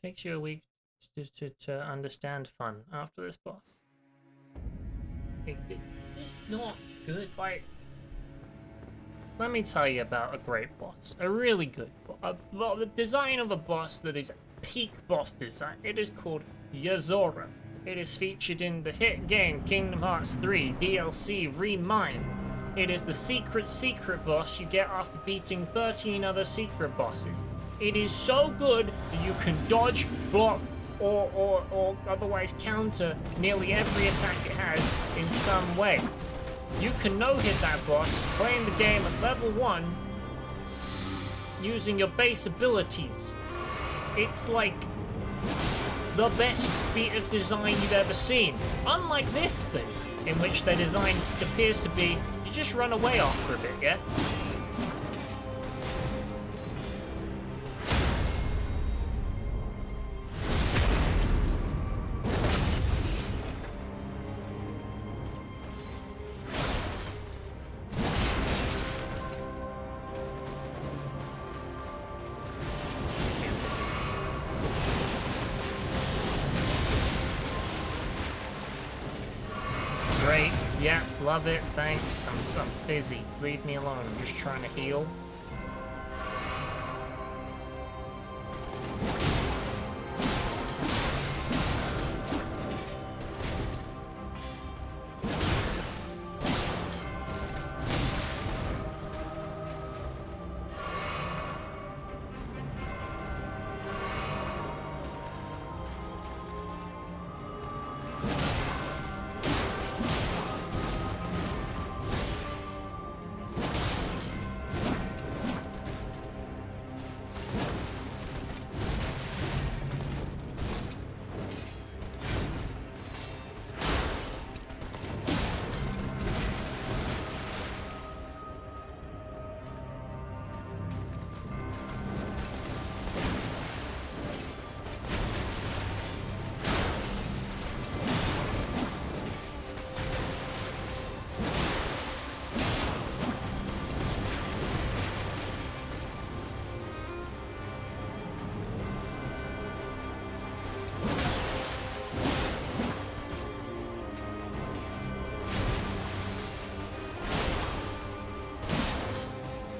Takes you a week to understand fun after this boss. It's not good. Like, let me tell you about a great boss. A really good boss. Well, the design of a boss that is peak boss design. It is called Yazora. It is featured in the hit game Kingdom Hearts 3 DLC Remind. It is the secret boss you get after beating 13 other secret bosses. It is so good that you can dodge, block, or otherwise counter nearly every attack it has in some way. You can no-hit that boss playing the game at level 1 using your base abilities. It's like the best feat of design you've ever seen. Unlike this thing, in which their design appears to be, you just run away after a bit, yeah? Great. Yeah, love it. Thanks. I'm busy. Leave me alone. I'm just trying to heal.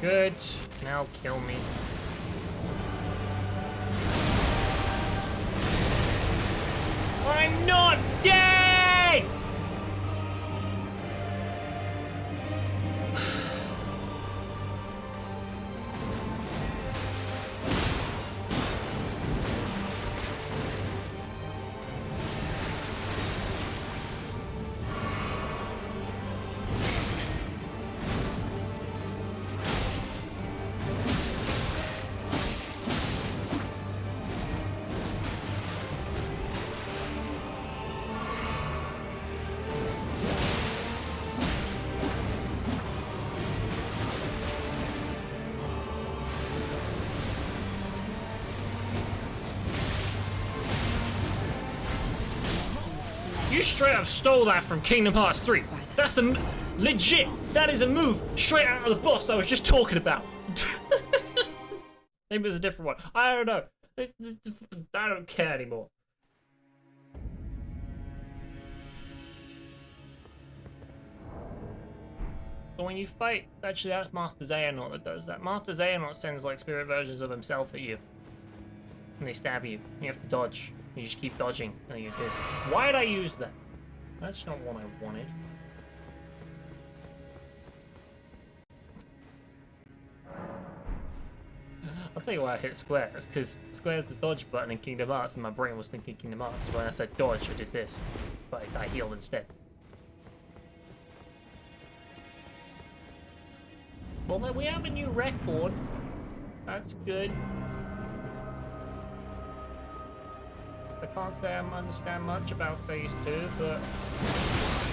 Good. Now kill me. I'm not dead! You straight up stole that from Kingdom Hearts 3. That's the legit. That is a move straight out of the boss I was just talking about. Maybe it was a different one. I don't know. I don't care anymore. So when you fight, actually that's Master Xehanort that does that. Master Xehanort sends like spirit versions of himself at you. And they stab you. You have to dodge. You just keep dodging, and you did. Why did I use that? That's not what I wanted. I'll tell you why I hit square. It's because square is the dodge button in Kingdom Hearts, and my brain was thinking Kingdom Hearts. So when I said dodge, I did this. But I healed instead. Well, then we have a new record. That's good. I can't say I understand much about Phase 2, but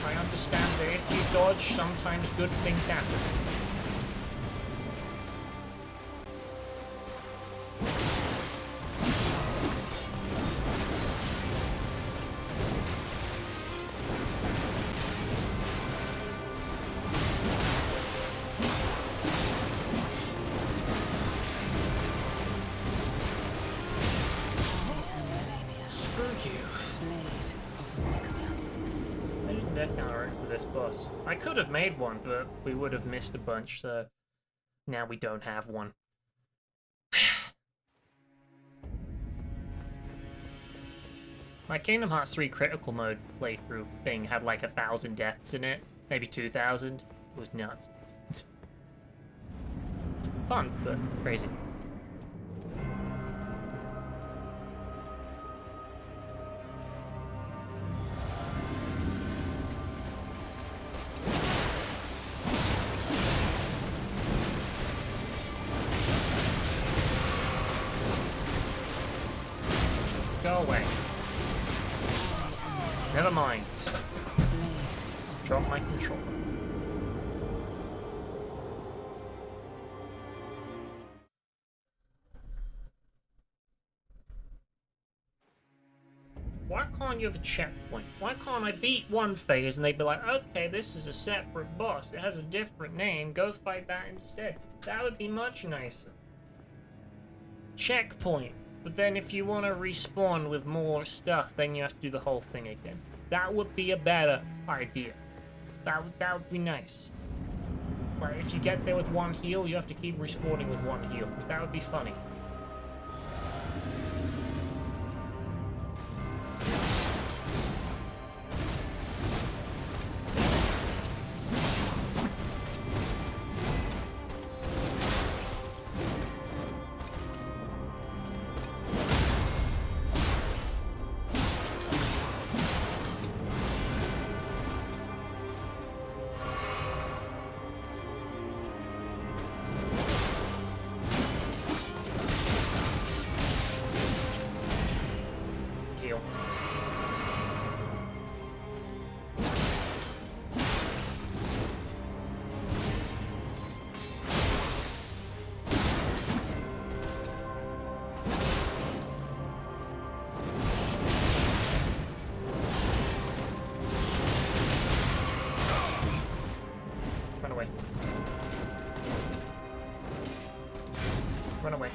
I understand that if you dodge, sometimes good things happen. I could have made one, but we would have missed a bunch, so now we don't have one. My Kingdom Hearts 3 critical mode playthrough thing had like 1,000 deaths in it, maybe 2,000. It was nuts. Fun, but crazy. Go away. Never mind. Drop my controller. Why can't you have a checkpoint? Why can't I beat one phase and they'd be like, okay, this is a separate boss. It has a different name. Go fight that instead. That would be much nicer. Checkpoint. But then if you want to respawn with more stuff, then you have to do the whole thing again. That would be a better idea. That would be nice. Like, if you get there with one heal, you have to keep respawning with one heal. That would be funny. Run away.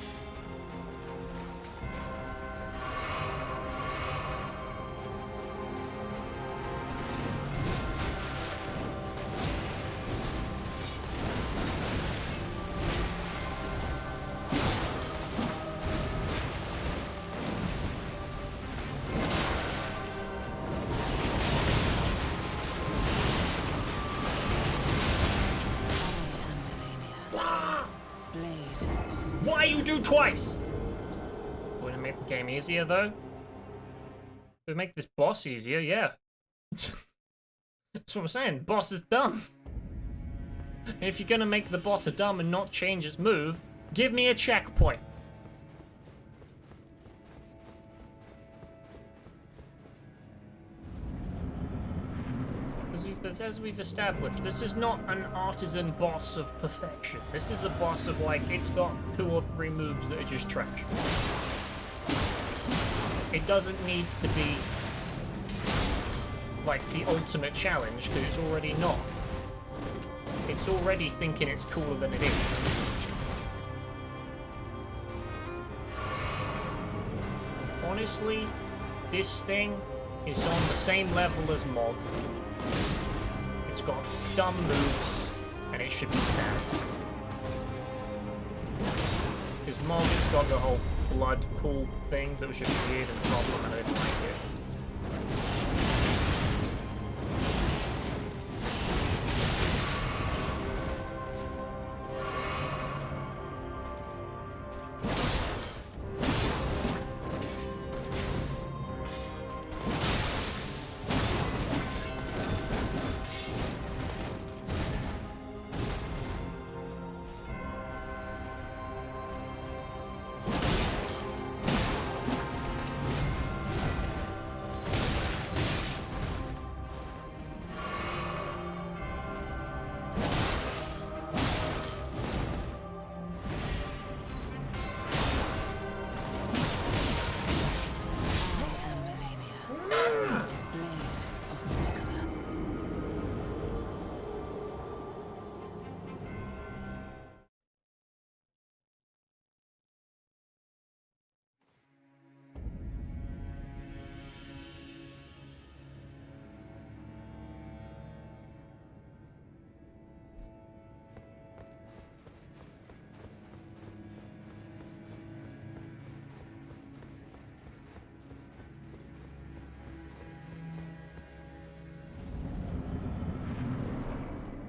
why you do twice? Wouldn't it make the game easier, though? It would make this boss easier, yeah. That's what I'm saying. The boss is dumb. And if you're gonna make the boss dumb and not change its move, give me a checkpoint. As we've established, this is not an artisan boss of perfection. This is a boss of, like, it's got 2 or 3 moves that are just trash. It doesn't need to be, like, the ultimate challenge, because it's already not. It's already thinking it's cooler than it is. Honestly, this thing is on the same level as Mog. It's got dumb moves, and it should be sad. Because Mog has got the whole blood pool thing that was just weird and a problem, and I didn't like it.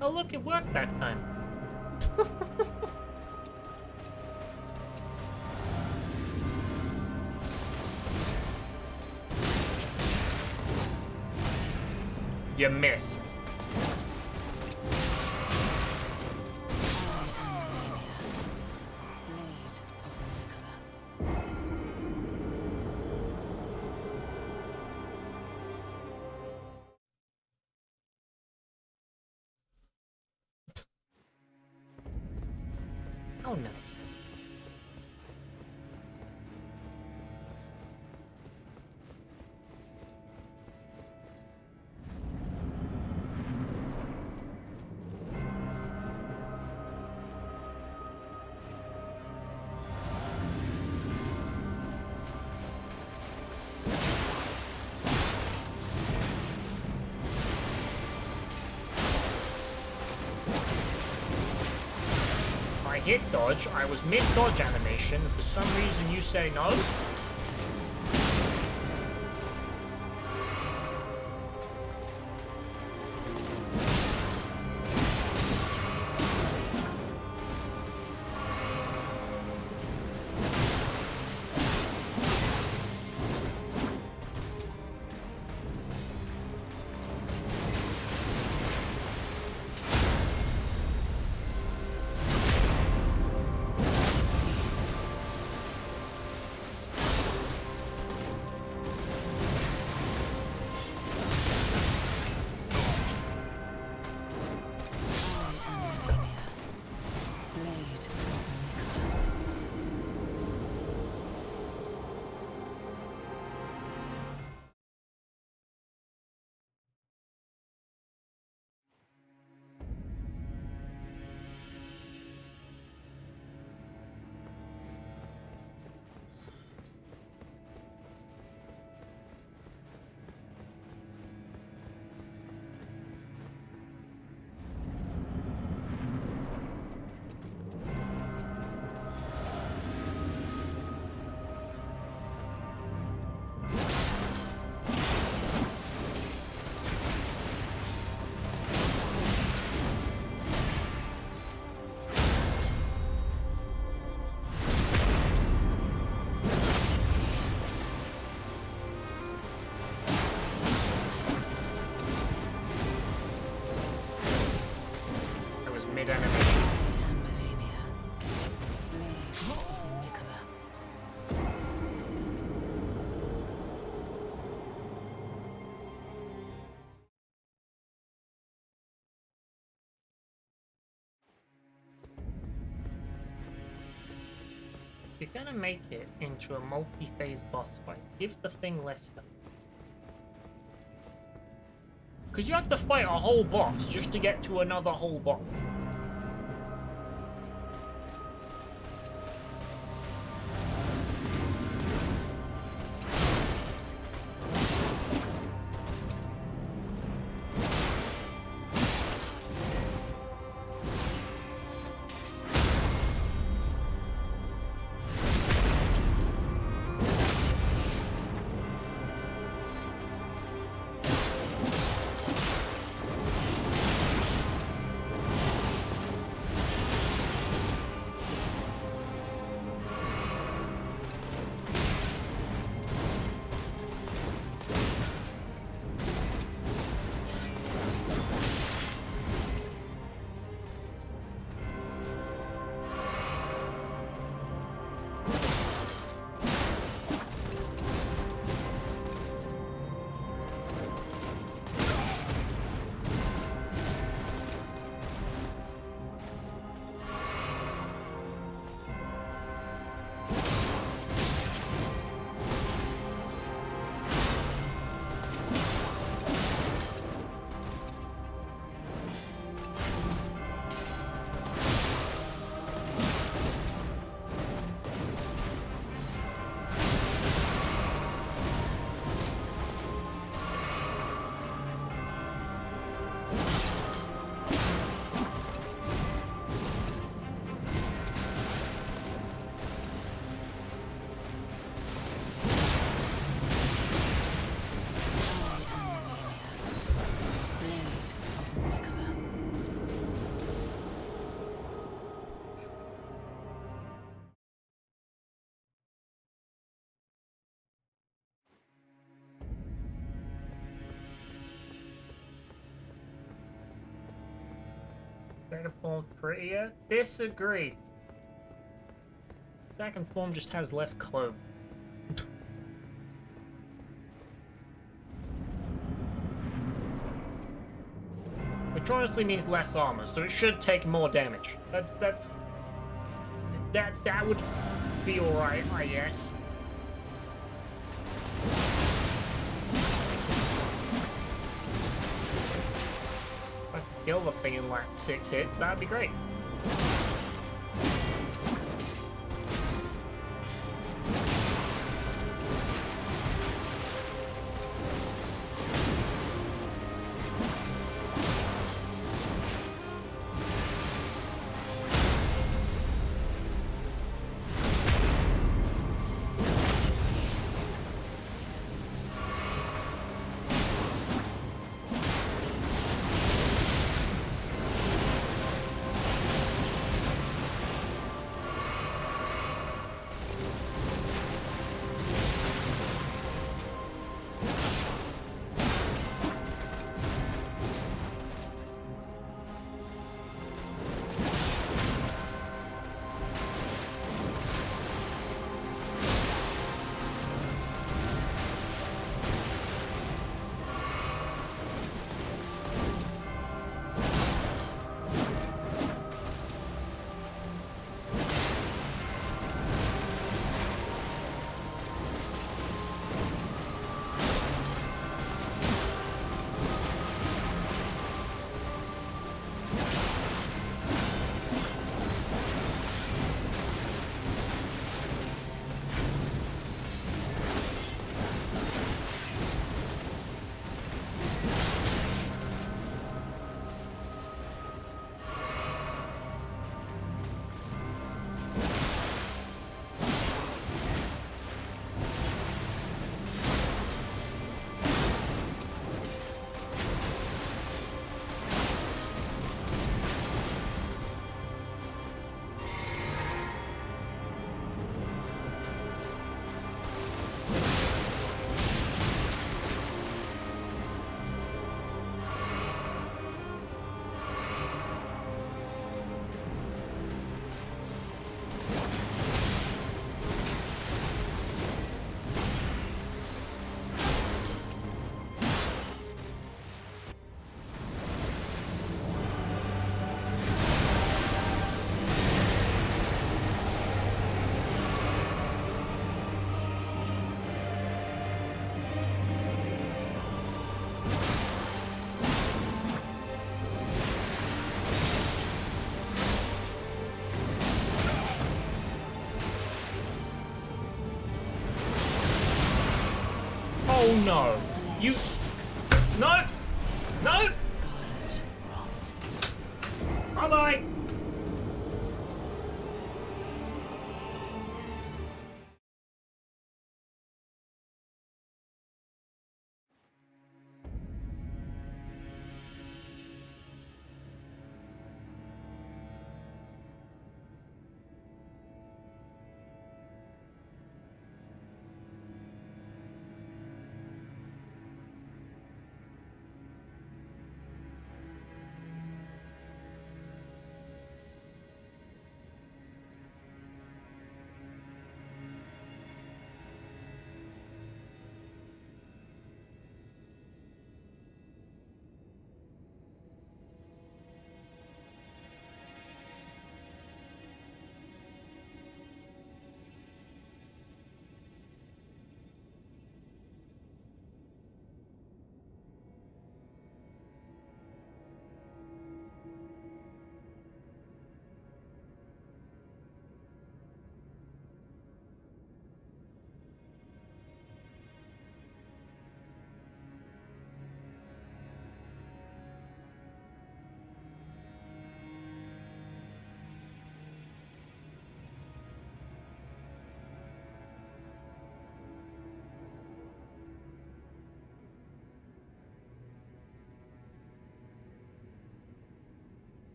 Oh look, it worked that time. You missed. Oh, nice. Hit dodge. I was mid-dodge animation. For some reason you say no? If you're gonna make it into a multi-phase boss fight, give the thing less health. Because you have to fight a whole boss just to get to another whole boss. Second form prettier? Disagree. Second form just has less clothes. Which honestly means less armor, so it should take more damage. That would be alright, I guess. If I could kill the thing in like 6 hits, that'd be great. no. You... No! No! Bye-bye!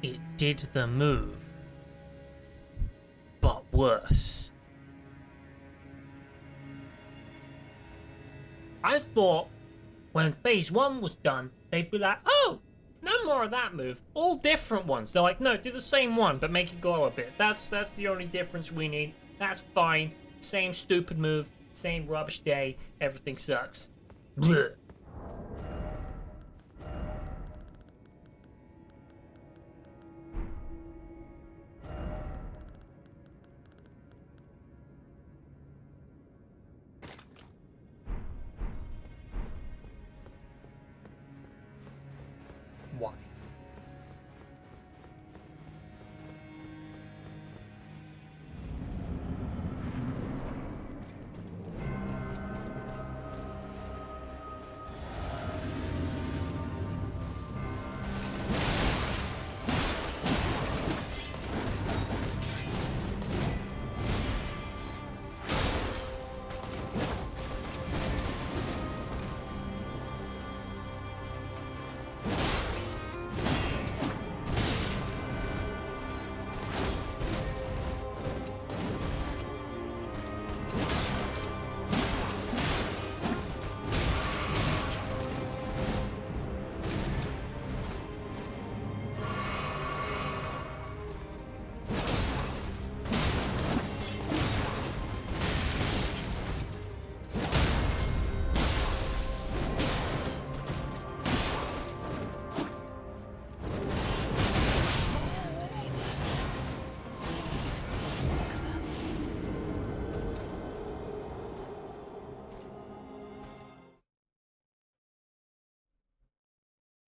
It did the move, but worse. I thought when phase 1 was done, they'd be like, oh, no more of that move. All different ones. They're like, no, do the same one, but make it glow a bit. That's the only difference we need. That's fine. Same stupid move, same rubbish day, everything sucks. Blech. Why?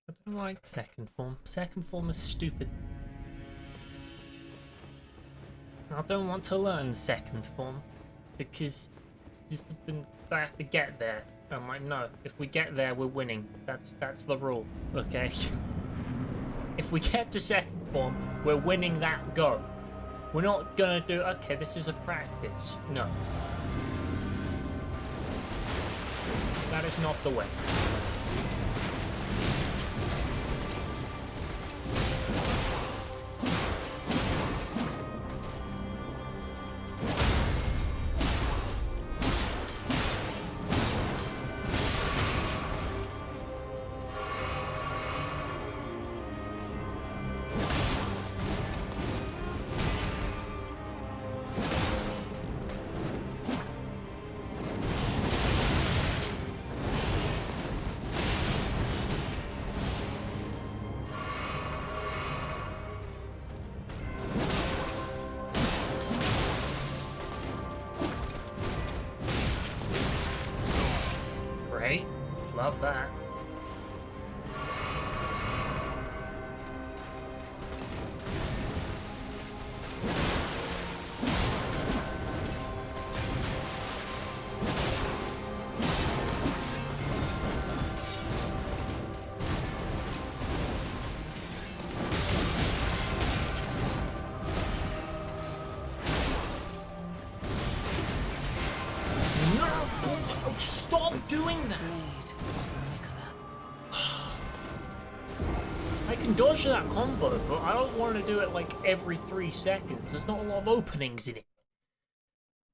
I don't like second form. Second form is stupid. I don't want to learn second form because I have to get there. I'm like, no, if we get there, we're winning. That's the rule, okay? If we get to second platform, we're winning that go. We're not gonna do, okay, this is a practice. No. That is not the way. Great. Love that. No! Stop doing that! I can dodge that combo, but I don't want to do it like every 3 seconds. There's not a lot of openings in it.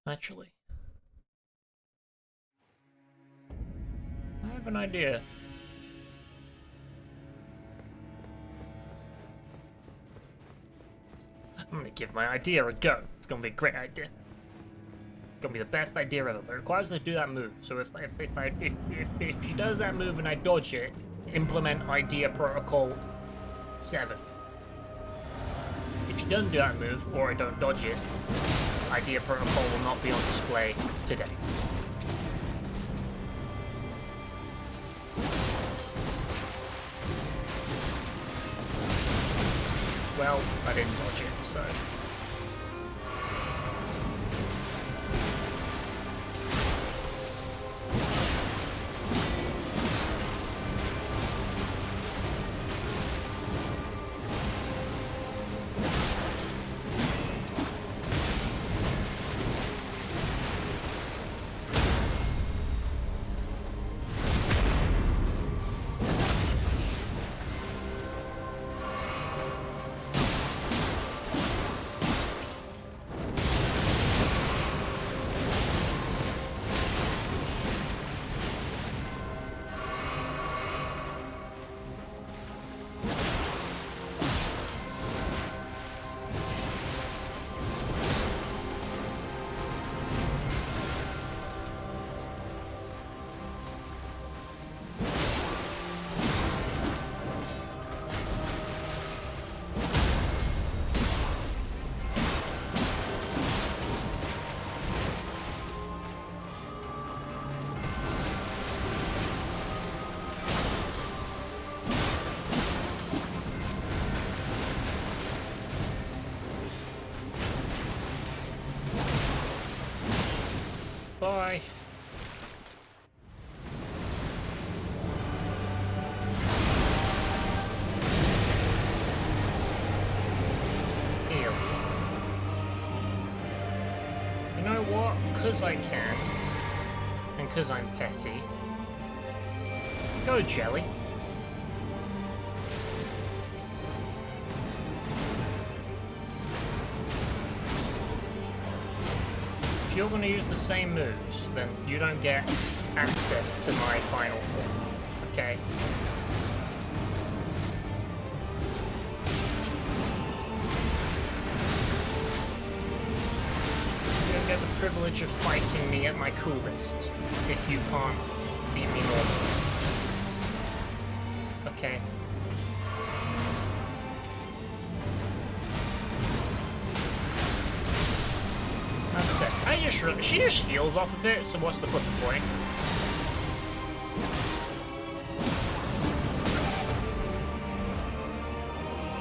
Actually. I have an idea. I'm gonna give my idea a go. It's gonna be a great idea. It's gonna be the best idea ever. But it requires her to do that move. So if she does that move and I dodge it, implement idea protocol 7. If she doesn't do that move, or I don't dodge it, idea protocol will not be on display today. Well, I didn't dodge it, so... Bye. Heal. You know what? Because I can, and because I'm petty, go jelly. If you're going to use the same moves, then you don't get access to my final form, okay? You don't get the privilege of fighting me at my coolest if you can't beat me normally. Okay? That's it. She just heals off of it, so what's the fucking point?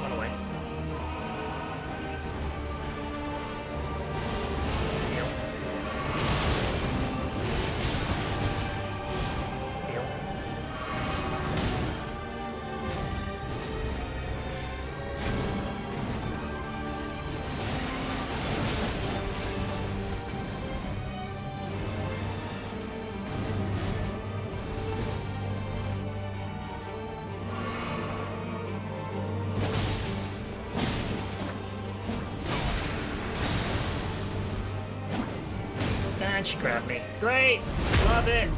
Run away. Heal. Heal. And she grabbed me. Great! Love it!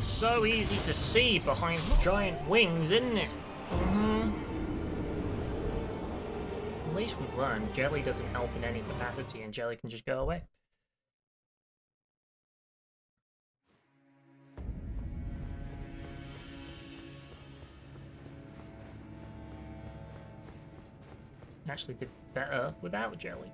So easy to see behind giant wings, isn't it? At least we've learned jelly doesn't help in any capacity and jelly can just go away. Actually did better without jelly.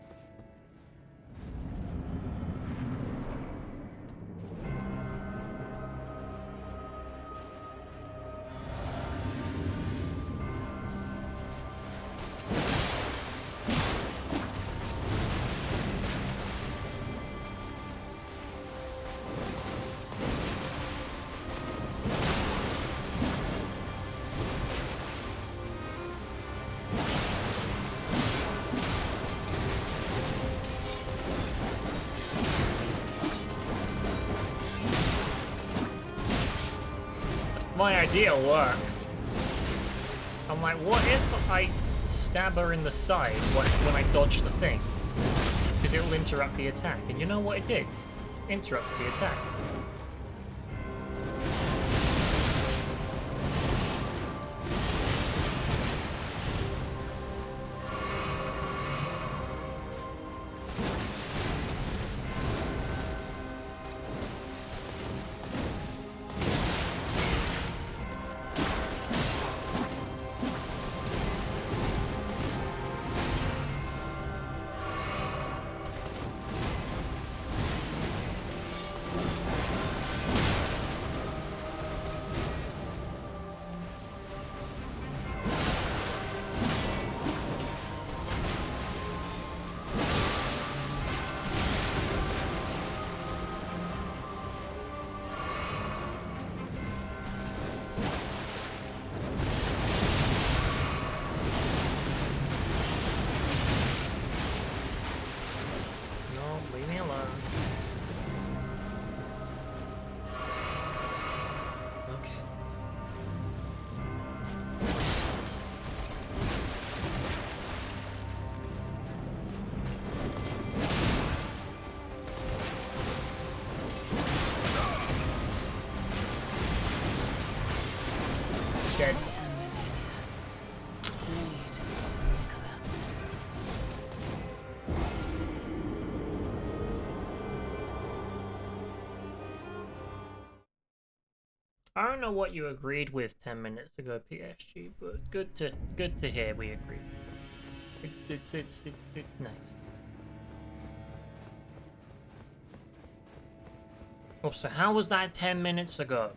My idea worked. I'm like, what if I stab her in the side when I dodge the thing? Because it will interrupt the attack. And you know what it did? Interrupt the attack. Leave me alone. Okay. Dead. I don't know what you agreed with 10 minutes ago, PSG, but good to hear we agreed. It's nice. Oh, so how was that 10 minutes ago?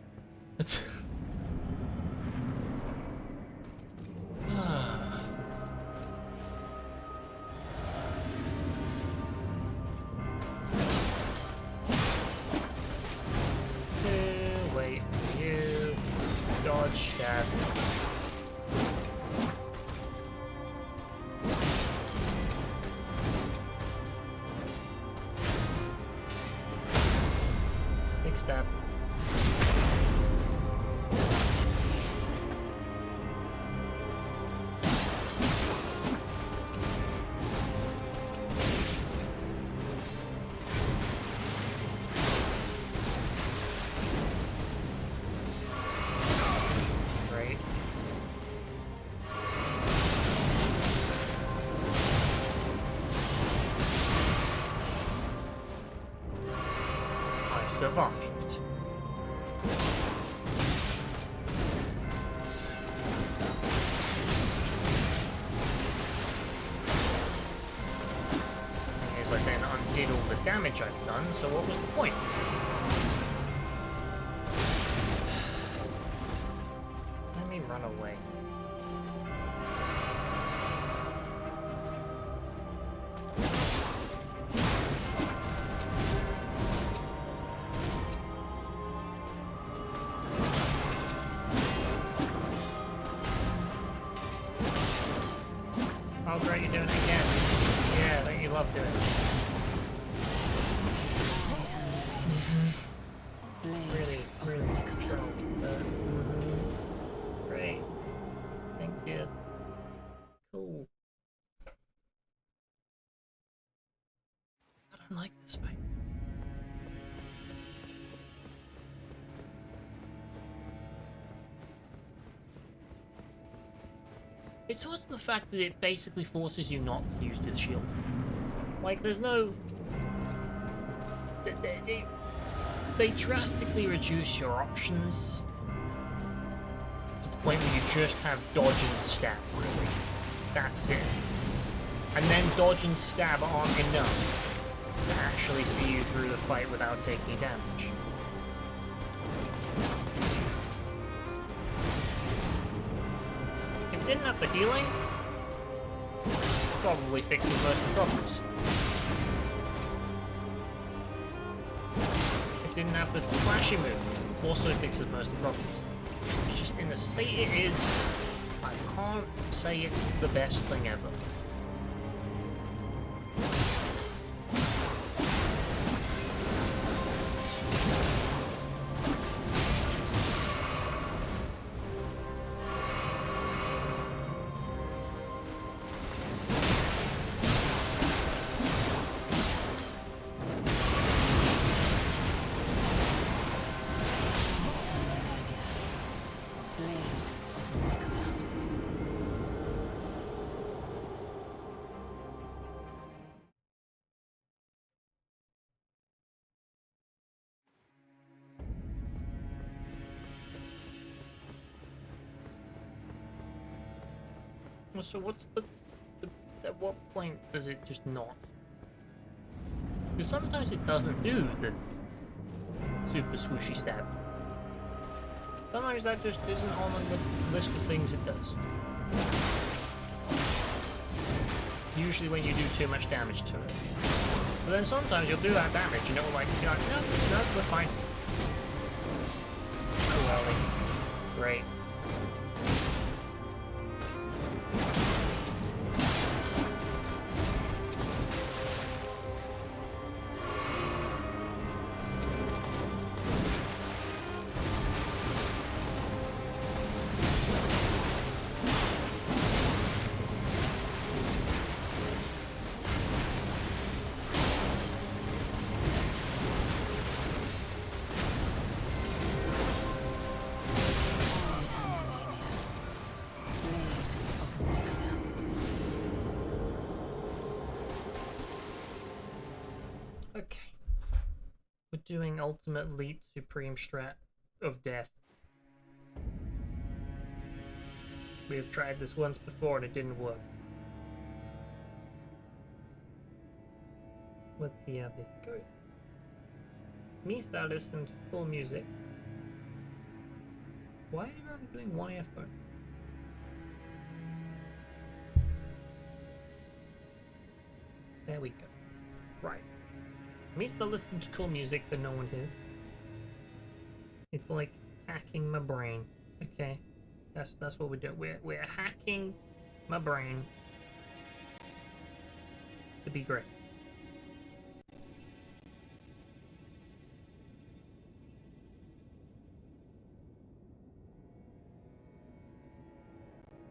Wait for you. Dodge that. Big step. Great. I survived. As I then undid all the damage I've done, so what was the point? Let me run away. Oh great, you're doing it again. Yeah, don't you love doing it? Really controlled. Great. It's also the fact that it basically forces you not to use the shield. Like, there's no... They drastically reduce your options to the point where you just have dodge and stab, really. That's it. And then dodge and stab aren't enough to actually see you through the fight without taking damage. If it didn't have the healing, it probably fixes most of the problems. If it didn't have the flashy move, also fixes most of the problems. It's just in the state it is, I can't say it's the best thing ever. So what's at what point does it just not? Because sometimes it doesn't do the super swooshy stab. Sometimes that just isn't on the list of things it does. Usually when you do too much damage to it. But then sometimes you'll do that damage, you know, like, you're like, no, we're fine. Too early. Great. Okay. We're doing Ultimate Elite Supreme Strat of Death. We have tried this once before and it didn't work. Let's see how this goes. Me start listening to full music. Why am I doing one earphone? There we go. Right. Me still listening to cool music, but no one is. It's like hacking my brain. Okay, that's what we do. We're hacking my brain to be great.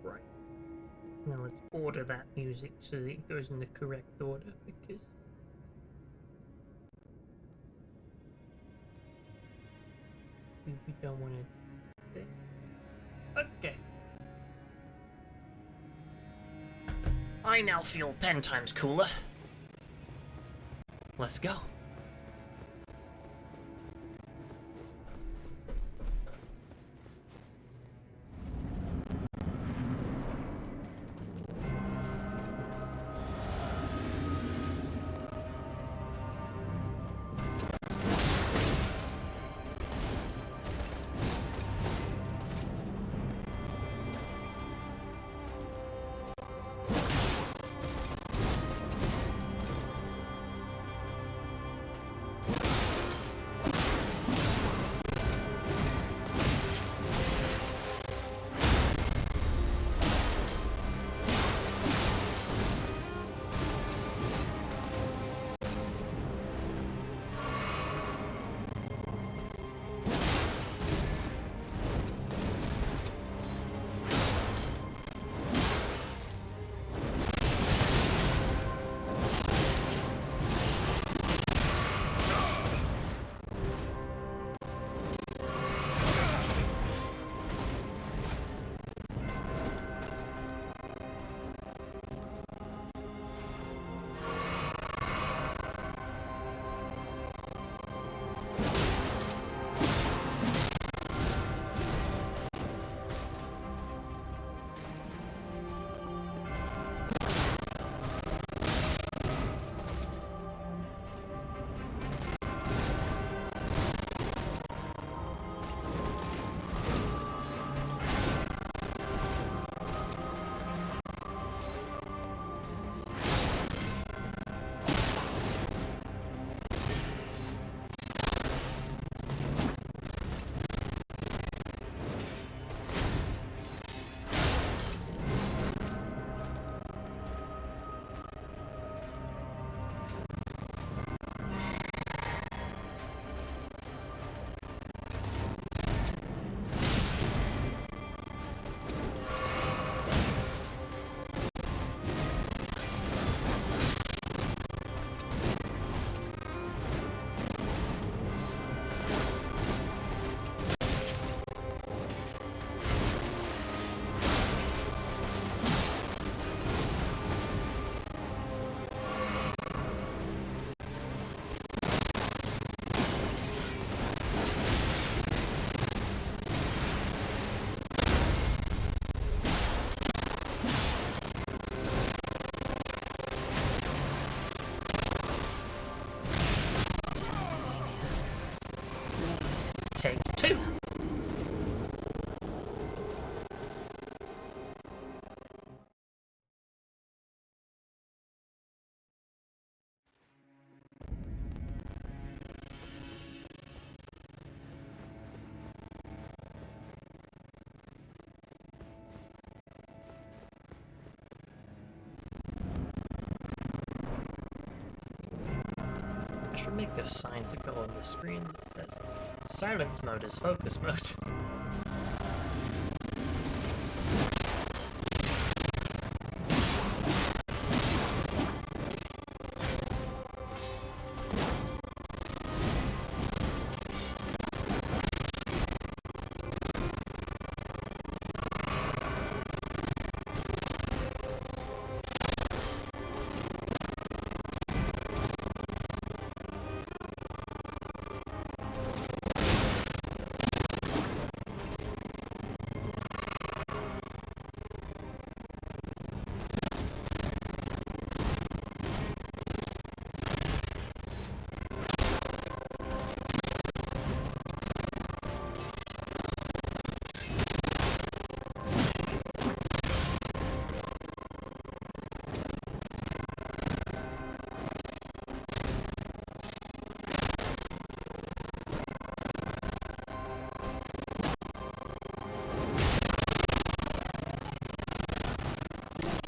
Right. Now let's order that music so that it goes in the correct order, because we don't want to. Okay. I now feel 10 times cooler. Let's go. 2. I should make a sign to go on the screen that says silence mode is focus mode.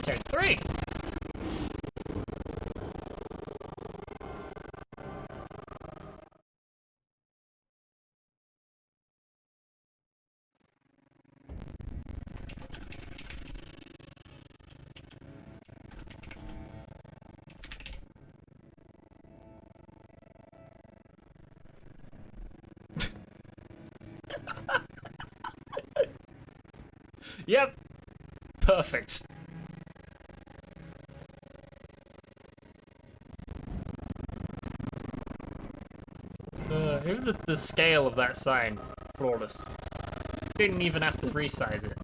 Take 3. Yep. Perfect. Even the scale of that sign, flawless. Didn't even have to resize it.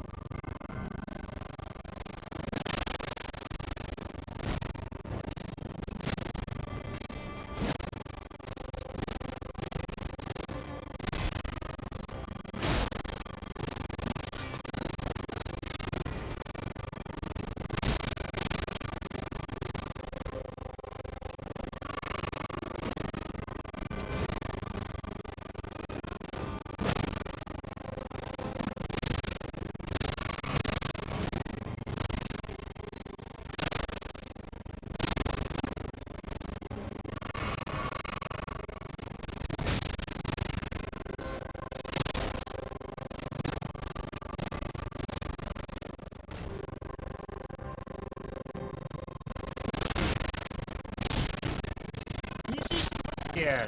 Yeah,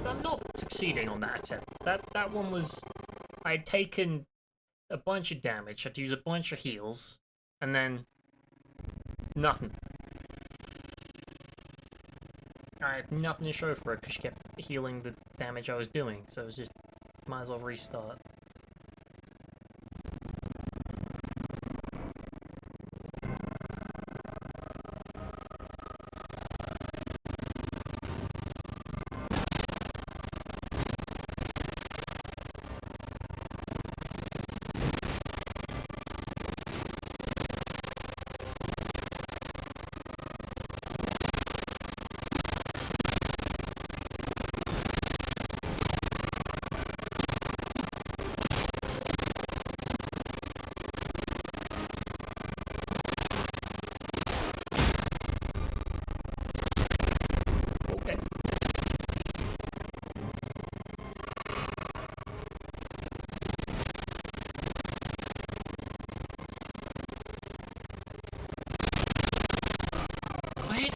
I'm not succeeding on that attempt. That one was... I'd taken a bunch of damage, had to use a bunch of heals, and then... nothing. I had nothing to show for it, because she kept healing the damage I was doing, so it was just... might as well restart.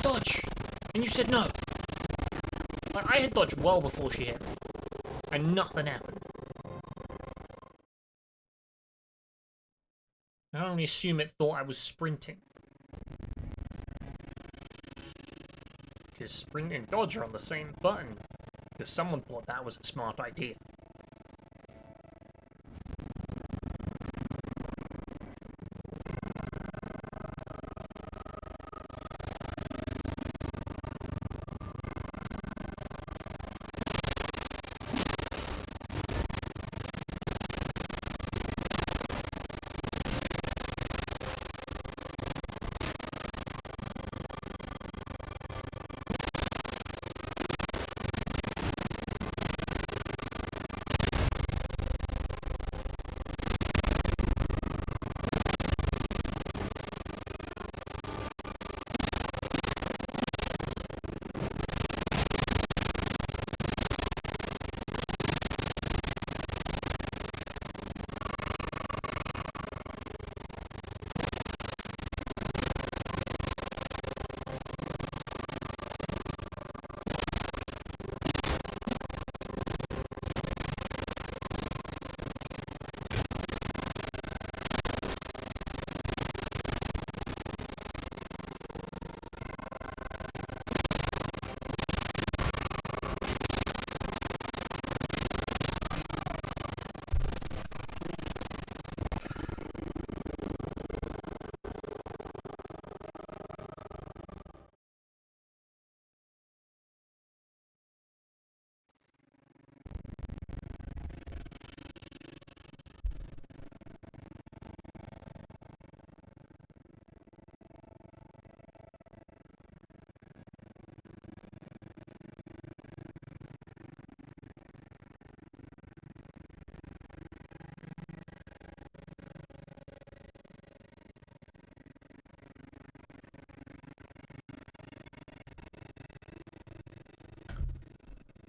Dodge! And you said no! Like, I had dodged well before she hit me. And nothing happened. I can only assume it thought I was sprinting. Because sprint and dodge are on the same button. Because someone thought that was a smart idea.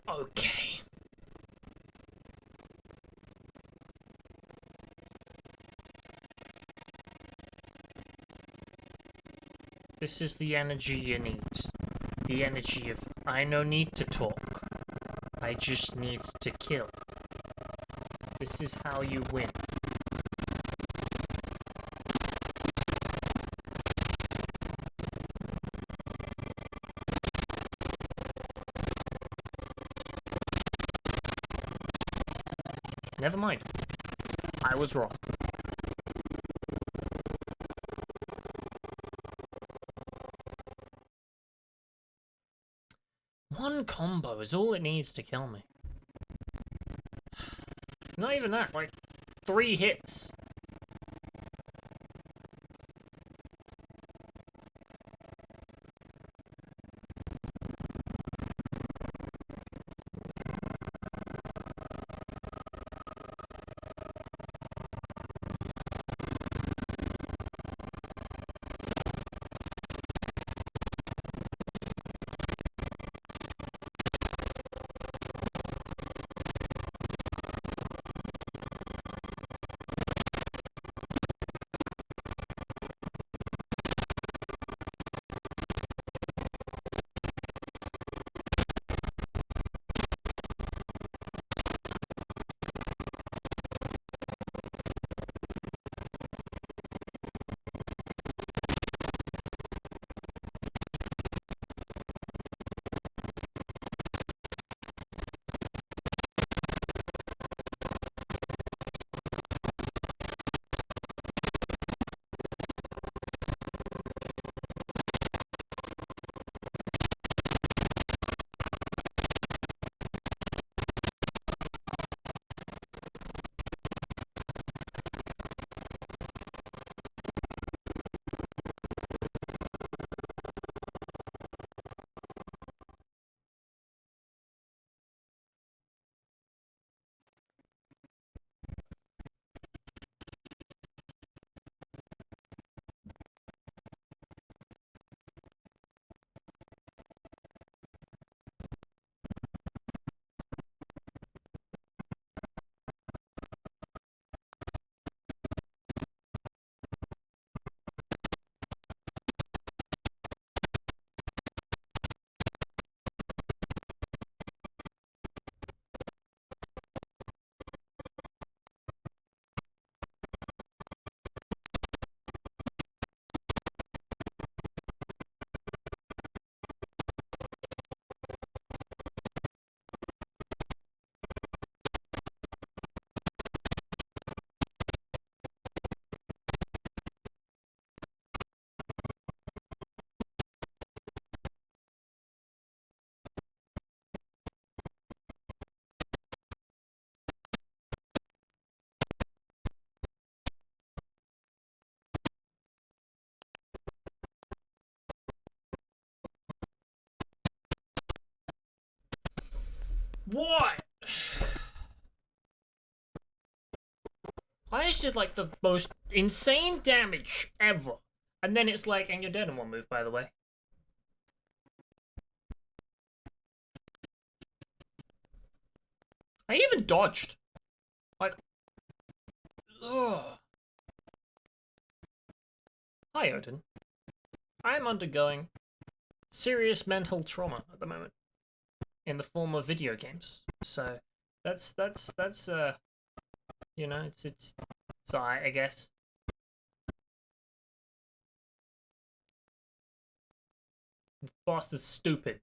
Okay. This is the energy you need. The energy of, I no need to talk. I just need to kill. This is how you win. Never mind. I was wrong. One combo is all it needs to kill me. Not even that, like 3 hits. What? I just did like the most insane damage ever. And then it's like, and you're dead in one move, by the way. I even dodged. Like, ugh. Hi, Odin. I am undergoing serious mental trauma at the moment in the form of video games. So that's you know, it's alright, I guess. This boss is stupid.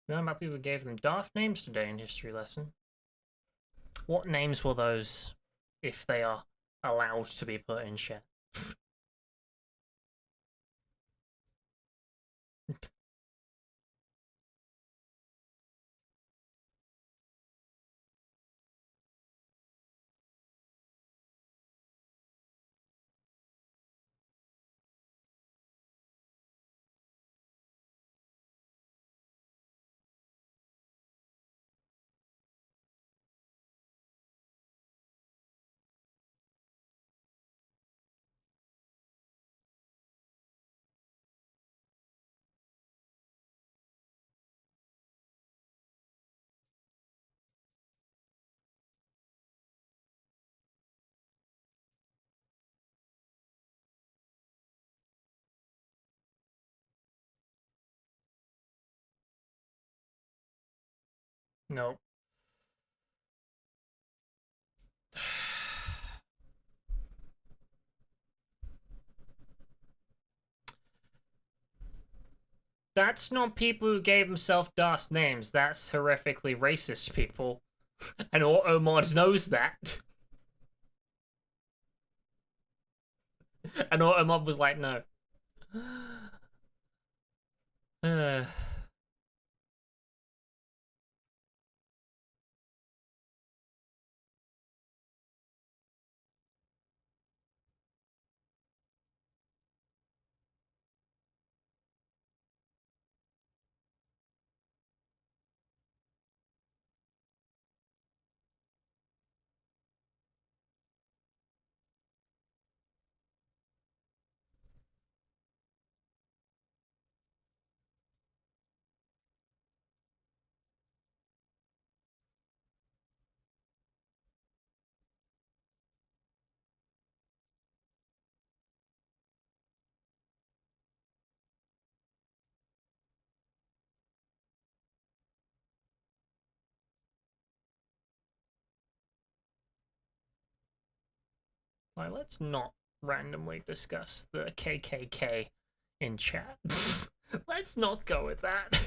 You know about people who gave them daft names today in history lesson? What names were those, if they are allowed to be put in chat? Nope. That's not people who gave themselves daft names. That's horrifically racist people. And Automod knows that. And Automod was like, no. Like, let's not randomly discuss the KKK in chat. Let's not go with that.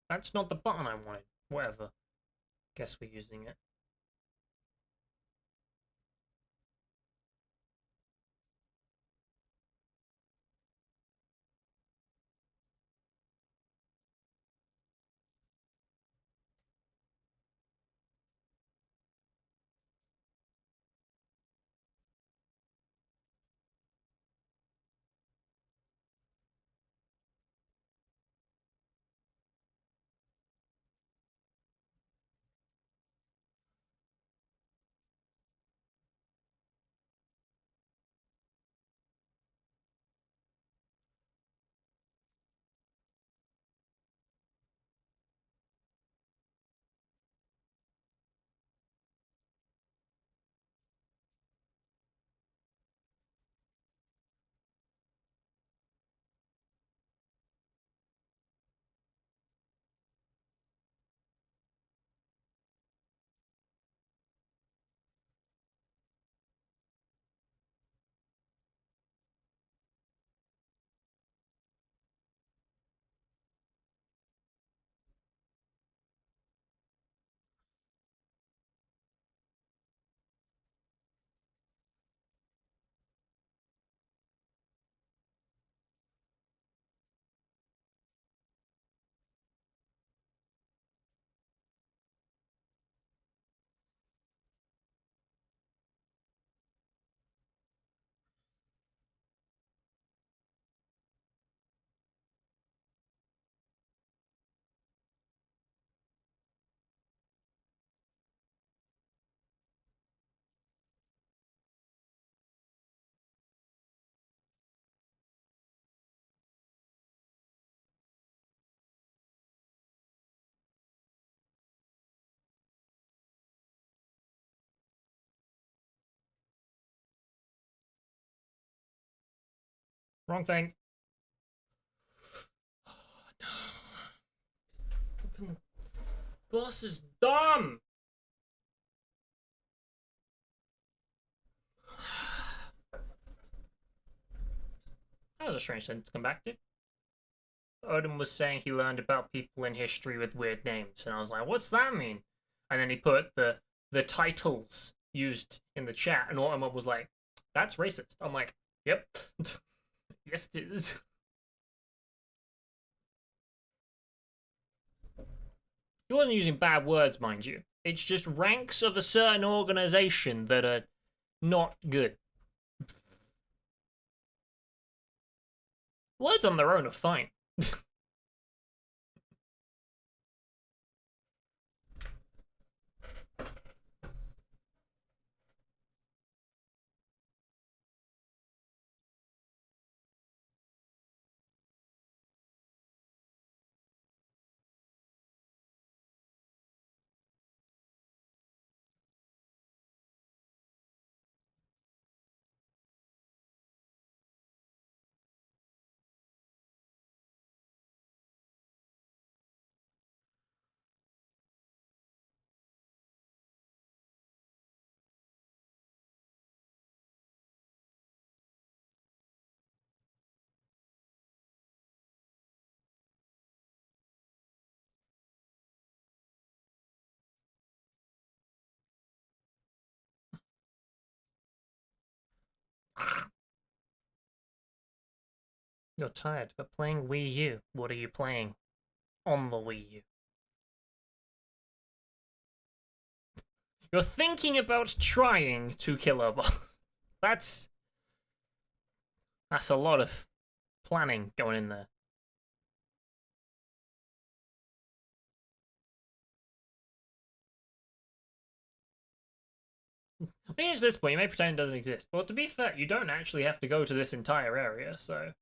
That's not the button I wanted. Whatever. Guess we're using it. Wrong thing. Boss is dumb. That was a strange thing to come back to. Odin was saying he learned about people in history with weird names, and I was like, what's that mean? And then he put the titles used in the chat, and Autumn was like, that's racist. I'm like, yep. Yes, it is. He wasn't using bad words, mind you. It's just ranks of a certain organization that are not good. Words on their own are fine. You're tired, but playing Wii U. What are you playing on the Wii U? You're thinking about trying to kill a boss. That's a lot of planning going in there. I mean, at this point, you may pretend it doesn't exist. Well, to be fair, you don't actually have to go to this entire area, so...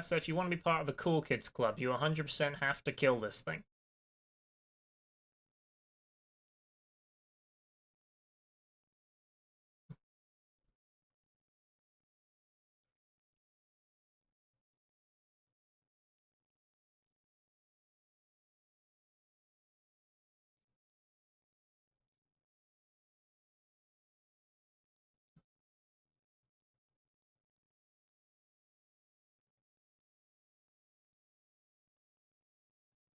So if you want to be part of the cool kids club, you 100% have to kill this thing.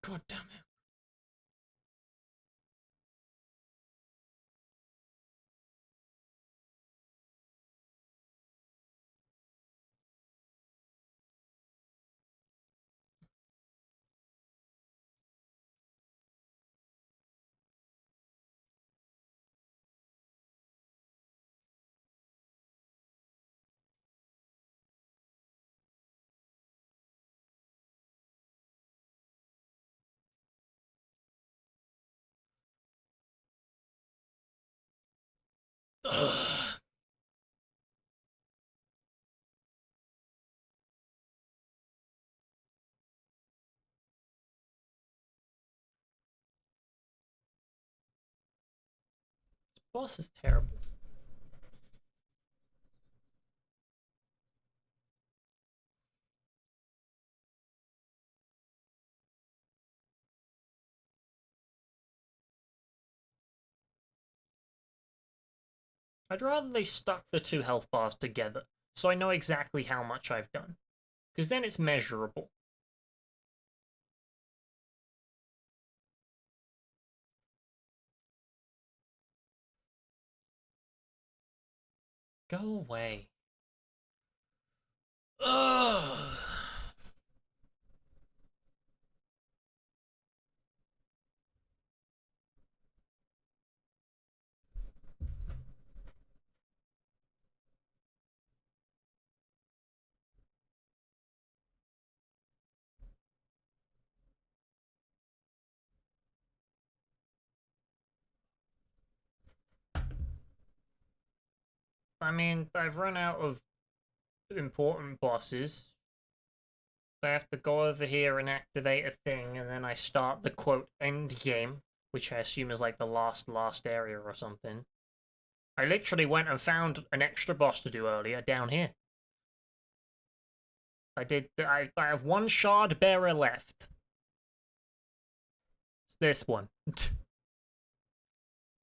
God damn it. Ugh. This boss is terrible. I'd rather they stuck the two health bars together, so I know exactly how much I've done. Because then it's measurable. Go away. Ugh. I mean, I've run out of important bosses. So I have to go over here and activate a thing, and then I start the quote end game, which I assume is like the last area or something. I literally went and found an extra boss to do earlier down here. I have one shard bearer left. It's this one.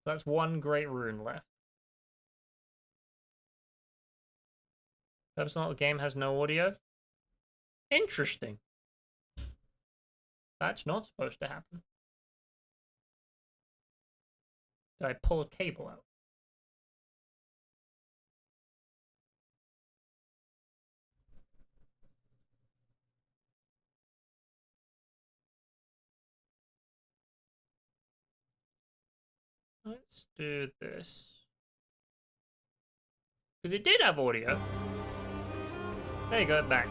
That's one great rune left. Personal game has no audio. Interesting. That's not supposed to happen. Did I pull a cable out? Let's do this. Because it did have audio. There you go, back.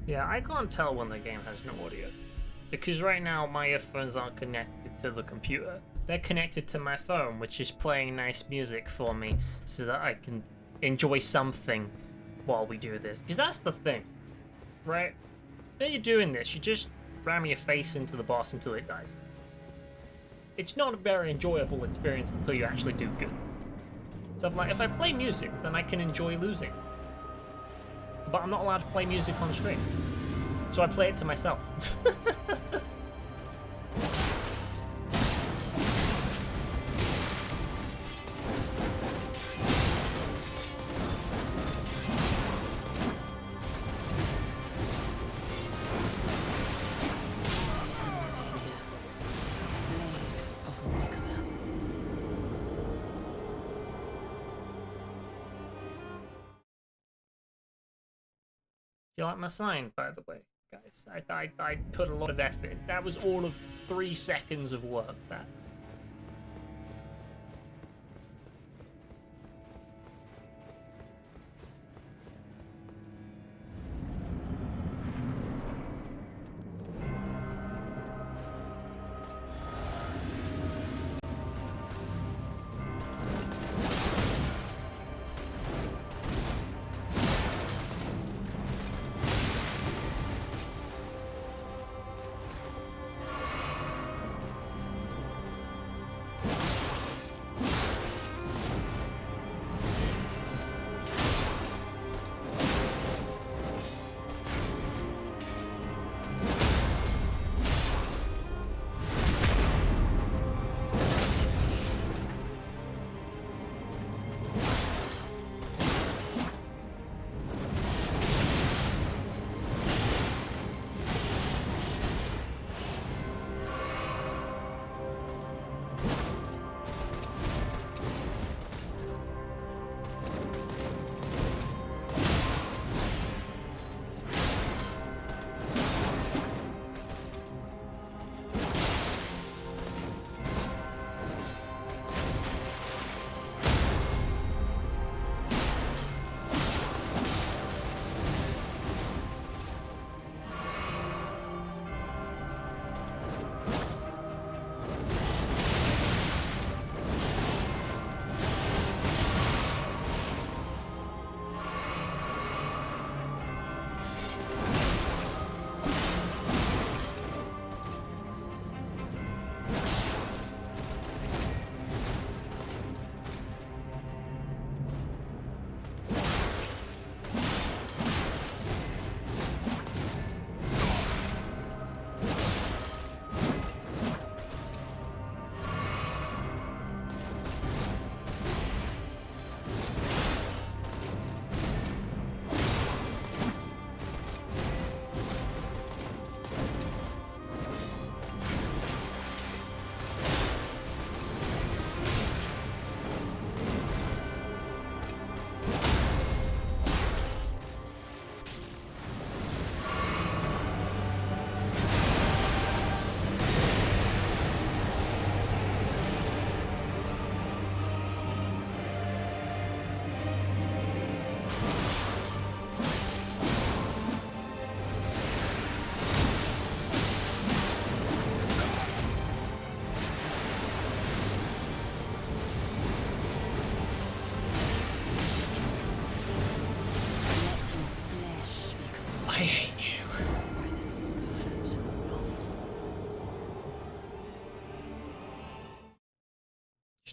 Yeah, I can't tell when the game has no audio. Because right now my earphones aren't connected to the computer. They're connected to my phone, which is playing nice music for me so that I can enjoy something while we do this. Because that's the thing, right? When you're doing this, you just ram your face into the boss until it dies. It's not a very enjoyable experience until you actually do good. So if I play music, then I can enjoy losing. But I'm not allowed to play music on stream. So I play it to myself. You like my sign, by the way, guys? I put a lot of effort in. That was all of 3 seconds of work, that.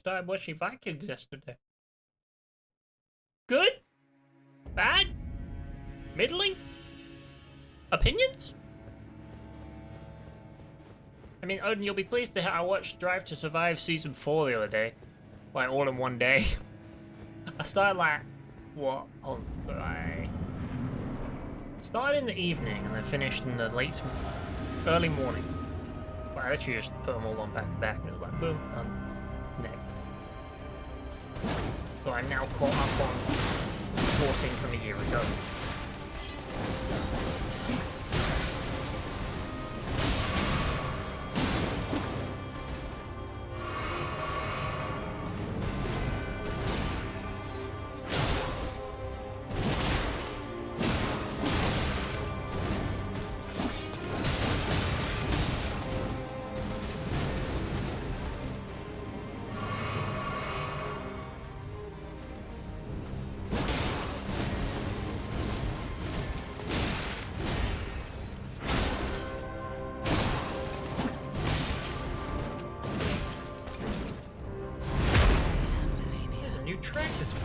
started watching Vikings yesterday. Good? Bad? Middling? Opinions? I mean, Odin, you'll be pleased to hear I watched Drive to Survive Season 4 the other day. Like, all in one day. I started like... What? Hold on. So I... started in the evening and then finished in the early morning. But I literally just put them all on back to back and it was like, boom, done. Next. So I'm now caught up on 14 from a year ago.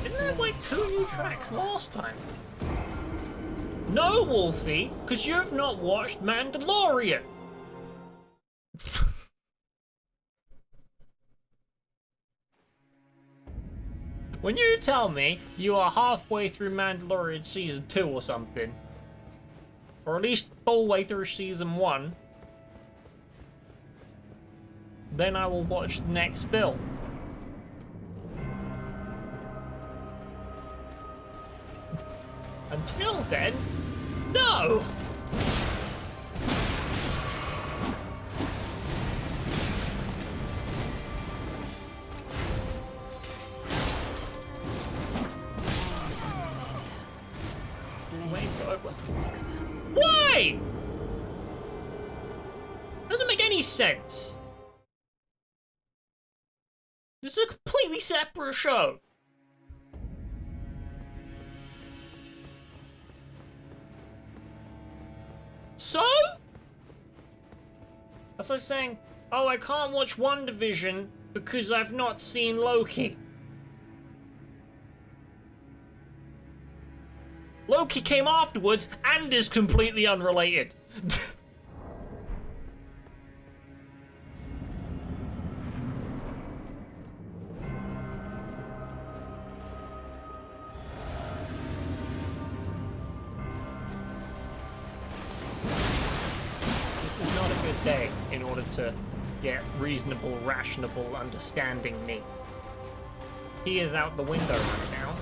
Didn't I have like 2 new tracks last time? No, Wolfie, because you've not watched Mandalorian. When you tell me you are halfway through Mandalorian Season 2 or something, or at least all the way through Season 1, then I will watch the next film. Until then, no! Why? Doesn't make any sense. This is a completely separate show. So? That's like saying, oh, I can't watch WandaVision because I've not seen Loki. Loki came afterwards and is completely unrelated. Day in order to get reasonable, rational, understanding me. He is out the window right now.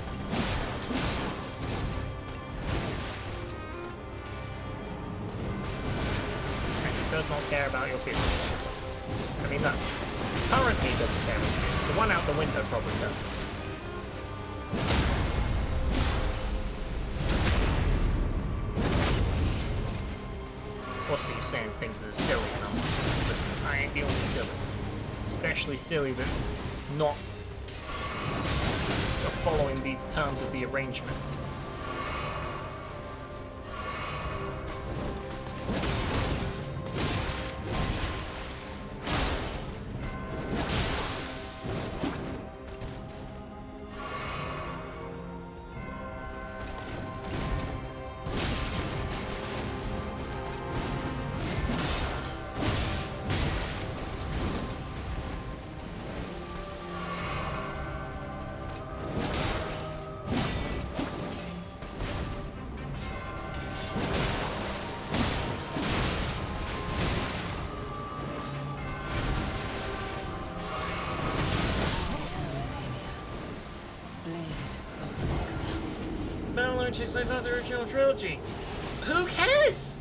And he does not care about your feelings. I mean, no. Currently he doesn't care about your feelings. The one out the window probably does. Also, you're saying things that are silly enough, but I ain't the only silly. Especially silly that's not following the terms of the arrangement. Mandalorian takes place after the original trilogy. Who cares?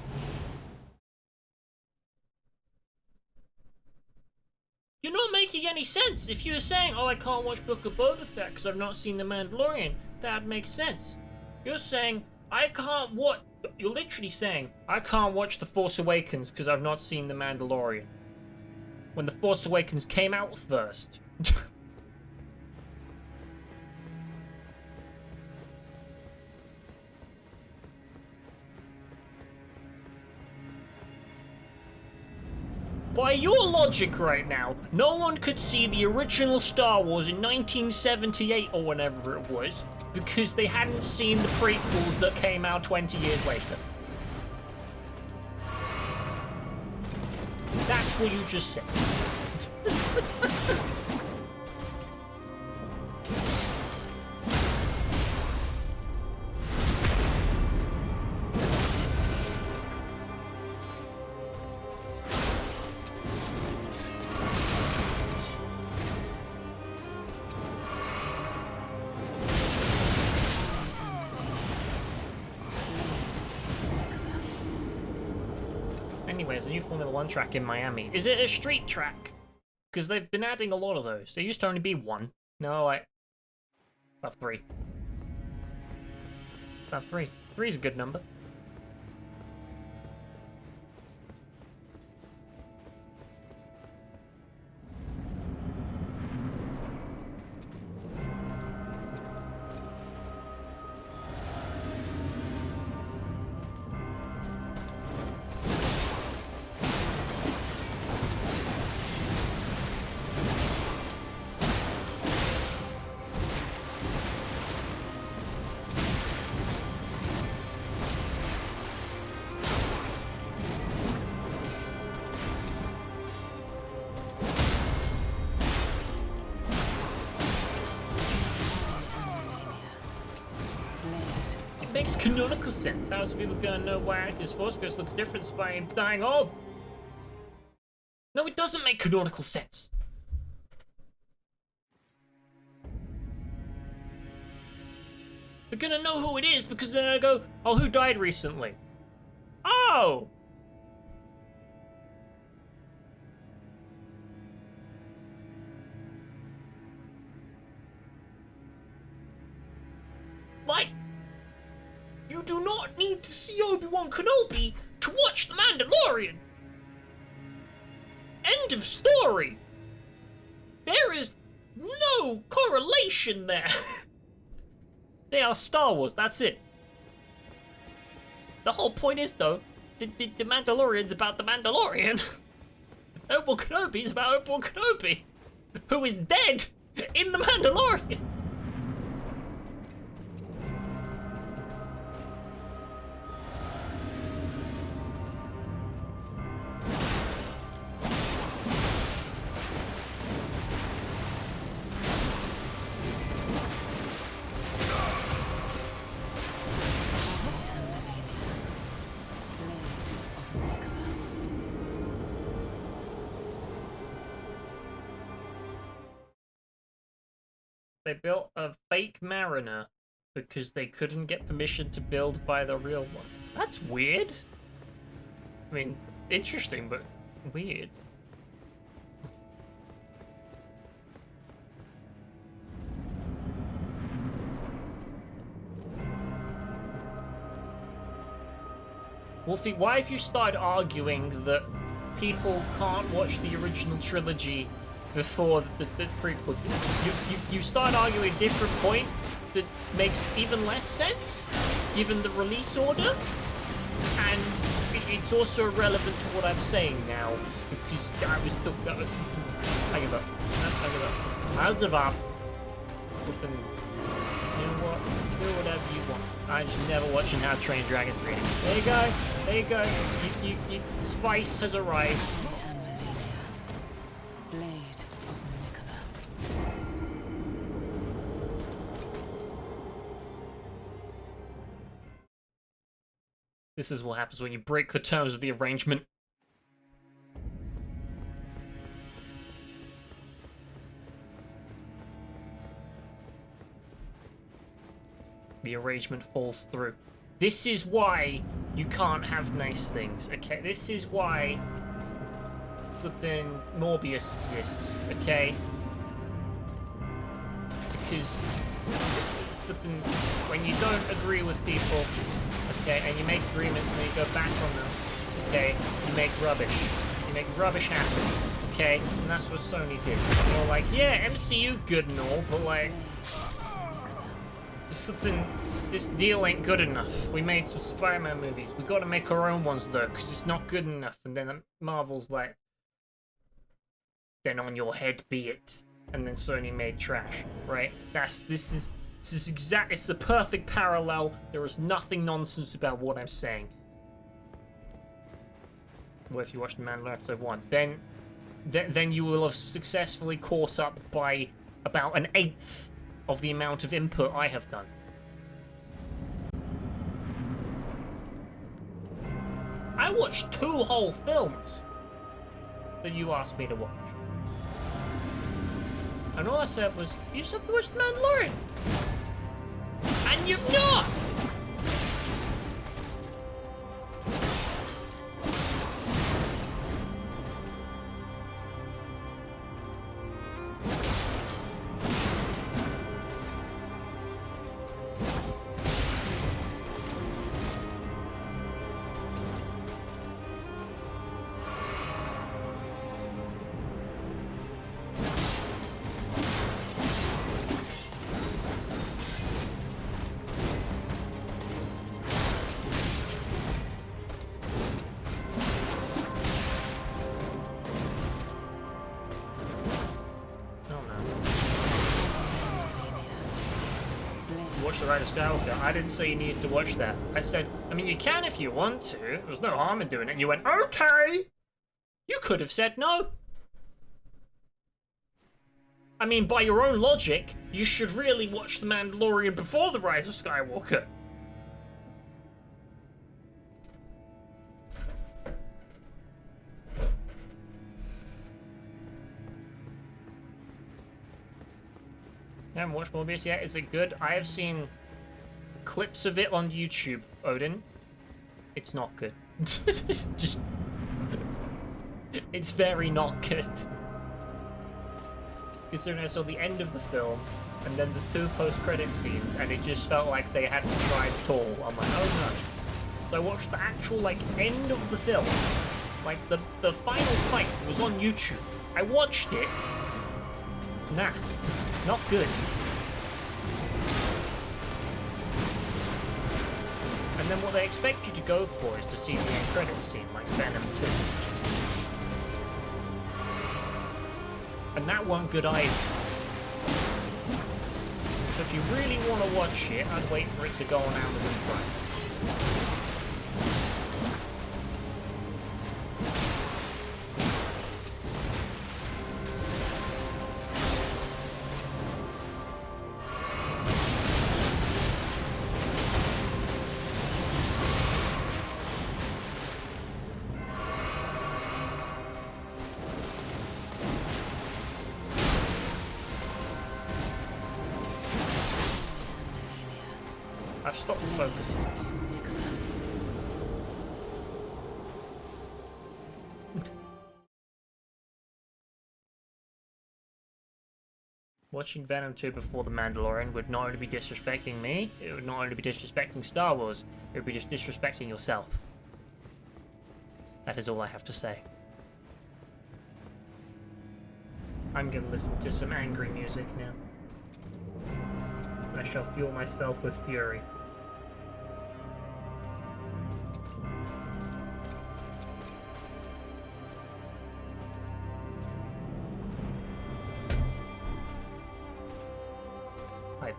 You're not making any sense. If you were saying, oh, I can't watch Book of Boba Fett because I've not seen The Mandalorian, that makes sense. You're saying, I can't watch... You're literally saying, I can't watch The Force Awakens because I've not seen The Mandalorian. When The Force Awakens came out first. by your logic right now, no one could see the original Star Wars in 1978 or whenever it was because they hadn't seen the prequels that came out 20 years later. That's what you just said. Anyways, a new Formula 1 track in Miami. Is it a street track? Because they've been adding a lot of those. There used to only be one. No, I have three. I have three. Three's a good number. Makes canonical sense. How's people gonna know why this Force Ghost looks different by him dying old? No, it doesn't make canonical sense. They're gonna know who it is because they're gonna go, oh, who died recently? Oh! Like, you do not need to see Obi-Wan Kenobi to watch The Mandalorian. End of story. There is no correlation there. They are Star Wars, that's it. The whole point is, though, the Mandalorian's about the Mandalorian. Obi-Wan Kenobi's about Obi-Wan Kenobi, who is dead in The Mandalorian. They built a fake Mariner because they couldn't get permission to build by the real one. That's weird. I mean, interesting, but weird. Wolfie, why have you started arguing that people can't watch the original trilogy before the prequel? You start arguing a different point that makes even less sense, given the release order, and it's also irrelevant to what I'm saying now, because I was still... I give up. I give up. I'll give up. You know what? Do whatever you want. I'm just never watching How to Train Your Dragon 3. There you go. There you go. You Spice has arrived. This is what happens when you break the terms of the arrangement. The arrangement falls through. This is why you can't have nice things, okay? This is why flipping Morbius exists, okay? Because flipping, when you don't agree with people, okay, and you make agreements and then you go back on them, okay, you make rubbish. You make rubbish happen, okay? And that's what Sony did. They're like, yeah, MCU good and all, but like, flipping, this deal ain't good enough. We made some Spider-Man movies. We gotta make our own ones though, because it's not good enough. And then Marvel's like, then on your head be it, and then Sony made trash, right? This is exact. It's the perfect parallel. There is nothing nonsense about what I'm saying. Well, if you watch The Mandalorian episode 1, then you will have successfully caught up by about an eighth of the amount of input I have done. I watched 2 whole films that you asked me to watch. And all I said was, you said to watch The Mandalorian. And you've not! The Rise of Skywalker. I didn't say you needed to watch that. I said, I mean, you can if you want to. There's no harm in doing it. And you went, okay! You could have said no. I mean, by your own logic, you should really watch The Mandalorian before The Rise of Skywalker. I haven't watched Morbius yet. Is it good? I have seen clips of it on YouTube, Odin. It's not good. Just... It's very not good. Considering I saw the end of the film, and then the 2 post-credit scenes, and it just felt like they had to try it all. I'm like, oh no. So I watched the actual, like, end of the film. Like, the final fight was on YouTube. I watched it. Nah. Not good. And then what they expect you to go for is to see the end credit scene, like Venom 2. And that weren't good either. So if you really want to watch it, I'd wait for it to go on Amazon Prime. I've stopped focusing. Watching Venom 2 before The Mandalorian would not only be disrespecting me, it would not only be disrespecting Star Wars, it would be just disrespecting yourself. That is all I have to say. I'm gonna listen to some angry music now. I shall fuel myself with fury. Hi.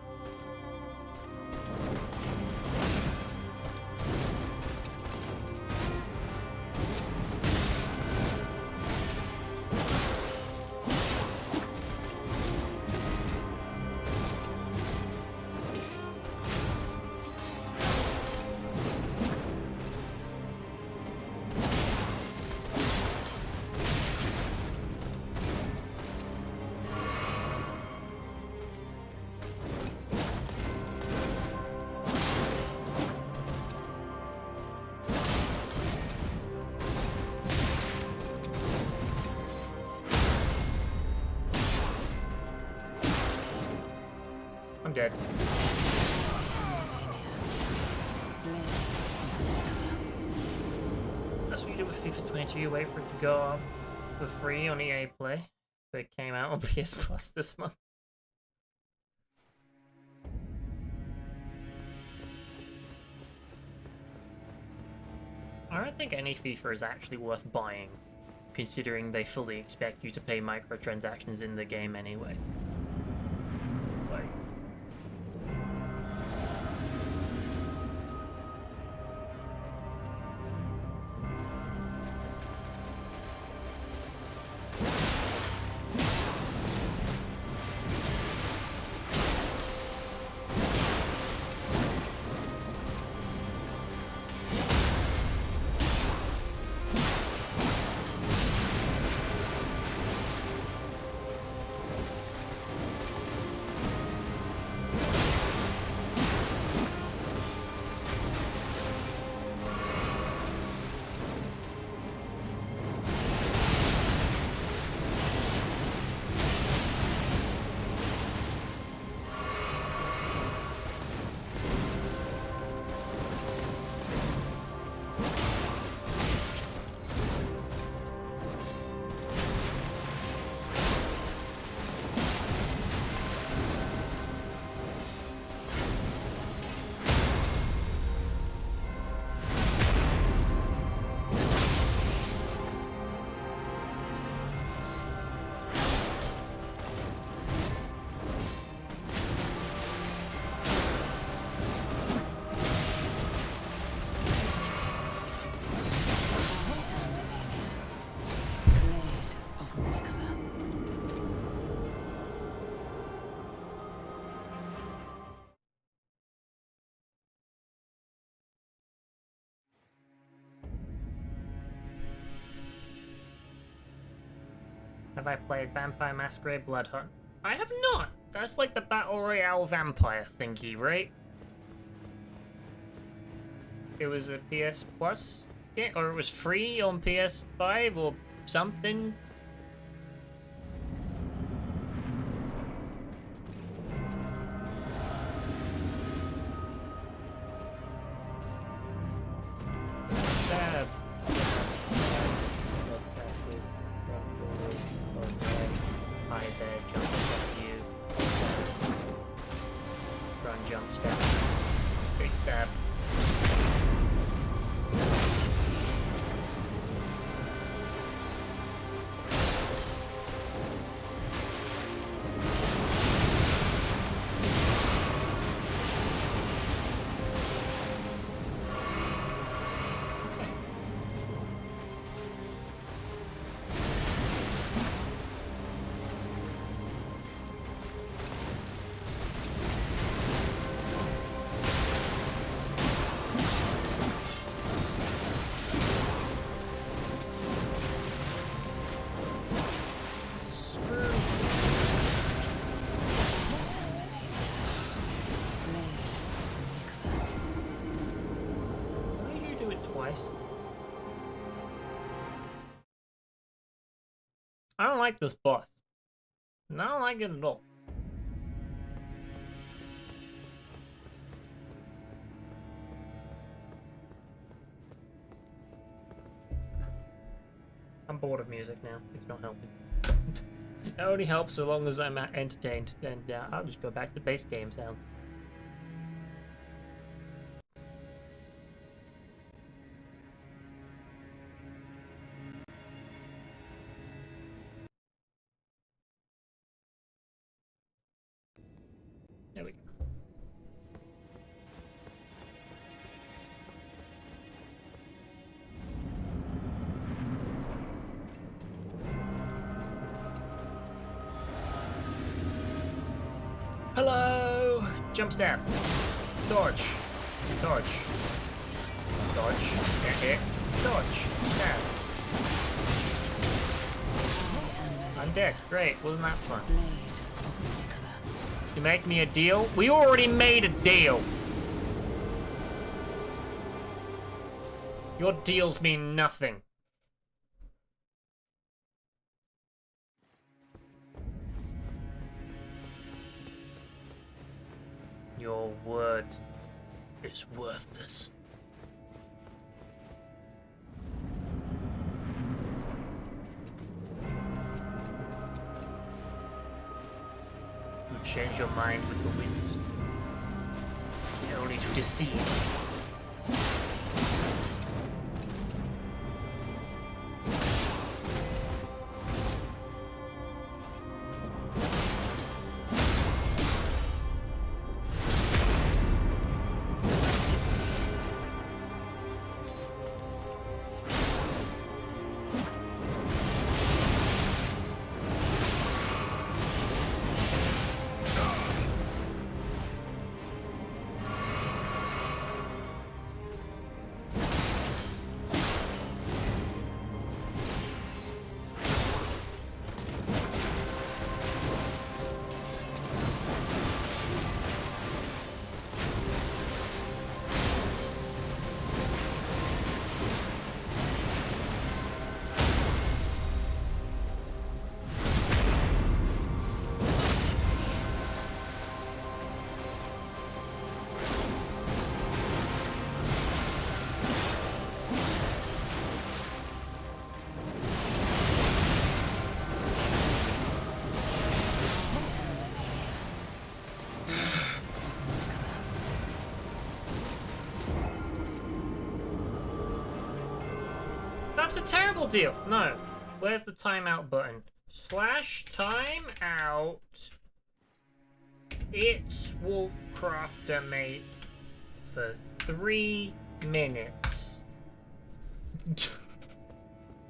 I'm dead. That's what you did with FIFA 22. You wait for it to go up for free on EA Play. But it came out on PS Plus this month. I don't think any FIFA is actually worth buying considering they fully expect you to pay microtransactions in the game anyway. Like, Blade of Mikola. have I played Vampire Masquerade Bloodhunt? I have not! That's like the Battle Royale vampire thingy, right? It was a PS Plus game, or it was free on PS5 or something? Stab. Hi there, jump at you. Run, jump, stab. Big stab. Why did you do it twice? I don't like this boss. I don't like it at all. I'm bored of music now. It's not helping. It only helps so long as I'm entertained, and I'll just go back to base game sound. There we go. Hello! Jump stab. Dodge. Dodge. Dodge. Hit. Dodge. Stab. I'm dead. Great. Wasn't that fun? Blade of Mikola. You make me a deal? We already made a deal! Your deals mean nothing. Your word is worthless. You change your mind with the wind, only to deceive. That's a terrible deal. No. Where's the timeout button? Slash timeout. It's Wolfcrafter, mate. For 3 minutes.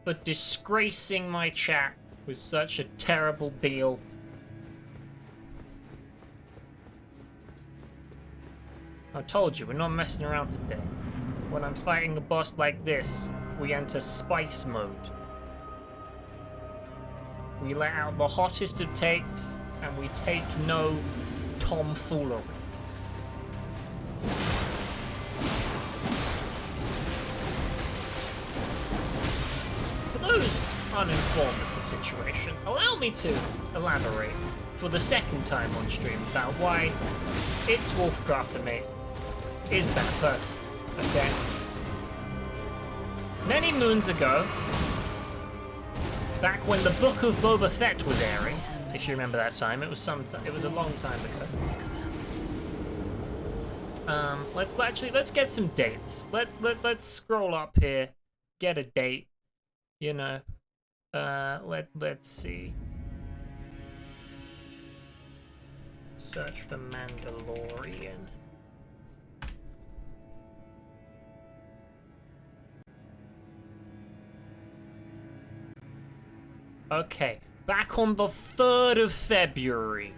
For disgracing my chat with such a terrible deal. I told you, we're not messing around today. When I'm fighting a boss like this, we enter spice mode. We let out the hottest of takes, and we take no tomfoolery. For those uninformed of the situation, allow me to elaborate for the second time on stream about why it's Wolfcrafter, mate, is that person, okay? Many moons ago, back when the Book of Boba Fett was airing, if you remember that time, it was a long time ago. Let's get some dates. Let's scroll up here, get a date, you know. Let's see. Search for Mandalorian. Okay, back on the 3rd of February.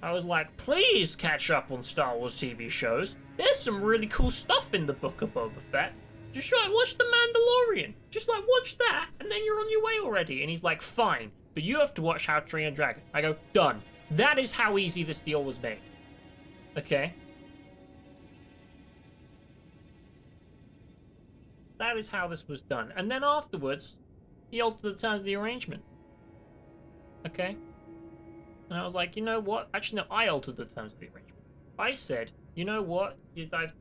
I was like, please catch up on Star Wars TV shows. There's some really cool stuff in the Book of Boba Fett. Just watch The Mandalorian. Just watch that, and then you're on your way already. And he's like, fine, but you have to watch How to Train Your Dragon. I go, done. That is how easy this deal was made. Okay? That is how this was done. And then afterwards, he altered the terms of the arrangement. Okay? And I was like, you know what? Actually, no, I altered the terms of the arrangement. I said, you know what?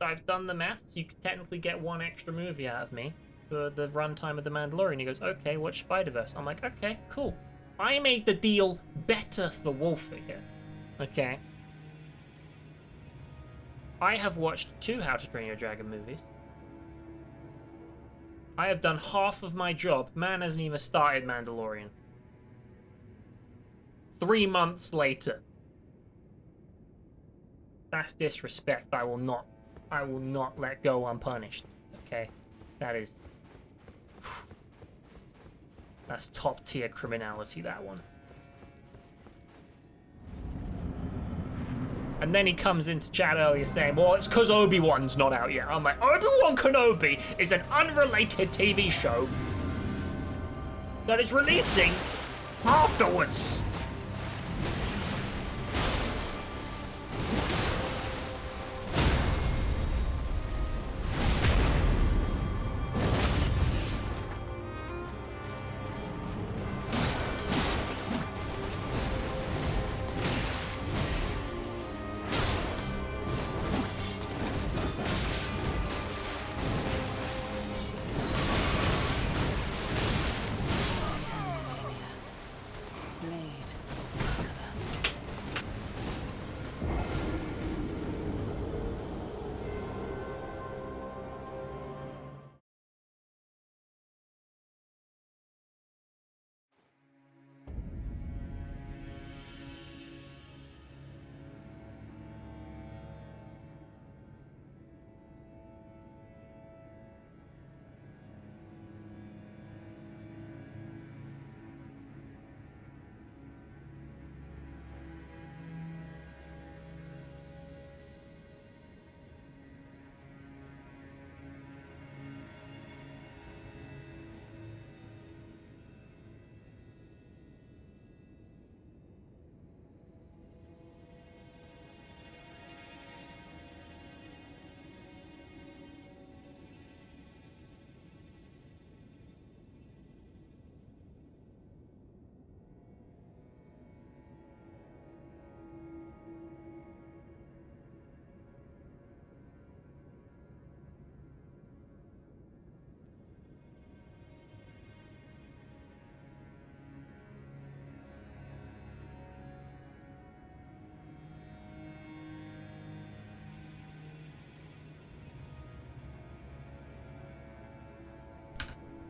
I've done the maths. You could technically get 1 extra movie out of me for the runtime of The Mandalorian. He goes, okay, watch Spider-Verse. I'm like, okay, cool. I made the deal better for Wolfer here. Okay? I have watched 2 How to Train Your Dragon movies. I have done half of my job. Man hasn't even started Mandalorian. 3 months later. That's disrespect. I will not let go unpunished. Okay? That is... That's top tier criminality, that one. And then he comes into chat earlier saying, well, it's because Obi-Wan's not out yet. I'm like, Obi-Wan Kenobi is an unrelated TV show that is releasing afterwards.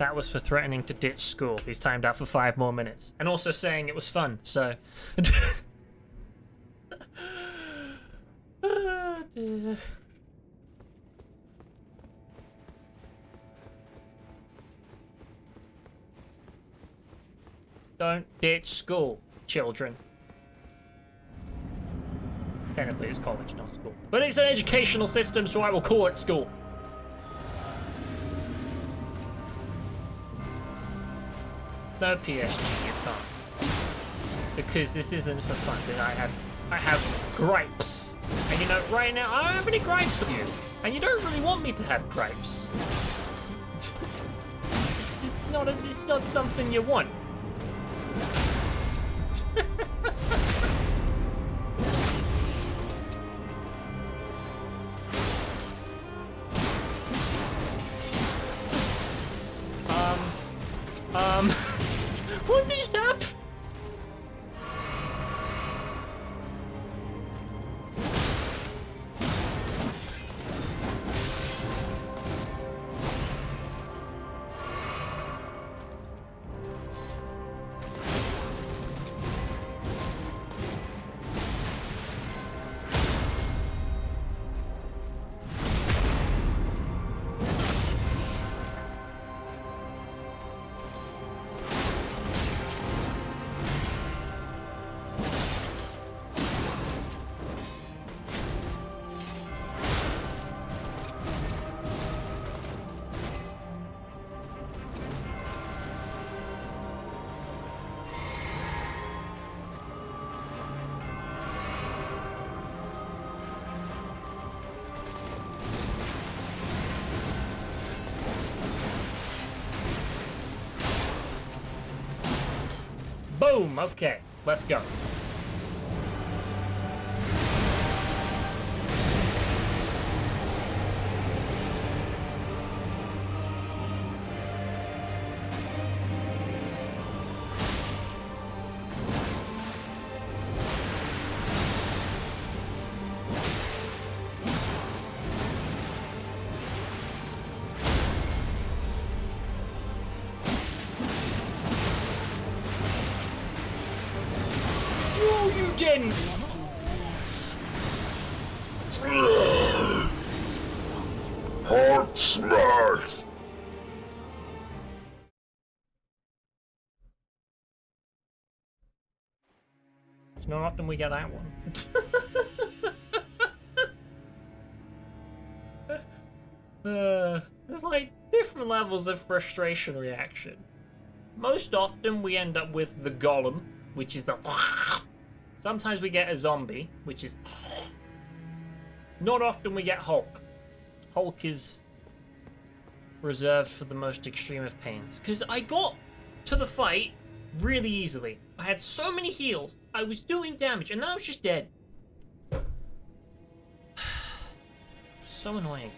That was for threatening to ditch school. He's timed out for 5 more minutes. And also saying it was fun, so... Oh, dear. Don't ditch school, children. Technically it's college, not school. But it's an educational system, so I will call it school. No PSG, you can't. Because this isn't for fun. I have gripes. And you know, right now, I don't have any gripes with you. And you don't really want me to have gripes. It's not something you want. What did just happen? Boom! Okay, let's go. Didn't. Hard smash! It's not often we get that one. There's like different levels of frustration reaction. Most often we end up with the golem, which is the... Sometimes we get a zombie, which is... Not often we get Hulk. Hulk is reserved for the most extreme of pains. Because I got to the fight really easily. I had so many heals. I was doing damage, and then I was just dead. So annoying.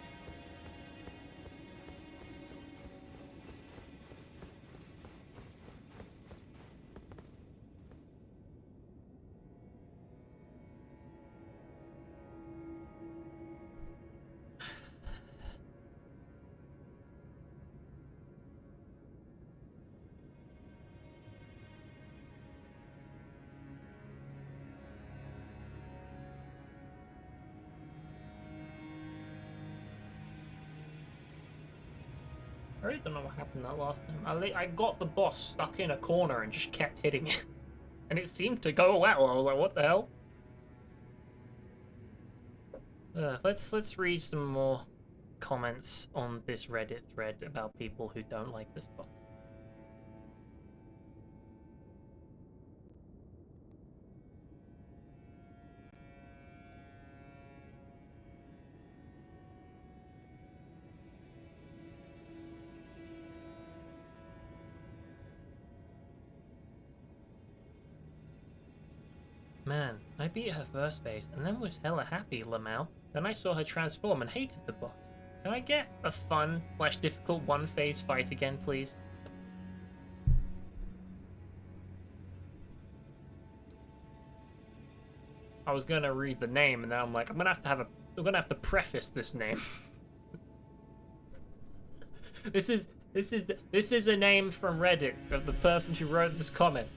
I really don't know what happened that last time. I got the boss stuck in a corner and just kept hitting it. And it seemed to go well. I was like, what the hell? Let's read some more comments on this Reddit thread about people who don't like this boss. Man, I beat her first phase and then was hella happy, Lamau. Then I saw her transform and hated the boss. Can I get a fun / difficult one phase fight again, please? I was gonna read the name and then I'm like, I'm gonna have to preface this name. This is This is a name from Reddit of the person who wrote this comment.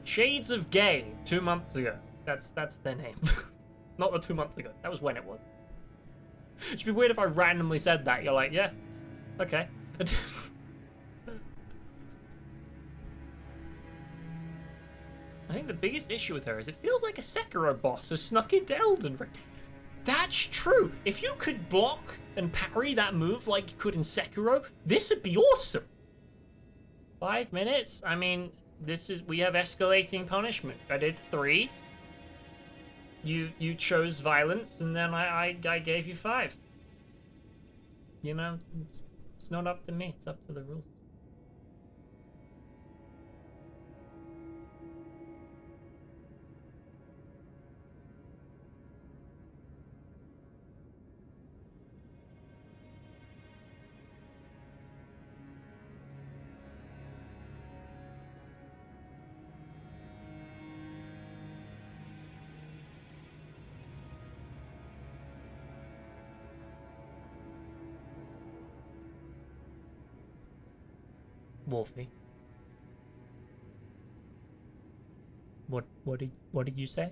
Shades of Gay 2 months ago. That's their name. Not the 2 months ago. That was when it was. It'd be weird if I randomly said that. You're like, yeah, okay. I think the biggest issue with her is it feels like a Sekiro boss has snuck into Elden Ring. That's true. If you could block and parry that move like you could in Sekiro, this would be awesome. 5 minutes? I mean, we have escalating punishment. I did 3. You chose violence, and then I gave you 5. You know, it's not up to me. It's up to the rules. Wolfie. What did you say?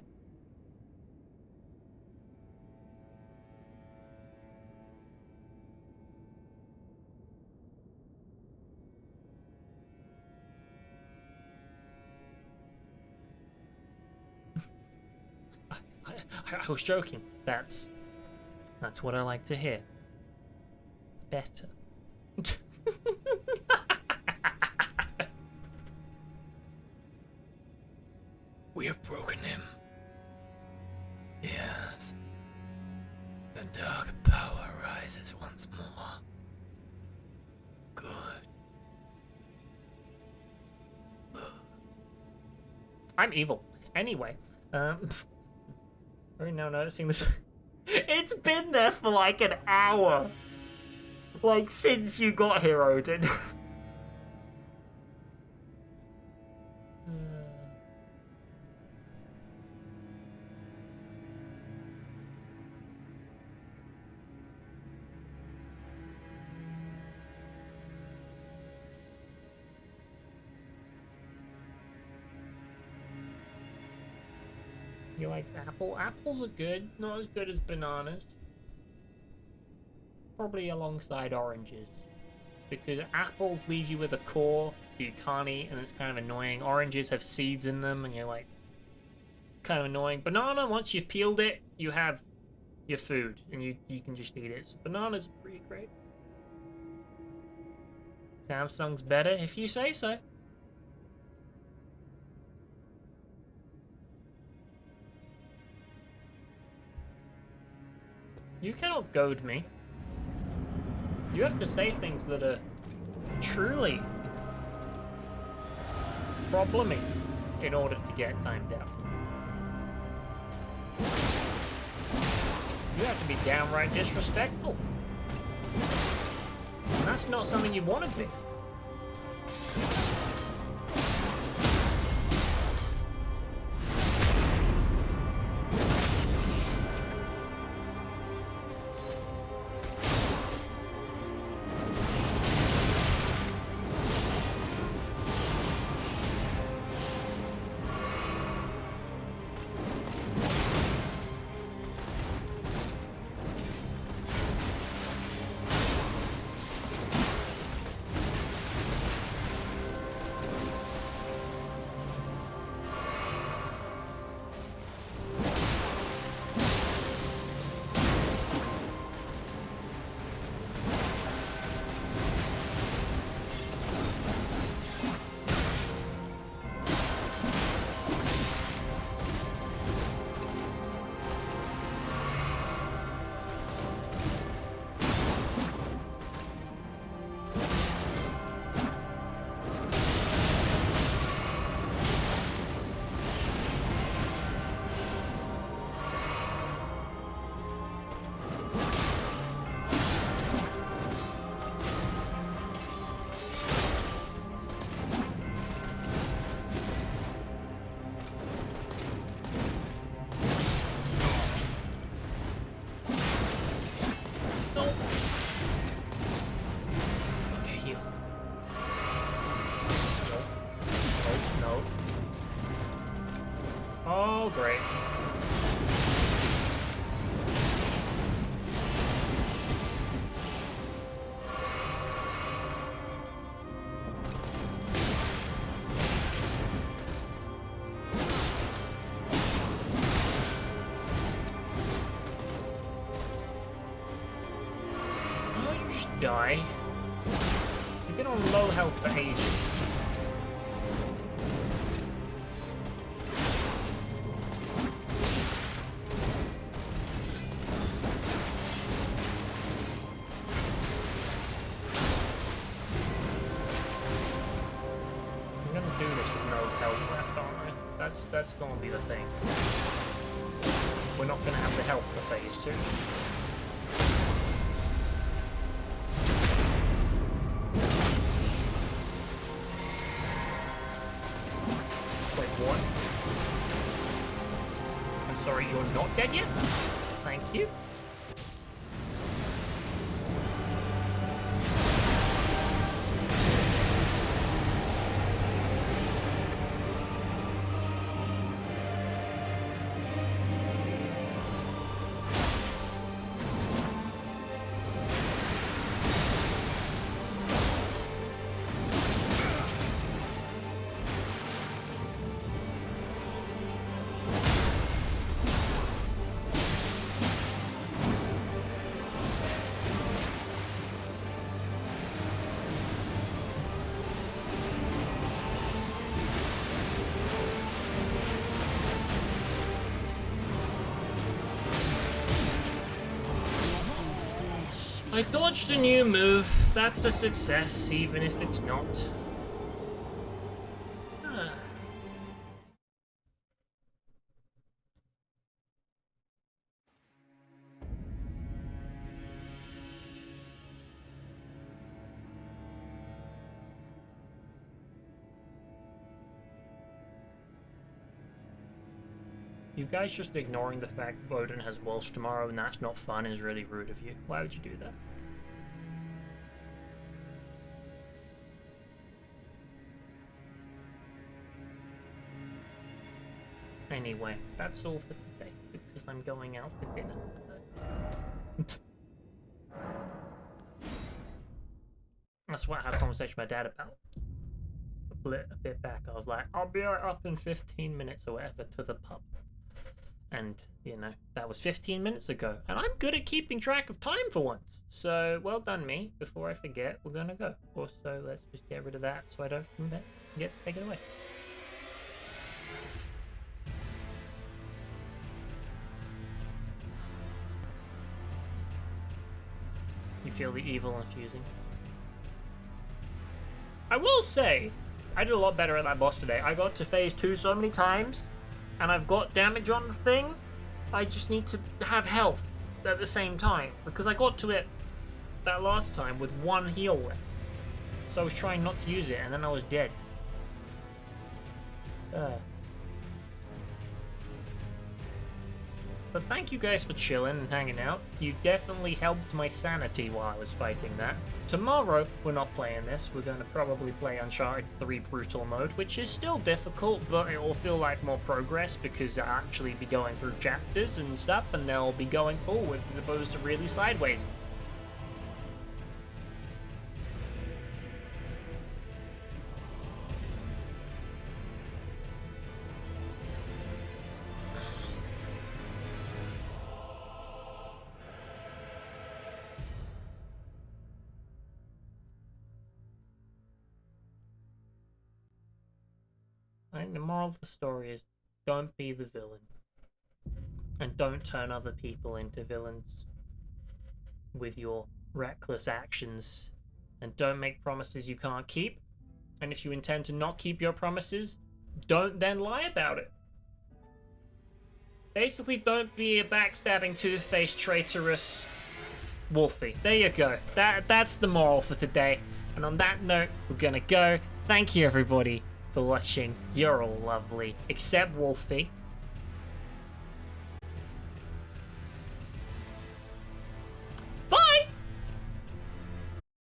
I was joking. That's what I like to hear. Better. We have broken him. Yes. The dark power rises once more. Good. I'm evil. Anyway, right now noticing this. It's been there for like an hour. Like, since you got here, Odin. You like apple? Apples are good, not as good as bananas. Probably alongside oranges. Because apples leave you with a core that you can't eat, and it's kind of annoying. Oranges have seeds in them, and you're like, kind of annoying. Banana, once you've peeled it, you have your food, and you can just eat it. So bananas are pretty great. Samsung's better, if you say so. You cannot goad me. You have to say things that are truly problemy in order to get timed out. You have to be downright disrespectful. And that's not something you want to be. great. Oh, you just die. You've been on low health for ages. I'm gonna do this with no health left, aren't I? That's gonna be the thing. We're not gonna have the health for phase 2. Wait, what? I'm sorry, you're not dead yet? Thank you. I dodged a new move. That's a success, even if it's not. Ah. You guys just ignoring the fact Odin has Walsh tomorrow and that's not fun is really rude of you. Why would you do that? Anyway, that's all for today, because I'm going out for dinner. That's what I had a conversation with my dad about. A bit back, I was like, I'll be up in 15 minutes or whatever to the pub. And, you know, that was 15 minutes ago. And I'm good at keeping track of time for once. So, well done me. Before I forget, we're gonna go. Also, let's just get rid of that so I don't get taken away. You feel the evil infusing? I will say, I did a lot better at that boss today. I got to phase 2 so many times, and I've got damage on the thing. I just need to have health at the same time, because I got to it that last time with 1 heal left. So I was trying not to use it, and then I was dead. But thank you guys for chilling and hanging out. You definitely helped my sanity while I was fighting that. Tomorrow, we're not playing this. We're going to probably play Uncharted 3 Brutal Mode, which is still difficult, but it will feel like more progress because I'll actually be going through chapters and stuff, and they'll be going forward as opposed to really sideways. I think the moral of the story is don't be the villain. And don't turn other people into villains with your reckless actions. And don't make promises you can't keep. And if you intend to not keep your promises, don't then lie about it. Basically, don't be a backstabbing, two-faced, traitorous Wolfie. There you go. That's the moral for today. And on that note, we're gonna go. Thank you, everybody, for watching. You're all lovely, except Wolfie.